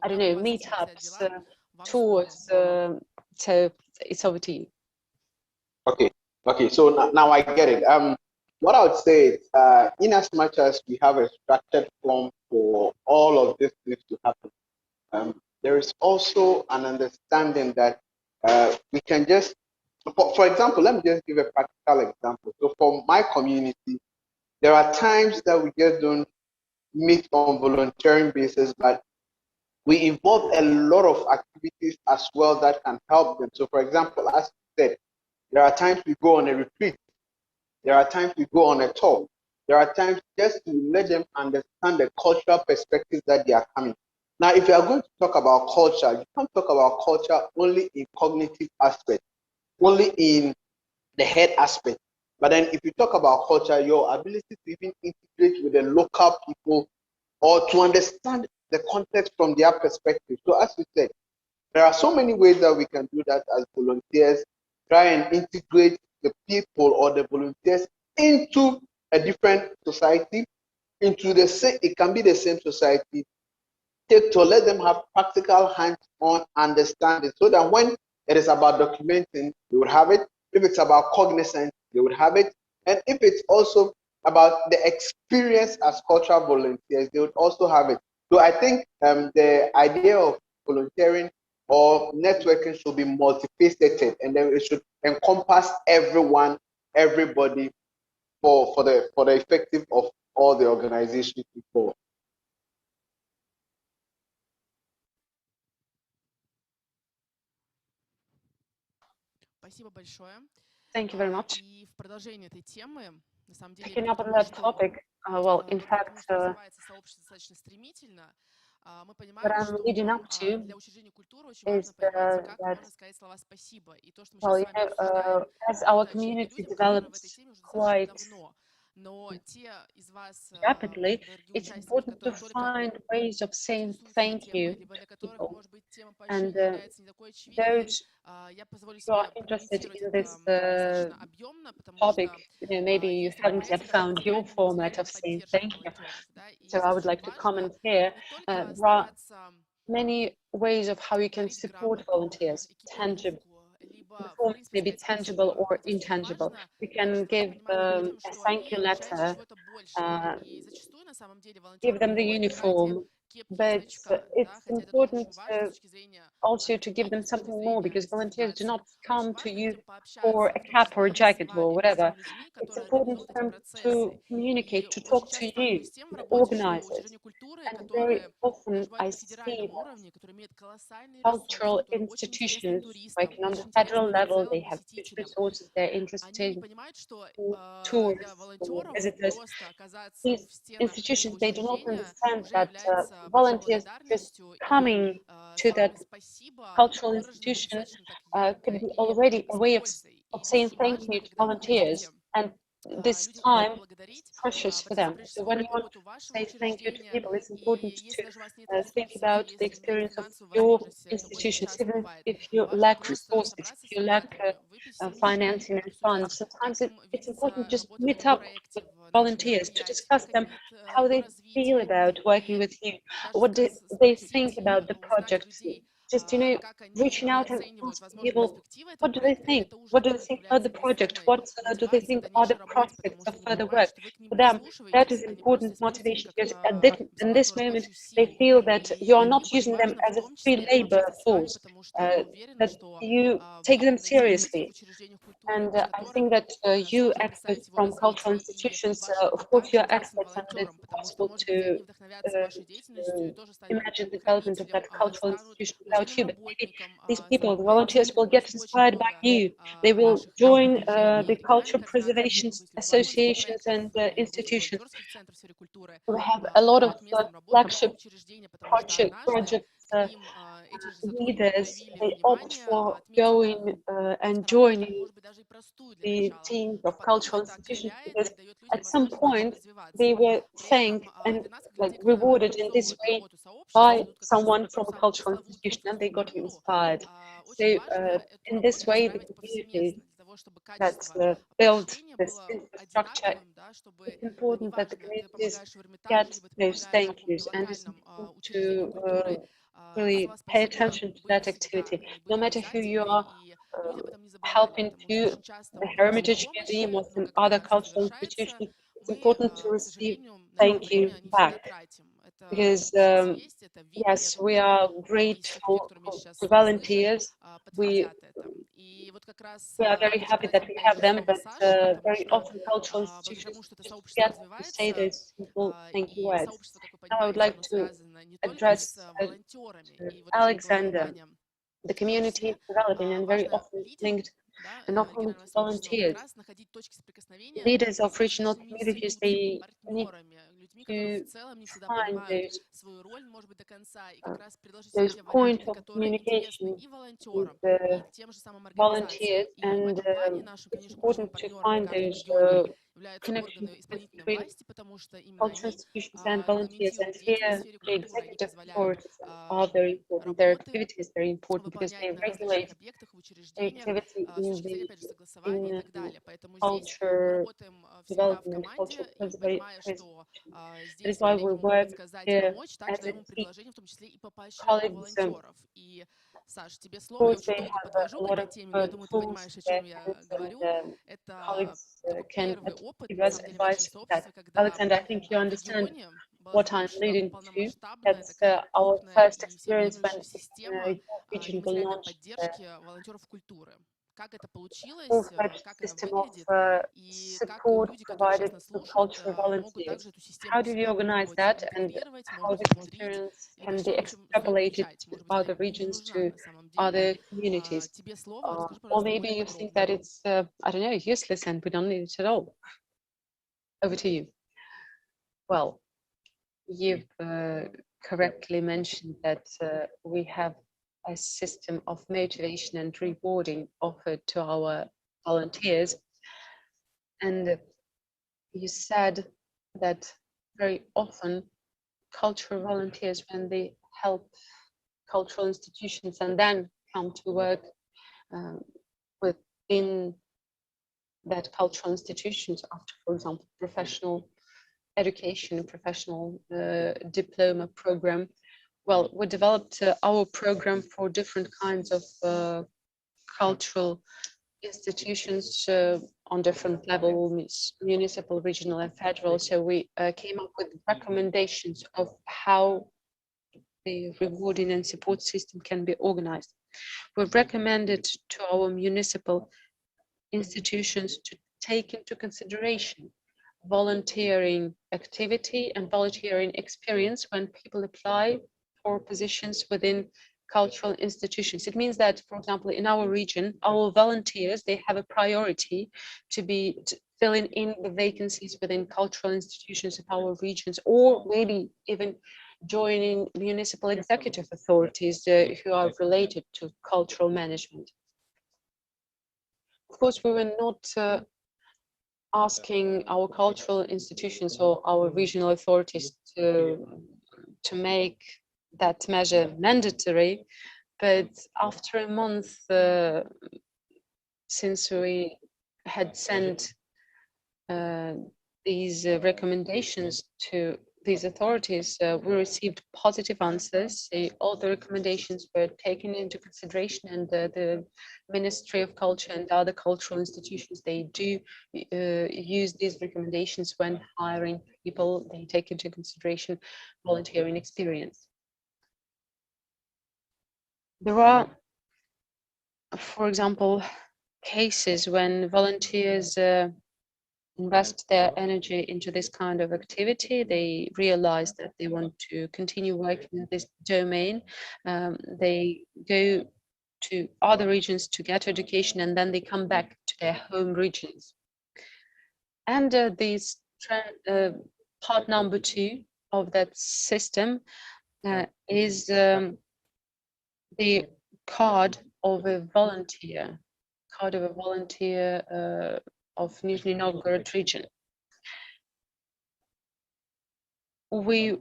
I don't know, meetups, tours. So it's over to you. Okay. So now I get it. What I would say is, in as much as we have a structured form for all of this to happen, there is also an understanding that we can just, for example, let me just give a practical example. So for my community, there are times that we just don't meet on volunteering basis, but we involve a lot of activities as well that can help them. So for example, as you said, there are times we go on a retreat. There are times we go on a tour. There are times just to let them understand the cultural perspectives that they are coming. Now, if you are going to talk about culture, you can't talk about culture only in cognitive aspect, only in the head aspect. But then if you talk about culture, your ability to even integrate with the local people or to understand the context from their perspective. So as you said, there are so many ways that we can do that as volunteers, try and integrate the people or the volunteers into a different society, into the same, it can be the same society, take to let them have practical hands-on understanding so that when it is about documenting, they would have it. If it's about cognizance, they would have it. And if it's also about the experience as cultural volunteers, they would also have it. So I think the idea of volunteering or networking should be multifaceted, and then it should encompass everyone, everybody, for the effective of all the organizations before. Thank you very much. Picking up on that topic, well, in fact, what I'm leading up to is that, well, you know, as our community develops quite rapidly, it's important to find ways of saying thank you to people. And those who are interested in this topic, you know, maybe you haven't yet found your format of saying thank you. So I would like to comment here. There are many ways of how you can support volunteers, tangible. The form may be tangible or intangible. You can give a thank you letter, give them the uniform, but it's important also to give them something more, because volunteers do not come to you for a cap or a jacket or whatever. It's important for them to communicate, to talk to you, to organize it. And very often I see cultural institutions working on the federal level, they have huge resources, they're interested in tourists or visitors. These institutions, they do not understand that volunteers just coming to that cultural institution could be already a way of saying thank you to volunteers. And this time is precious for them. So when you want to say thank you to people, it's important to think about the experience of your institutions, even if you lack resources, if you lack financing and funds. Sometimes it's important just meet up with volunteers to discuss them, how they feel about working with you, what do they think about the project. Just, you know, reaching out and asking people, what do they think? What do they think about the project? What do they think are the prospects of further work? For them, that is important motivation, because in this moment, they feel that you are not using them as a free labor force, that you take them seriously. And I think that you experts from cultural institutions, of course, you are experts, and it's possible to imagine the development of that cultural institution without you. But maybe these people, the volunteers, will get inspired by you. They will join the cultural preservation associations and institutions. We have a lot of flagship projects. Leaders, they opt for going and joining the teams of cultural institutions, because at some point they were thanked and like rewarded in this way by someone from a cultural institution, and they got inspired. So in this way, the communities that build this infrastructure, it's important that the communities get those thank yous, and it's important to really pay attention to that activity. No matter who you are, helping to the Hermitage Museum or some other cultural institution, it's important to receive thank you back. because yes, we are grateful to volunteers. We are very happy that we have them, but very often cultural institutions forget to say those simple thank you words. Now I would like to address to Alexander. The community is developing and very often linked not only to volunteers. Leaders of regional communities, they need to find those point of communication with the volunteers, and it's important to find those connections between cultural institutions and volunteers. And here, the executive authorities are very important. Their activity is very important because they regulate the activity in culture development, cultural preservation. That is why we work here as a team. Colleagues, of course, they have a lot of tools there, and colleagues can give us advice for that. Alexander, I think you understand what I'm leading to. That's our first experience when the region will launch full-fledged system of support provided to cultural volunteers. How do we organize that, and how this experience can be extrapolated to other regions, to other communities? Or maybe you think that it's, I don't know, useless and we don't need it at all. Over to you. Well, you've correctly mentioned that we have a system of motivation and rewarding offered to our volunteers. And you said that very often cultural volunteers, when they help cultural institutions and then come to work within that cultural institutions after, for example, professional education, professional diploma program. Well, we developed our program for different kinds of cultural institutions on different levels, municipal, regional, and federal. So we came up with recommendations of how the rewarding and support system can be organized. We recommended to our municipal institutions to take into consideration volunteering activity and volunteering experience when people apply for positions within cultural institutions. It means that, for example, in our region, our volunteers, they have a priority to filling in the vacancies within cultural institutions of our regions, or maybe even joining municipal executive authorities who are related to cultural management. Of course, we were not asking our cultural institutions or our regional authorities to make that measure mandatory, but after a month since we had sent these recommendations to these authorities, we received positive answers. All the recommendations were taken into consideration, and the Ministry of Culture and other cultural institutions, they do use these recommendations when hiring people. They take into consideration volunteering experience. There are, for example, cases when volunteers invest their energy into this kind of activity. They realize that they want to continue working in this domain. They go to other regions to get education, and then they come back to their home regions. And this part number 2 of that system is the card of a volunteer, of Nizhny Novgorod region. We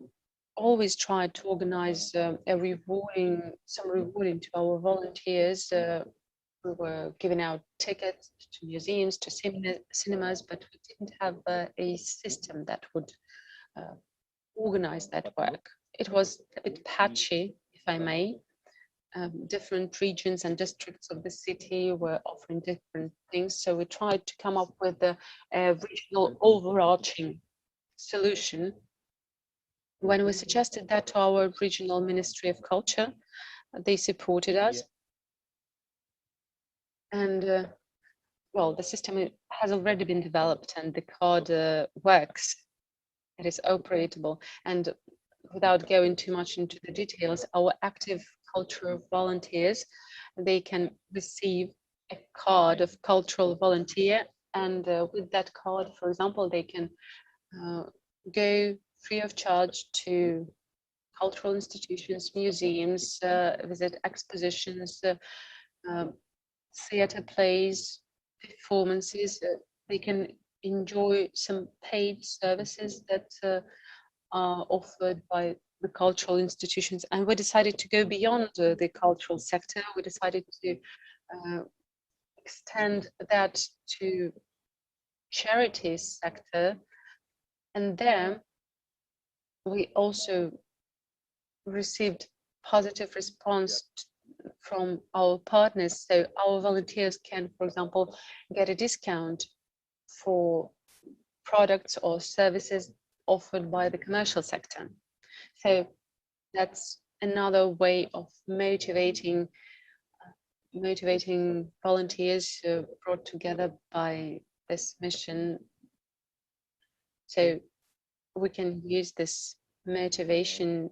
always try to organize some rewarding to our volunteers. We were giving out tickets to museums, to cinemas, but we didn't have a system that would organize that work. It was a bit patchy, if I may. Different regions and districts of the city were offering different things. So we tried to come up with a regional overarching solution When we suggested that to our regional Ministry of Culture, they supported us. And well, the system has already been developed and the card works. It is operatable. And without going too much into the details, our active cultural volunteers, they can receive a card of cultural volunteer. And with that card, for example, they can go free of charge to cultural institutions, museums, visit expositions, theater plays, performances. They can enjoy some paid services that are offered by the cultural institutions. And we decided to go beyond the cultural sector. We decided to extend that to charities sector. And there we also received positive response from our partners. So our volunteers can, for example, get a discount for products or services offered by the commercial sector. So that's another way of motivating volunteers brought together by this mission. So we can use this motivation.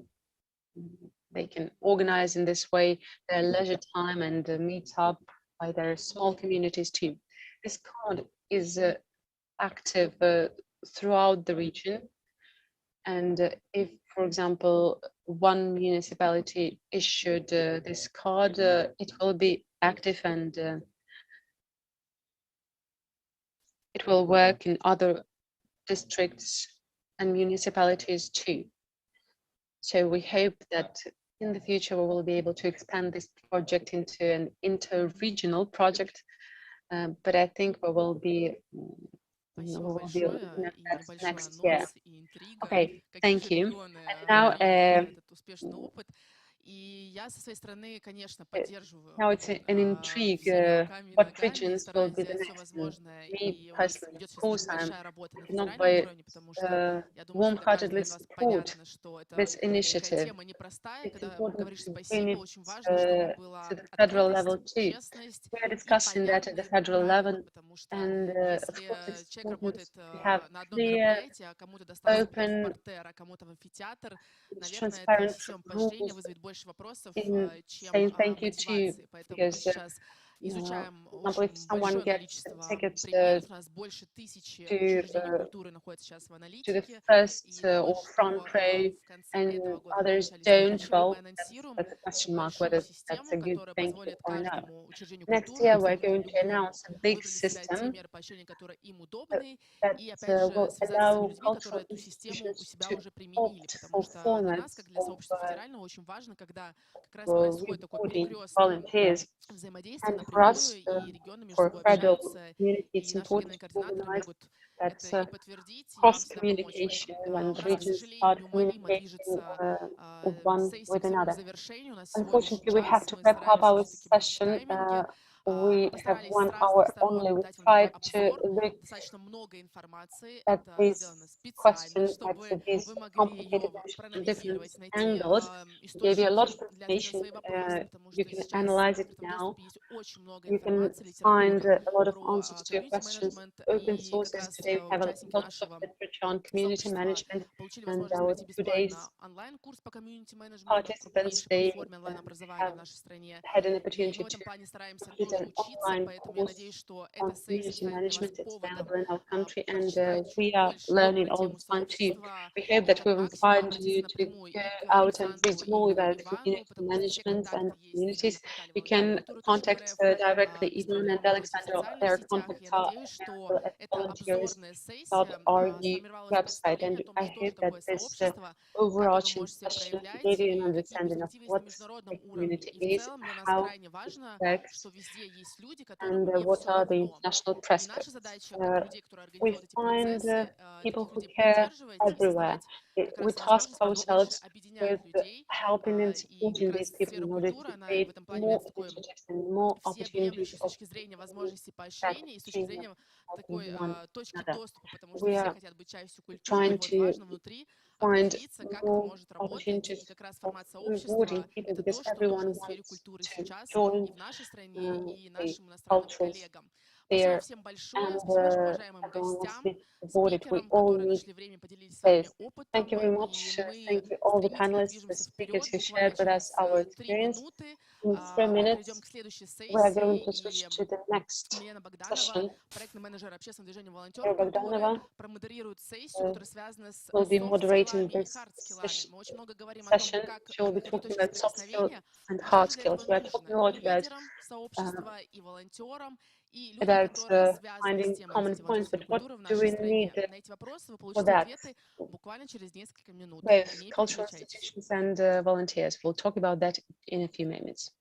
They can organize in this way their leisure time and meet up by their small communities too. This card is active throughout the region. And if, for example, one municipality issued this card, it will be active and it will work in other districts and municipalities too. So we hope that in the future we will be able to expand this project into an inter-regional project, but I think we will be looking at that next year. Okay, thank you. And now now it's an intrigue. What regions will be the next? Me personally, of course, I cannot but warm-heartedly support this initiative. It's important to bring it to the federal level too. We are discussing that at the federal level, and of course, it's important to have clear, open, transparent rules in saying thank you to, because if someone gets a ticket to the first or front row and others don't, well, that's a question mark whether that's a good thing or not. Next year, we're going to announce a big system that will allow cultural institutions to opt for formats of recruiting volunteers. And for us, for federal community, it's important to organize that cross-communication when the regions start communicating one with another. Unfortunately, we have to wrap up our session. We have 1 hour only. We tried to look at these questions, at these complicated issues from different angles. Gave you a lot of information. You can analyze it now. You can find a lot of answers to your questions. Open sources. Today we have a lot of literature on community management, and our today's participants, they have had an opportunity to complete an online course on community management. It's available in our country, and we are learning all the time too. We hope that we've inspired you to go out and read more about community management and communities. You can contact directly Ivan and Alexander. Their contacts are available at volunteers.ru website, and I hope that this overarching session gave you an understanding of what the community is, how it works, and what are the international prospects. We find people who care everywhere. We task ourselves with helping and supporting these people in order to create more initiatives and more opportunities of one another. We are trying to find определиться, как это more может работать. И opportunities как раз of формат rewarding сообщества — people это because то, что everyone нужно в сфере wants культуры to сейчас join и в нашей стране, и the нашим иностранным cultures коллегам. Спасибо there, всем большое. and Спасибо нашим уважаемым everyone wants to гостям, be rewarded. We спикерам, all которые need нашли время и поделились с вами this. Thank you опытом. very И much. мы Thank you all the стремительно panelists, the движемся speakers вперед. who Буквально shared with us через our 3 experience. минуты In 3 мы перейдем minutes, к следующей we are going сессии. to И switch to the next Милена Богданова, session. проектный менеджер общественного движения «Волонтеры Юлия культуры», Богданова промодерирует сессию, которая связана с will be moderating софт-скиллами и this хард-скиллами. Мы очень много говорим о том, session. как She will be находить talking точки about soft skills соприкосновения. and А что hard же для этого skills. We are нужно talking a lot и about лидерам сообщества, и волонтерам, и людям, about которые связаны с finding темой common развития points. волонтерской But what культуры в do нашей we need стране. На эти вопросы вы for получите that? ответы буквально через несколько минут. Both Не cultural переключайтесь. institutions and volunteers. We'll talk about that in a few minutes.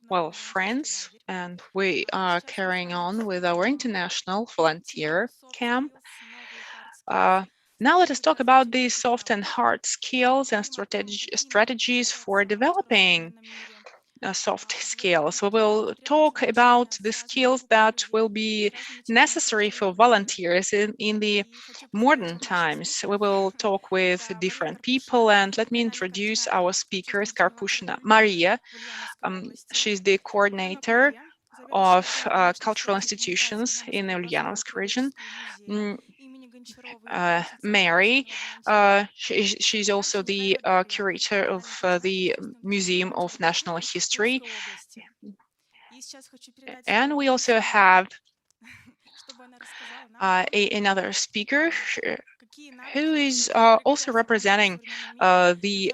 Well, friends, and we are carrying on with our international volunteer camp. Now let us talk about the soft and hard skills and strategies for developing soft skills. We will talk about the skills that will be necessary for volunteers in the modern times. We will talk with different people, and let me introduce our speakers, Karpushina Maria. She's the coordinator of cultural institutions in the Ulyanovsk region. Mary, she's also the curator of the Museum of National History. And we also have another speaker who is also representing the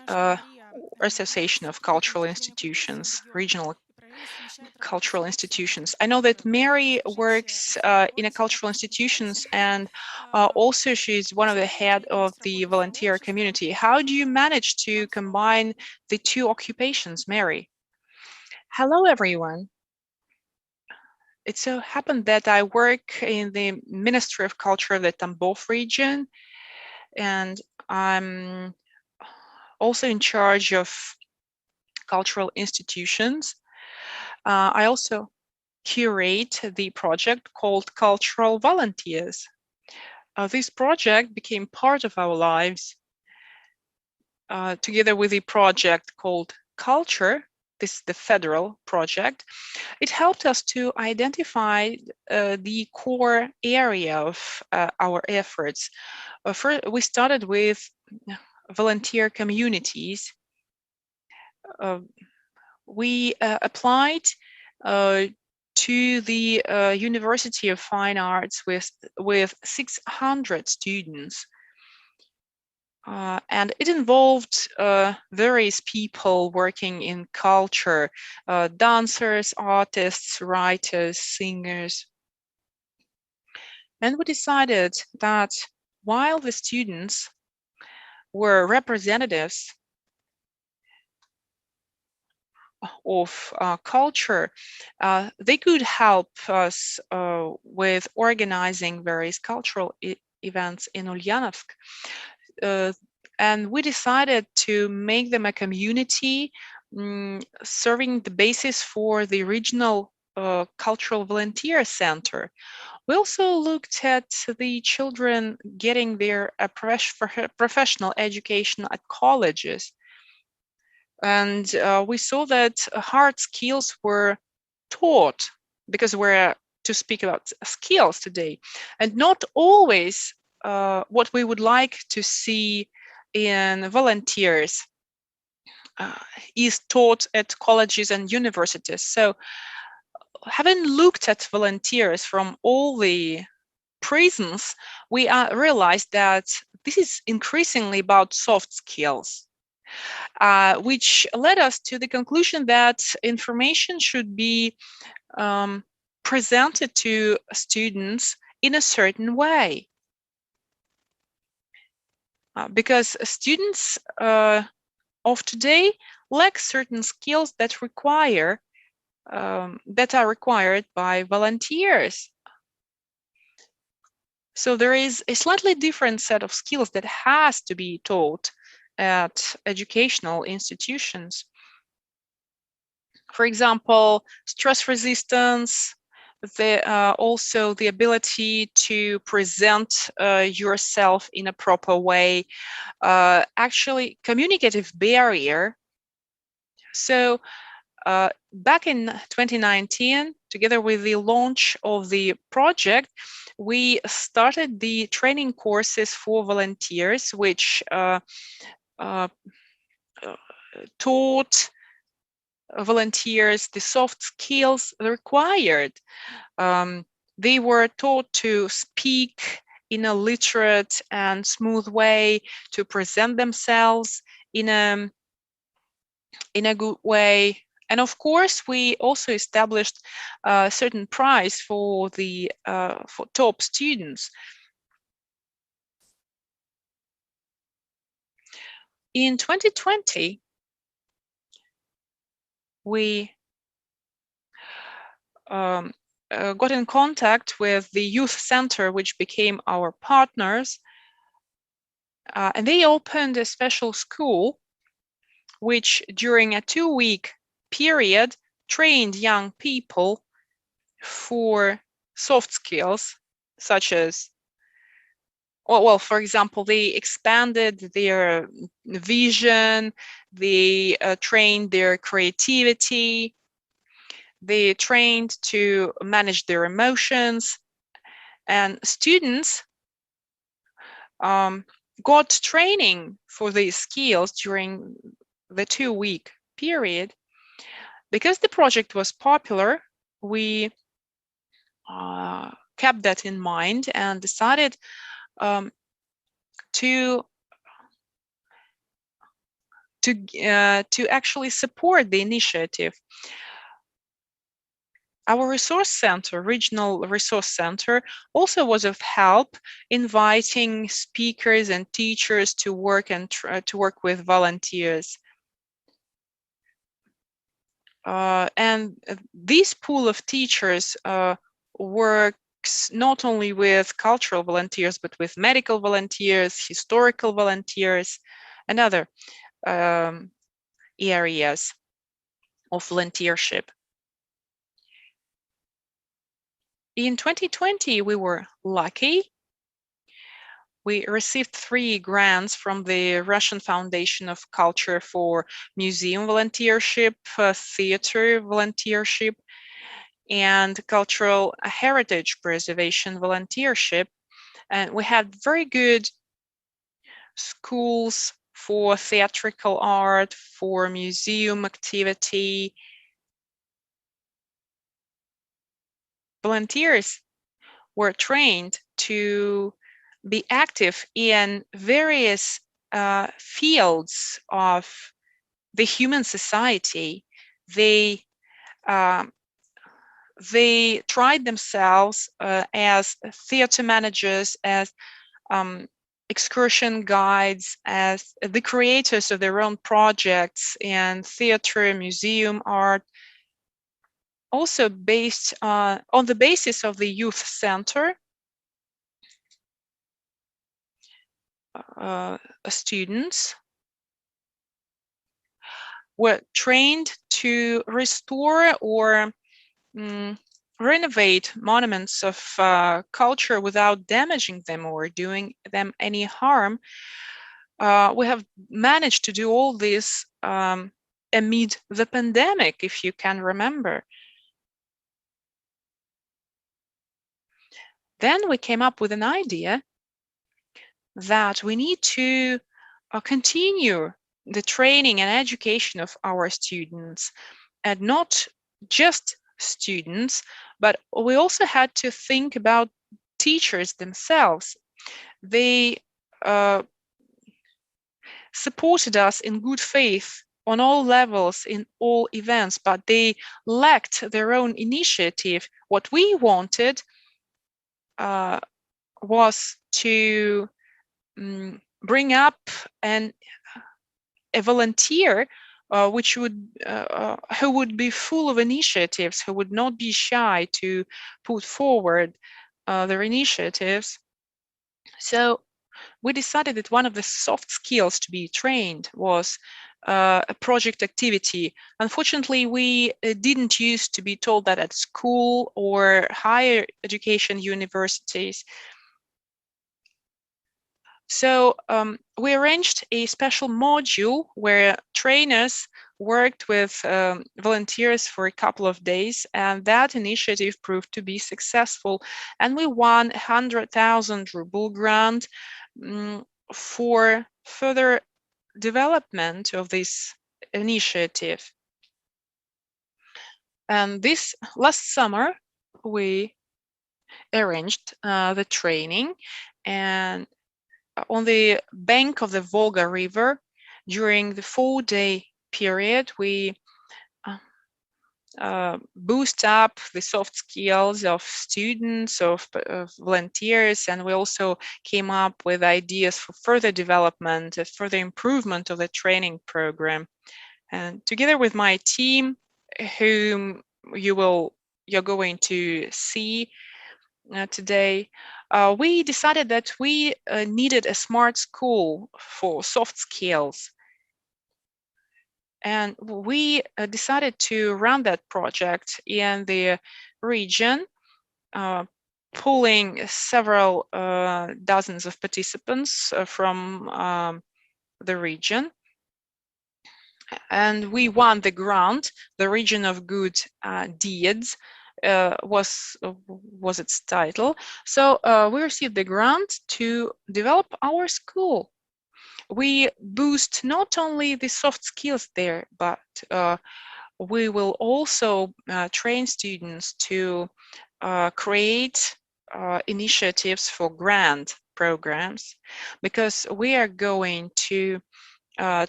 Association of Cultural Institutions, regional cultural institutions. I know that Mary works in a cultural institutions, and also she's one of the head of the volunteer community. How do you manage to combine the two occupations, Mary? Hello, everyone. It so happened that I work in the Ministry of Culture of the Tambov region, and I'm also in charge of cultural institutions. I also curate the project called Cultural Volunteers. This project became part of our lives together with a project called Culture. This is the federal project. It helped us to identify the core area of our efforts. First, we started with volunteer communities. We applied to the University of Fine Arts with 600 students. And it involved various people working in culture, dancers, artists, writers, singers. And we decided that while the students were representatives of culture, they could help us with organizing various cultural events in Ulyanovsk. And we decided to make them a community serving the basis for the regional cultural volunteer center. We also looked at the children getting their professional education at colleges. And we saw that hard skills were taught, because we're to speak about skills today, and not always what we would like to see in volunteers is taught at colleges and universities. So having looked at volunteers from all the prisons, we realized that this is increasingly about soft skills, which led us to the conclusion that information should be presented to students in a certain way. Because students of today lack certain skills that are required by volunteers. So there is a slightly different set of skills that has to be taught at educational institutions. For example, stress resistance, also the ability to present yourself in a proper way, actually communicative barrier. So back in 2019, together with the launch of the project, we started the training courses for volunteers, which taught volunteers the soft skills required. They were taught to speak in a literate and smooth way, to present themselves in a good way. And of course, we also established a certain prize for the for top students. In 2020, we got in contact with the youth center, which became our partners, and they opened a special school, which during a 2-week period trained young people for soft skills, such as, well, for example, they expanded their vision, they trained their creativity, they trained to manage their emotions, and students got training for these skills during the 2-week period. Because the project was popular, we kept that in mind and decided to actually support the initiative. Our resource center, regional resource center, also was of help, inviting speakers and teachers to work and to work with volunteers. And this pool of teachers works not only with cultural volunteers, but with medical volunteers, historical volunteers, and other areas of volunteership. In 2020, we were lucky. We received 3 grants from the Russian Foundation of Culture for museum volunteership, theater volunteership, and cultural heritage preservation volunteership. And we had very good schools for theatrical art, for museum activity. Volunteers were trained to be active in various fields of the human society. They tried themselves as theater managers, as excursion guides, as the creators of their own projects in theater, museum, art. Also based on the basis of the youth center, students were trained to restore or renovate monuments of culture without damaging them or doing them any harm. We have managed to do all this amid the pandemic, if you can remember. Then we came up with an idea that we need to continue the training and education of our students, and not just students, but we also had to think about teachers themselves. They supported us in good faith on all levels, in all events, but they lacked their own initiative. What we wanted was to bring up a volunteer who would be full of initiatives, who would not be shy to put forward their initiatives. So we decided that one of the soft skills to be trained was a project activity. Unfortunately, we didn't used to be told that at school or higher education universities. So we arranged a special module where trainers worked with volunteers for a couple of days, and that initiative proved to be successful. And we won 100,000 ruble grant for further development of this initiative. And this last summer, we arranged the training, and on the bank of the Volga River, during the 4-day period, we boost up the soft skills of students, of volunteers, and we also came up with ideas for further development, further improvement of the training program. And together with my team, whom you're going to see today, we decided that we needed a smart school for soft skills. And we decided to run that project in the region, pulling several dozens of participants from the region. And we won the grant. The Region of Good Deeds was its title. So we received the grant to develop our school. We boost not only the soft skills there, but we will also train students to create initiatives for grant programs, because we are going to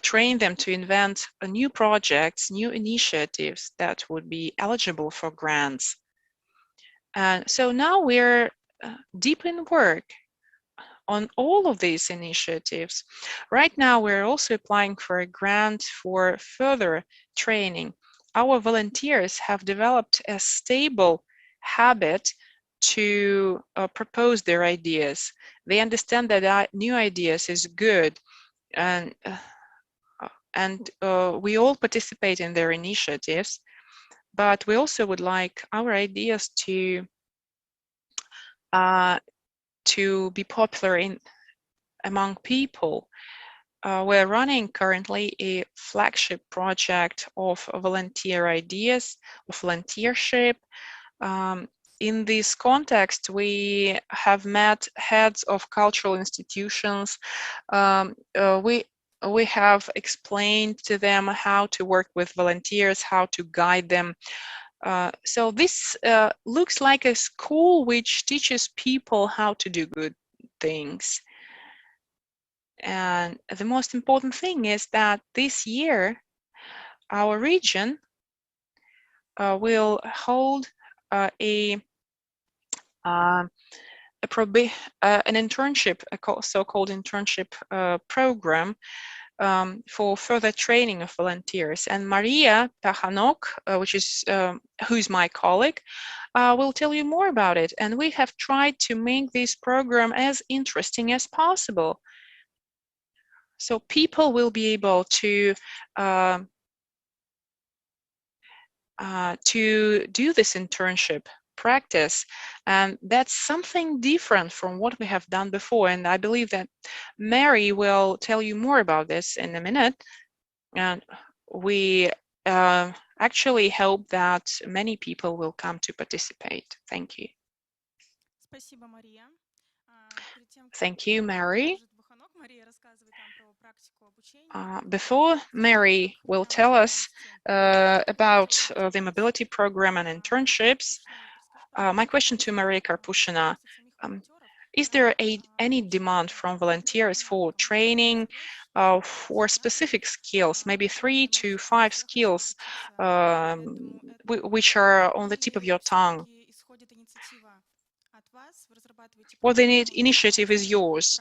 train them to invent new projects, new initiatives that would be eligible for grants. And so now we're deep in work on all of these initiatives. Right now, we're also applying for a grant for further training. Our volunteers have developed a stable habit to propose their ideas. They understand that new ideas is good, and we all participate in their initiatives, but we also would like our ideas to be popular among people. We're running currently a flagship project of volunteer ideas, of volunteership. In this context, we have met heads of cultural institutions. We have explained to them how to work with volunteers, how to guide them. So this looks like a school which teaches people how to do good things. And the most important thing is that this year, our region will hold an internship, a so-called internship program for further training of volunteers. And Maria Pahanok, who's my colleague, will tell you more about it. And we have tried to make this program as interesting as possible, so people will be able to do this internship practice, and that's something different from what we have done before. And I believe that Mary will tell you more about this in a minute. And we actually hope that many people will come to participate. Thank you. Thank you, Mary. Before Mary will tell us about the mobility program and internships, my question to Maria Karpushina, is there any demand from volunteers for training for specific skills, maybe 3 to 5 skills which are on the tip of your tongue? Or the initiative is yours?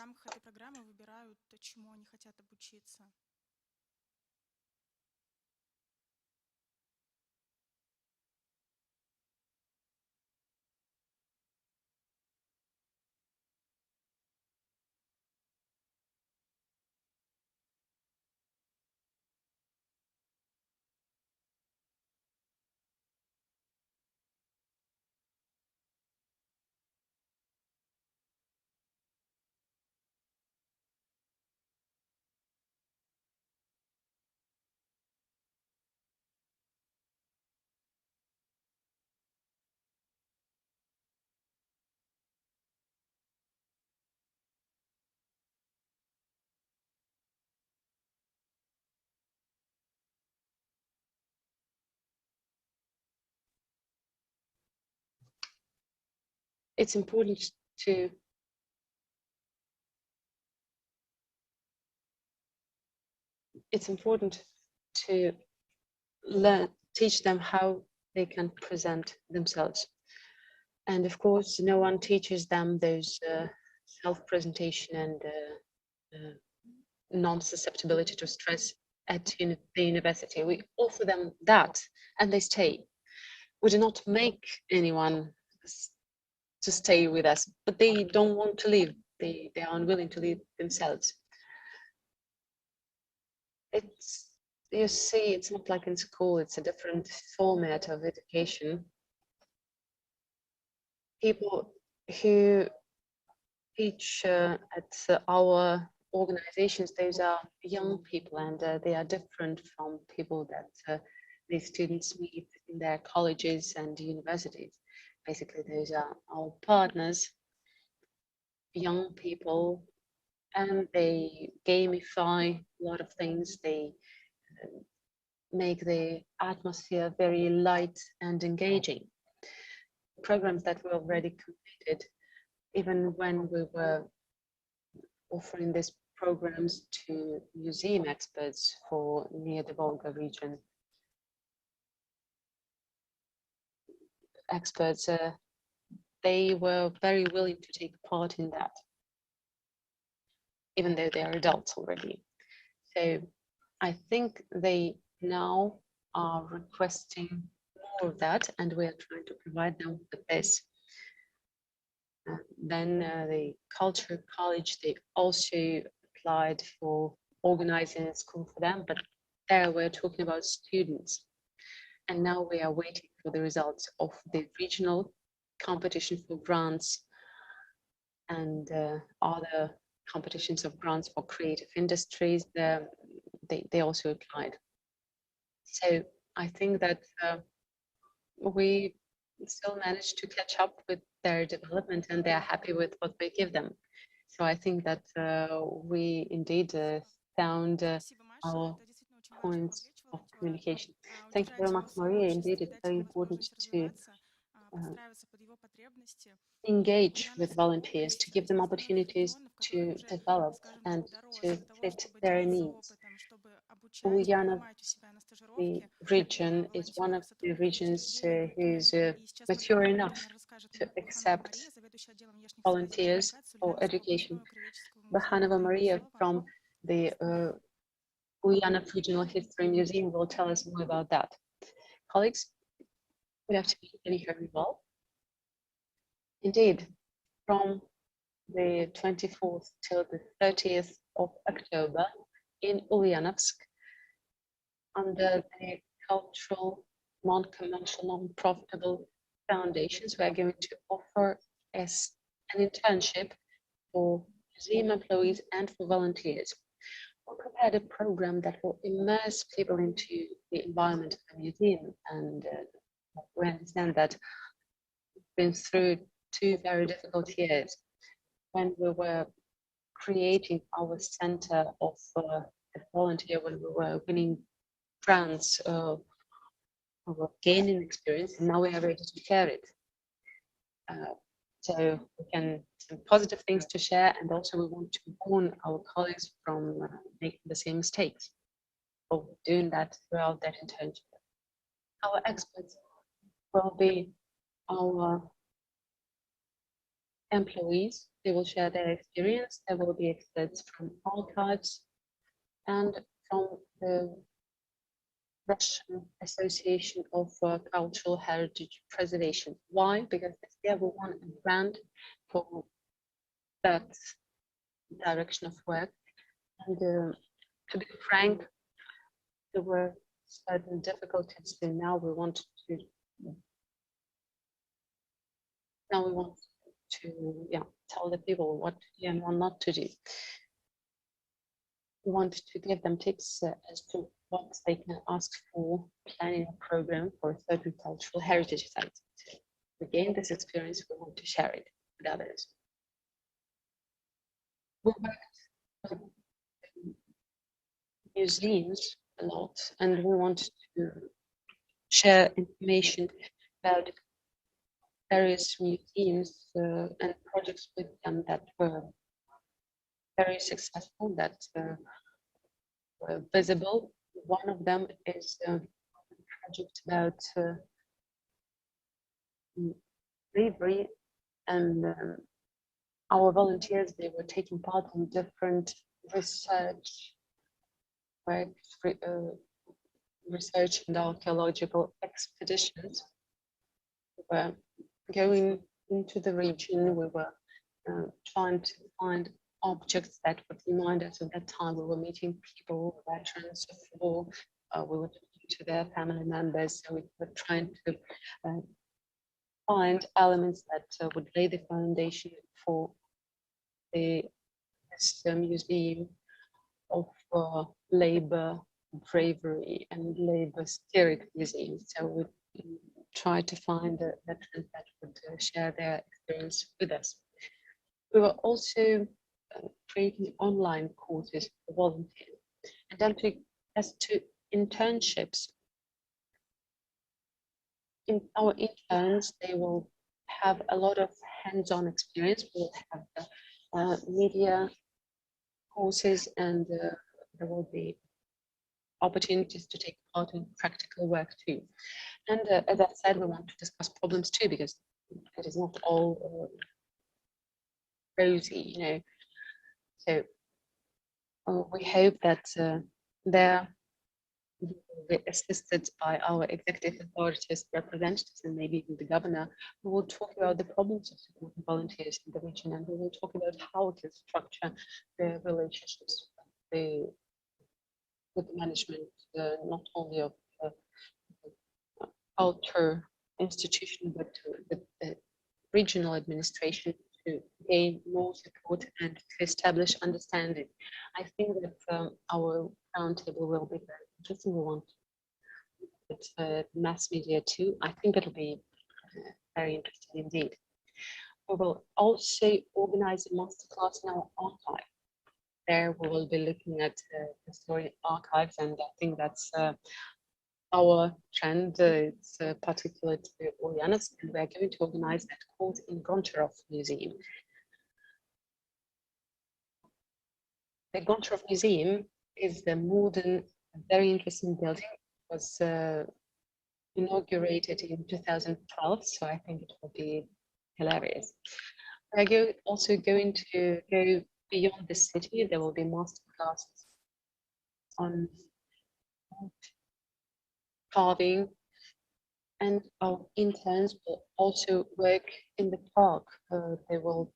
It's important to teach them how they can present themselves. And of course, no one teaches them those self-presentation and non-susceptibility to stress at the university. We offer them that, and they stay. We do not make anyone to stay with us, but they don't want to leave. They are unwilling to leave themselves. It's, you see, it's not like in school, it's a different format of education. People who teach at our organizations, those are young people, and they are different from people that the students meet in their colleges and universities. Basically, those are our partners, young people, and they gamify a lot of things. They make the atmosphere very light and engaging. Programs that were already completed, even when we were offering these programs to museum experts for near the Volga region. Experts, they were very willing to take part in that, even though they are adults already. So I think they now are requesting more of that, and we are trying to provide them with this. Then the Culture College, they also applied for organizing a school for them, but there we're talking about students. And now we are waiting for the results of the regional competition for grants and other competitions of grants for creative industries. They also applied. So I think that we still managed to catch up with their development, and they are happy with what we give them. So I think that we indeed found our points of communication. Thank you very much, Maria. Indeed, it's very important to engage with volunteers, to give them opportunities to develop and to fit their needs. Ulyanovsk, the region, is one of the regions who's mature enough to accept volunteers for education. Bahanova Maria from the Ulyanov Regional History Museum will tell us more about that. Colleagues, good afternoon. Can you hear me well? Indeed, from the 24th till the 30th of October in Ulyanovsk, under the cultural, non-commercial, non-profitable foundations, we are going to offer as an internship for museum employees and for volunteers. We prepared a program that will immerse people into the environment of the museum, and we understand that we've been through 2 very difficult years. When we were creating our center of volunteer, when we were winning grants, we were gaining experience, and now we are ready to share it. So we can some positive things to share, and also we want to warn our colleagues from making the same mistakes of doing that throughout that internship. Our experts will be our employees. They will share their experience. There will be experts from archives and from the Russian Association of Cultural Heritage Preservation. Why? Because this year we won a grant for that direction of work. And to be frank, there were certain difficulties, and now we want to tell the people what to do and what not to do. We want to give them tips as to what they can ask for planning a program for a certain cultural heritage site. To gain this experience, we want to share it with others. We worked with museums a lot, and we want to share information about various museums and projects with them that were very successful, that were visible. One of them is a project about bravery, and our volunteers, they were taking part in different research work, research and archaeological expeditions. We were going into the region, we were trying to find objects that would remind us of that time. We were meeting people, veterans of war, we were talking to their family members, so we were trying to find elements that would lay the foundation for this museum of labor, bravery, and labor spirit museum. So we tried to find veterans that would share their experience with us. We were also creating online courses for volunteers. And then as to internships, in our interns, they will have a lot of hands-on experience. We'll have media courses, and there will be opportunities to take part in practical work too. And as I said, we want to discuss problems too, because it is not all rosy, you know. So we hope that there will be assisted by our executive authorities, representatives, and maybe even the governor, who will talk about the problems of supporting volunteers in the region, and we will talk about how to structure the relationships with the management, not only of the culture institution, but with the regional administration, to gain more support and to establish understanding. I think that our roundtable will be very interesting. We want with mass media too. I think it'll be very interesting indeed. We will also organize a masterclass in our archive. There we will be looking at historic archives, and I think that's our trend. It's particular to Ulyanovsk, and we're going to organize that course in Goncharov Museum. The Goncharov Museum is a modern, very interesting building. It was inaugurated in 2012, so I think it will be hilarious. We're also going to go beyond the city. There will be master classes on carving, and our interns will also work in the park. They will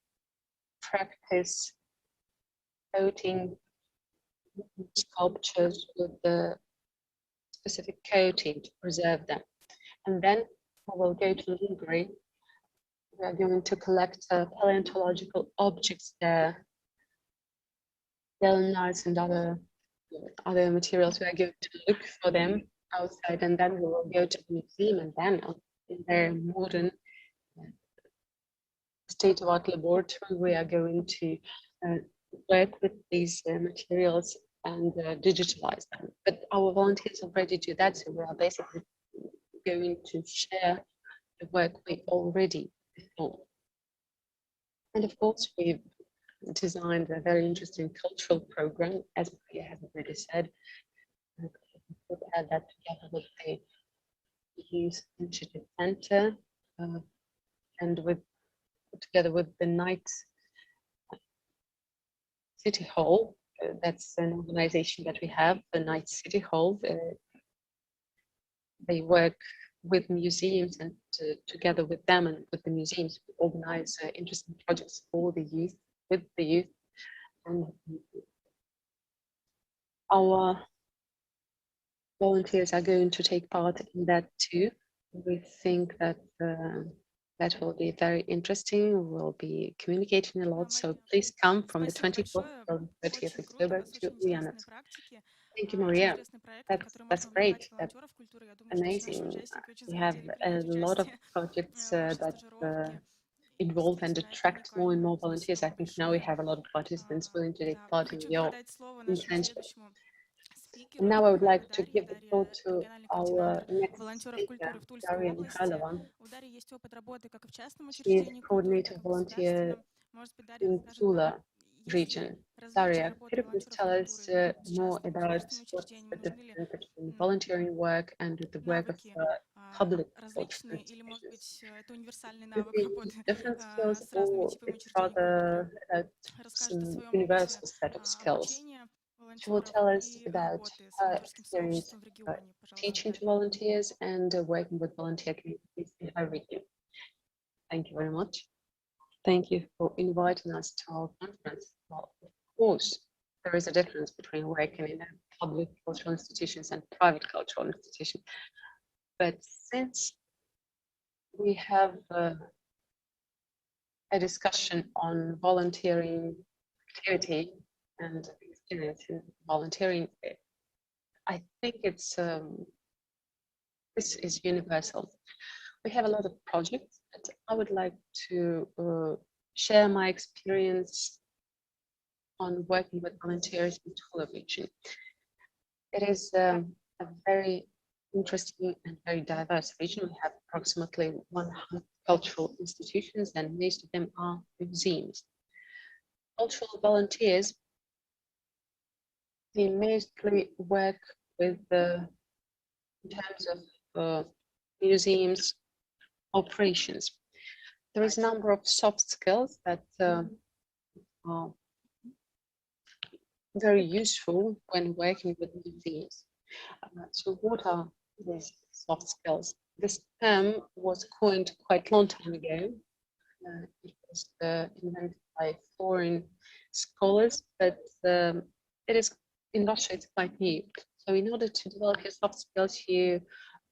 practice coating sculptures with the specific coating to preserve them. And then we will go to the library. We are going to collect paleontological objects there, nuts and other materials. We are going to look for them outside, and then we will go to the museum, and then in their modern state-of-art laboratory, we are going to work with these materials and digitalize them. But our volunteers already do that, so we are basically going to share the work we already performed. And of course, we've designed a very interesting cultural program, as Maria has already said. We had that together with the Youth Initiative Center and together with the Night City Hall. That's an organization that we have, the Night City Hall. They work with museums, and together with them and with the museums, we organize interesting projects for the youth, with the youth. And our volunteers are going to take part in that too. We think that that will be very interesting. We'll be communicating a lot, so please come from the 24th till 30th October to Ulyanovsk. Thank you, Maria. That's great. That's amazing. We have a lot of projects that involve and attract more and more volunteers. I think now we have a lot of participants willing to take part in your internship. And now I would like to give the floor to our next speaker, Daria Mikhailova. She is coordinator volunteer in Tula region. Daria, could you please tell us more about what's the difference between volunteering work and the work of public cultural institutions? Do they use different skills, or it's rather some universal set of skills? She will tell us about her experience teaching to volunteers and working with volunteer communities in her region. Thank you very much. Thank you for inviting us to our conference. Well, of course, there is a difference between working in public cultural institutions and private cultural institutions. But since we have a discussion on volunteering activity and experience in volunteering, I think it's this is universal. We have a lot of projects, but I would like to share my experience on working with volunteers in Tula region. It is a very interesting and very diverse region. We have approximately 100 cultural institutions, and most of them are museums. Cultural volunteers, they mostly work with in terms of museums operations. There is a number of soft skills that are very useful when working with museums. So what are these soft skills? This term was coined quite a long time ago. It was invented by foreign scholars, but it is in Russia, it's quite new. So in order to develop your soft skills, you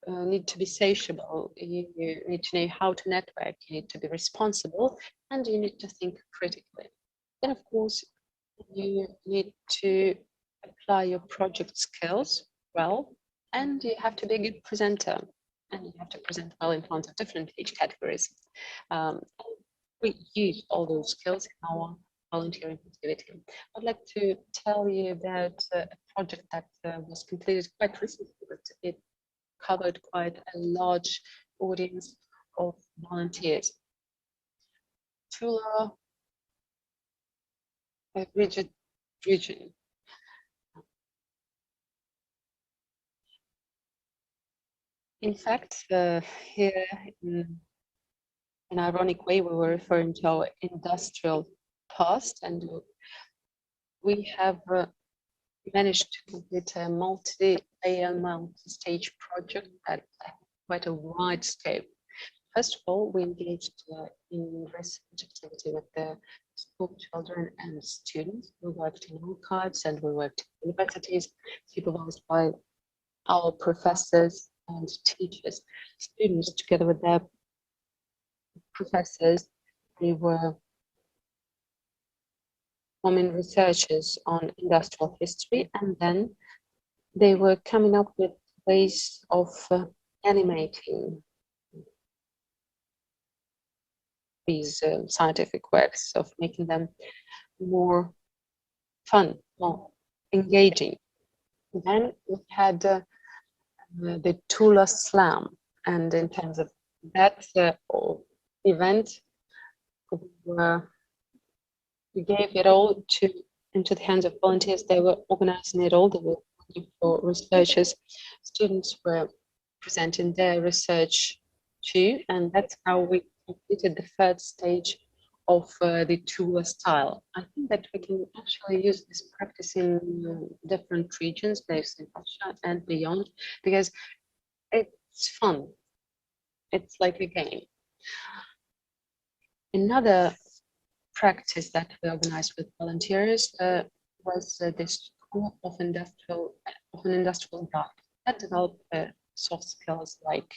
need to be sociable, you need to know how to network, you need to be responsible, and you need to think critically. Then, of course, you need to apply your project skills well, and you have to be a good presenter, and you have to present well in front of different age categories. We use all those skills in our volunteering activity. I'd like to tell you about a project that was completed quite recently, but it covered quite a large audience of volunteers. Tula region. In fact, here in an ironic way, we were referring to our industrial past, and we have managed to complete a multi-layer, multi-stage project at quite a wide scope. First of all, we engaged in research activity with the school children and students. We worked in archives and we worked in universities, supervised by our professors and teachers. Students, together with their professors, they were forming researchers on industrial history, and then they were coming up with ways of animating these scientific works, of making them more fun, more engaging. Then we had the Tula Slam, and in terms of that event, we gave it all into the hands of volunteers. They were organizing it all. They were looking for researchers. Students were presenting their research too, and that's how we completed the third stage of the Tula style. I think that we can actually use this practice in different regions, both in Russia and beyond, because it's fun. It's like a game. Another practice that we organized with volunteers was this School of an Industrial Guide that developed soft skills like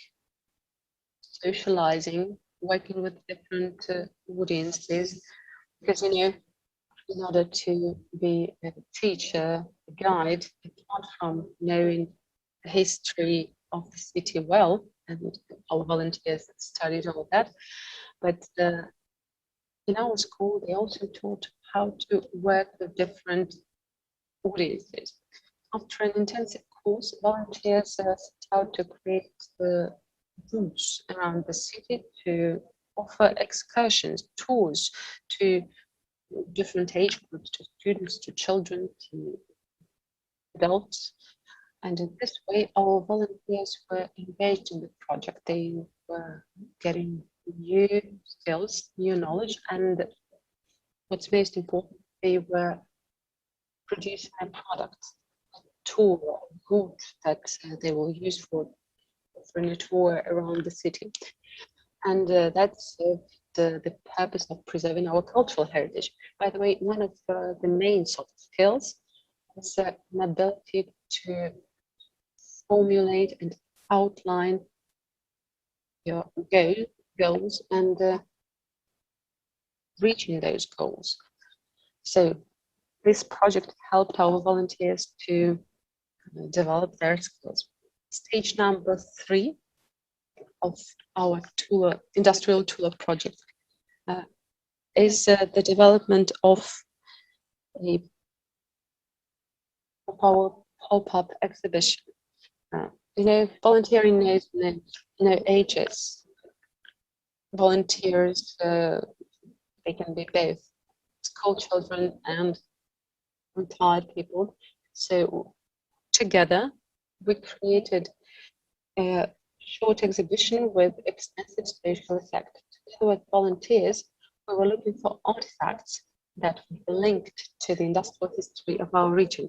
socializing, working with different audiences, because in order to be a teacher, a guide, apart from knowing the history of the city well, and our volunteers studied all that, but in our school, they also taught how to work with different audiences. After an intensive course, volunteers set out to create the routes around the city, to offer excursions, tours to different age groups, to students, to children, to adults. And in this way, our volunteers were engaged in the project. They were getting new skills, new knowledge, and what's most important, they were produce a product, a tool, a good that they will use for a tour around the city. And that's the purpose of preserving our cultural heritage. By the way, one of the main soft skills is an ability to formulate and outline your goals and reaching those goals. So this project helped our volunteers to develop their skills. Stage number 3 of our industrial Tula project is the development of our pop-up exhibition. Volunteering knows no ages. Volunteers, they can be both school children and retired people. So together, we created a short exhibition with extensive social effect. Together with volunteers, we were looking for artifacts that were linked to the industrial history of our region.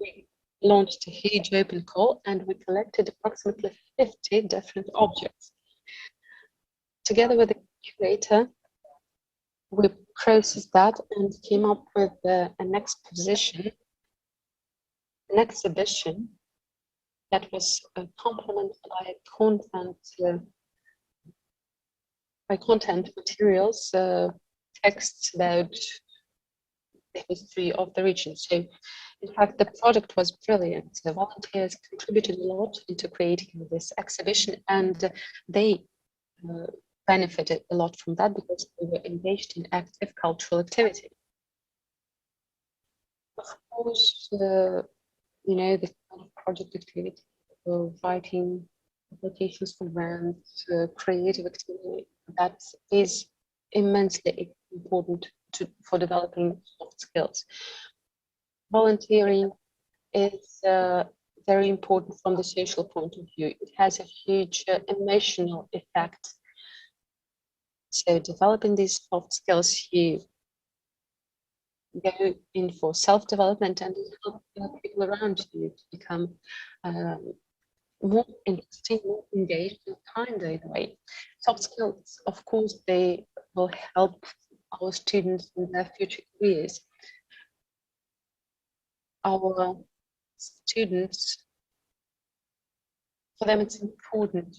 We launched a huge open call and we collected approximately 50 different objects. Together with the curator, we processed that and came up with an exhibition that was complemented by content materials, texts about the history of the region. So, in fact, the project was brilliant. The volunteers contributed a lot into creating this exhibition, and they benefited a lot from that because they were engaged in active cultural activity. Of course, the kind of project activity, writing applications for grants, creative activity, that is immensely important for developing soft skills. Volunteering is very important from the social point of view. It has a huge emotional effect. So developing these soft skills, you go in for self-development and help people around you to become more interesting, more engaged, and kinder in a way. Soft skills, of course, they will help our students in their future careers. Our students, for them it's important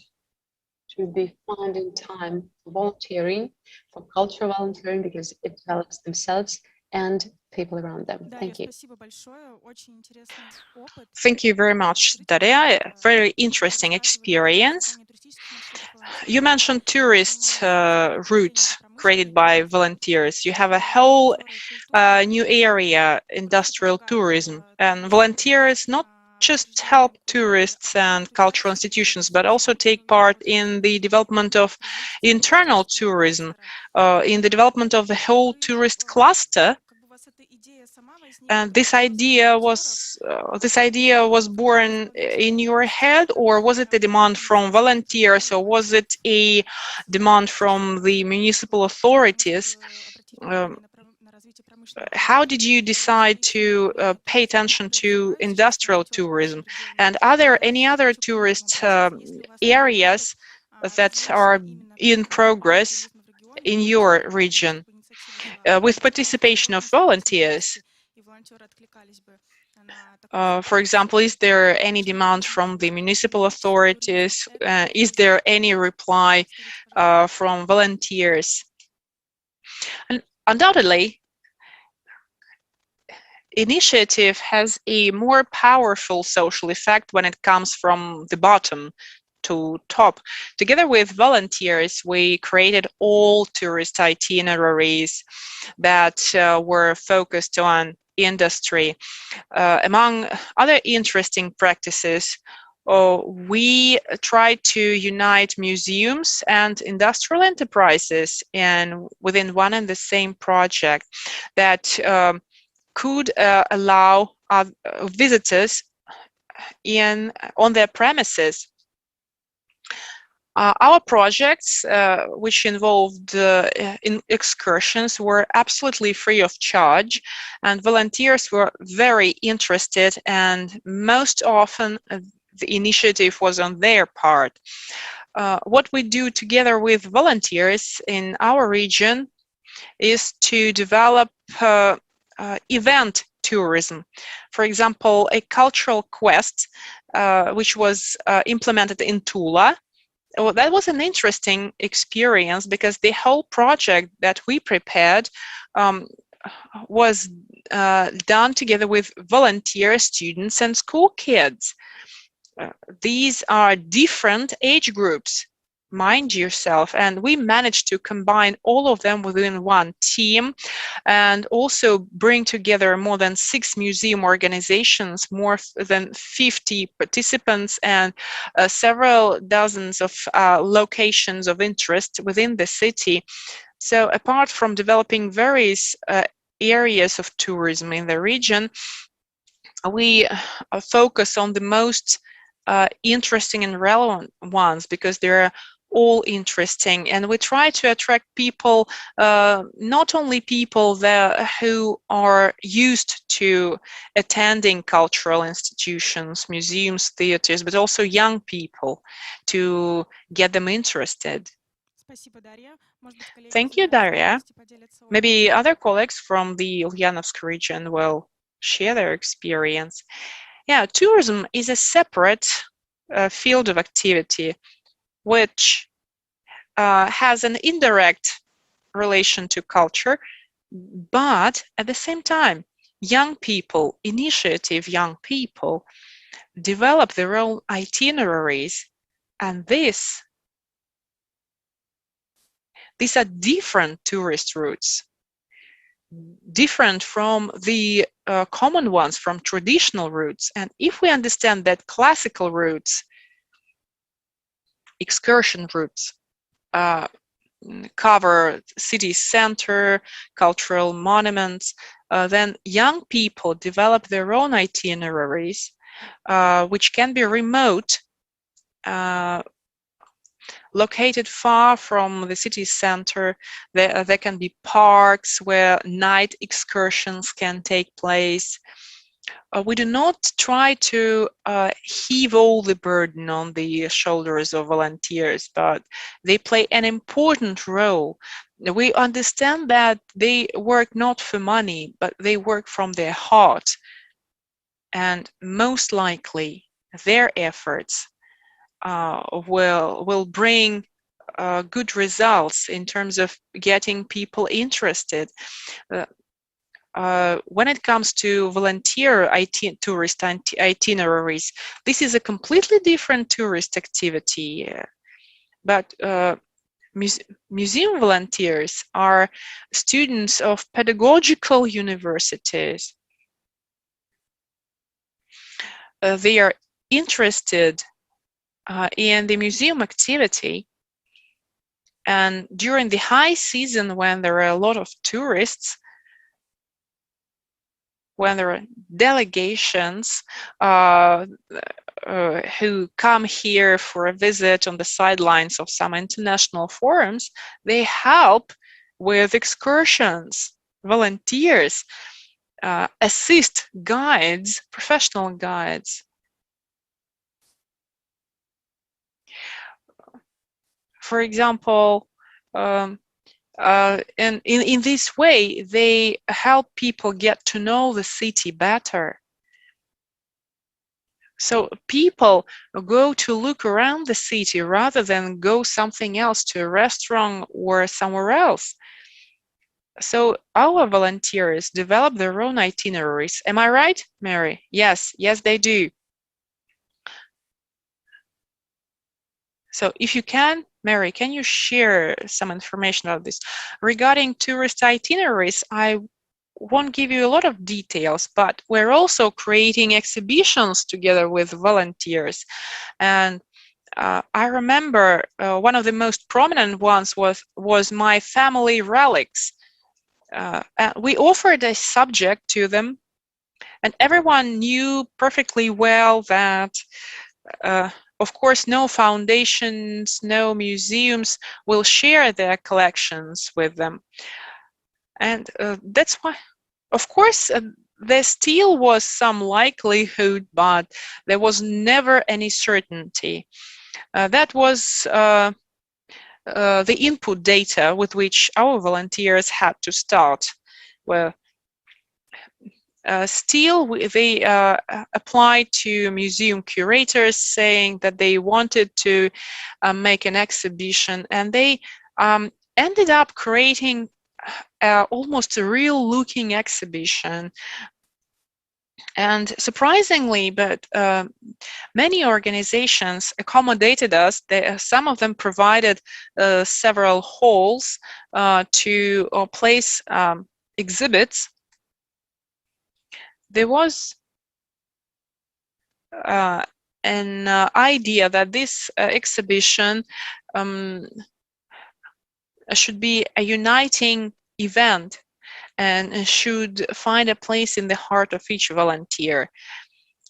to be finding time for volunteering, for cultural volunteering, because it develops themselves and people around them. Thank you. Thank you very much, Daria. Very interesting experience. You mentioned tourist routes created by volunteers. You have a whole new area, industrial tourism, and volunteers not just help tourists and cultural institutions, but also take part in the development of internal tourism, in the development of the whole tourist cluster. And this idea was born in your head, or was it a demand from volunteers, or was it a demand from the municipal authorities? How did you decide to pay attention to industrial tourism? And are there any other tourist areas that are in progress in your region with participation of volunteers? For example, is there any demand from the municipal authorities? Is there any reply from volunteers? And undoubtedly, initiative has a more powerful social effect when it comes from the bottom to top. Together with volunteers, we created all tourist itineraries that were focused on industry. Among other interesting practices, we tried to unite museums and industrial enterprises within one and the same project that could allow visitors on their premises Our projects, which involved in excursions, were absolutely free of charge, and volunteers were very interested, and most often the initiative was on their part. What we do together with volunteers in our region is to develop event tourism. For example, a cultural quest, which was implemented in Tula. Well, that was an interesting experience because the whole project that we prepared was done together with volunteer students and school kids. These are different age groups, mind yourself, and we managed to combine all of them within one team and also bring together more than 6 museum organizations, more than 50 participants, and several dozens of locations of interest within the city. So apart from developing various areas of tourism in the region, we focus on the most interesting and relevant ones because they're all interesting, and we try to attract people, not only people who are used to attending cultural institutions, museums, theaters, but also young people to get them interested. Thank you, Daria. Maybe other colleagues from the Ulyanovsk region will share their experience. Yeah, tourism is a separate field of activity which has an indirect relation to culture, but at the same time, young people, initiative young people, develop their own itineraries, and these are different tourist routes, different from the common ones, from traditional routes. And if we understand that classical routes, excursion routes, cover city center, cultural monuments, then young people develop their own itineraries, which can be remote, located far from the city center. There can be parks where night excursions can take place. We do not try to heave all the burden on the shoulders of volunteers, but they play an important role. We understand that they work not for money, but they work from their heart. And most likely, their efforts will bring good results in terms of getting people interested. When it comes to volunteer tourist itineraries, this is a completely different tourist activity. But museum volunteers are students of pedagogical universities. They are interested in the museum activity, and during the high season, when there are a lot of tourists, when there are delegations who come here for a visit on the sidelines of some international forums, they help with excursions. Volunteers assist guides, professional guides. For example, and in this way, they help people get to know the city better. So people go to look around the city rather than go something else, to a restaurant or somewhere else. So our volunteers develop their own itineraries. Am I right, Mary? Yes, they do. So if you can, Mary, can you share some information about this? Regarding tourist itineraries, I won't give you a lot of details, but we're also creating exhibitions together with volunteers. And I remember one of the most prominent ones was My Family Relics. We offered a subject to them, and everyone knew perfectly well that of course, no foundations, no museums will share their collections with them. And that's why, of course, there still was some likelihood, but there was never any certainty. That was the input data with which our volunteers had to start. Well, still, they applied to museum curators saying that they wanted to make an exhibition, and they ended up creating almost a real-looking exhibition. And surprisingly, but many organizations accommodated us. Some of them provided several halls to place exhibits. There was an idea that this exhibition should be a uniting event and should find a place in the heart of each volunteer.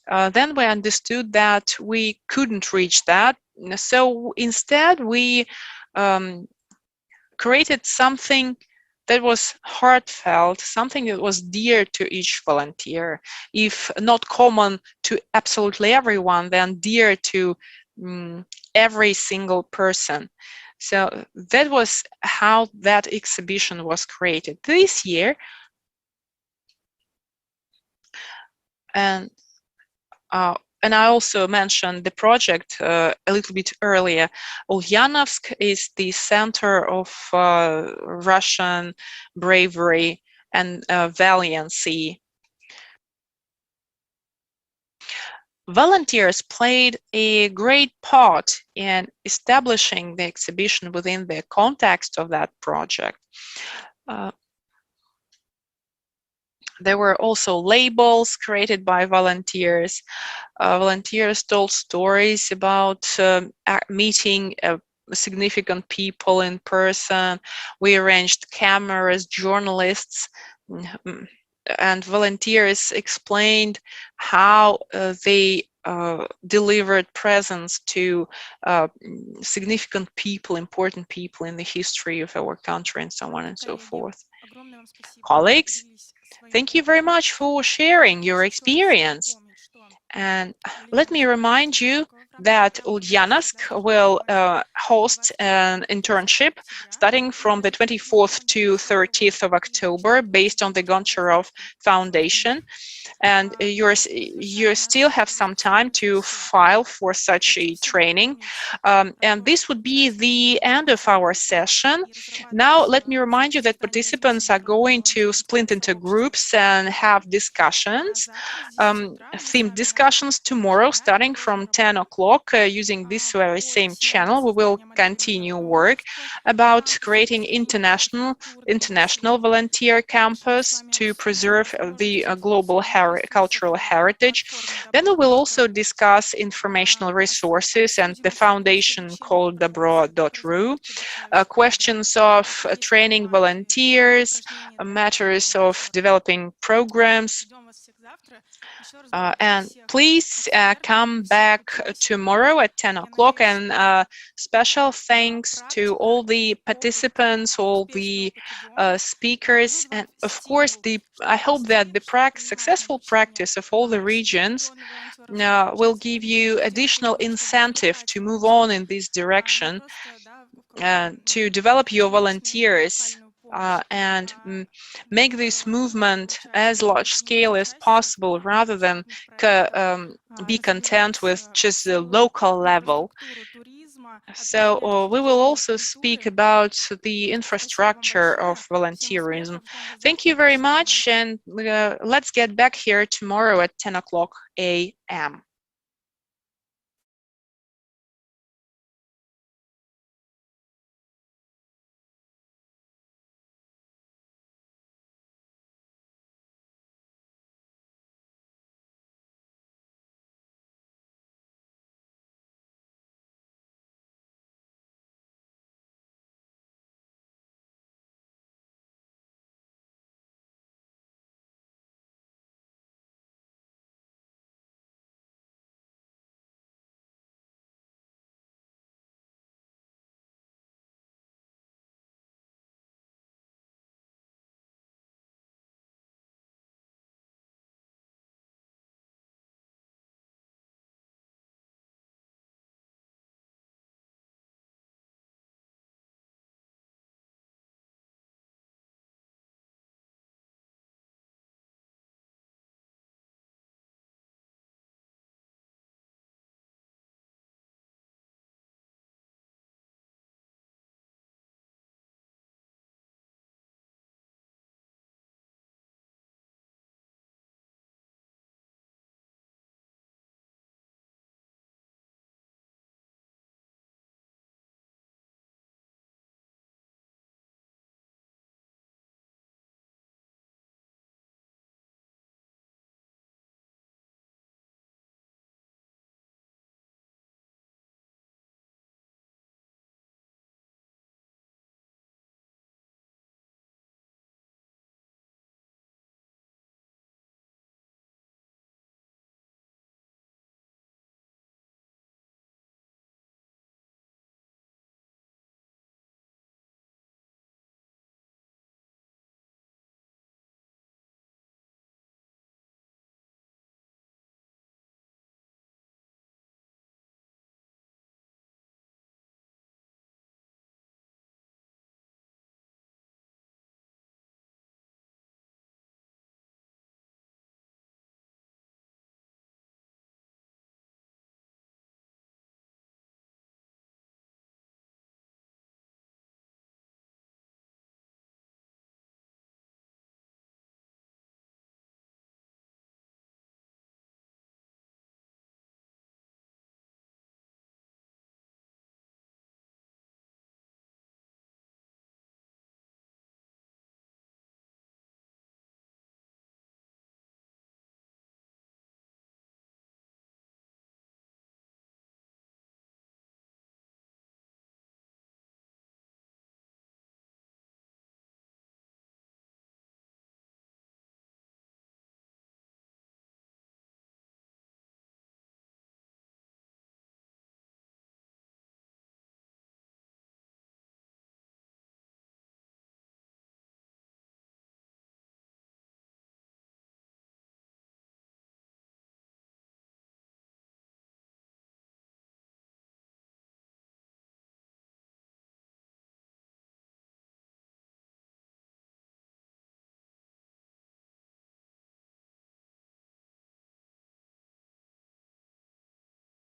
Then we understood that we couldn't reach that. So instead, we created something that was heartfelt, something that was dear to each volunteer. If not common to absolutely everyone, then dear to every single person. So that was how that exhibition was created this year. And I also mentioned the project a little bit earlier. Ulyanovsk is the center of Russian bravery and valiancy. Volunteers played a great part in establishing the exhibition within the context of that project. There were also labels created by volunteers. Volunteers told stories about meeting significant people in person. We arranged cameras, journalists, and volunteers explained how they delivered presents to significant people, important people in the history of our country, and so on and so forth. Colleagues, thank you very much for sharing your experience. And let me remind you that Ulyanovsk will host an internship starting from the 24th to 30th of October based on the Goncharov Foundation. And you still have some time to file for such a training. And this would be the end of our session. Now, let me remind you that participants are going to split into groups and have discussions, themed discussions tomorrow, starting from 10 o'clock, using this very same channel. We will continue work about creating international volunteer campus to preserve the global cultural heritage. Then we will also discuss informational resources and the foundation called Dobro.ru, questions of training volunteers, matters of developing programs. And please come back tomorrow at 10 o'clock, and special thanks to all the participants, all the speakers, and of course I hope that the successful practice of all the regions will give you additional incentive to move on in this direction, to develop your volunteers and make this movement as large scale as possible, rather than be content with just the local level. So we will also speak about the infrastructure of volunteerism. Thank you very much, and let's get back here tomorrow at 10 o'clock a.m.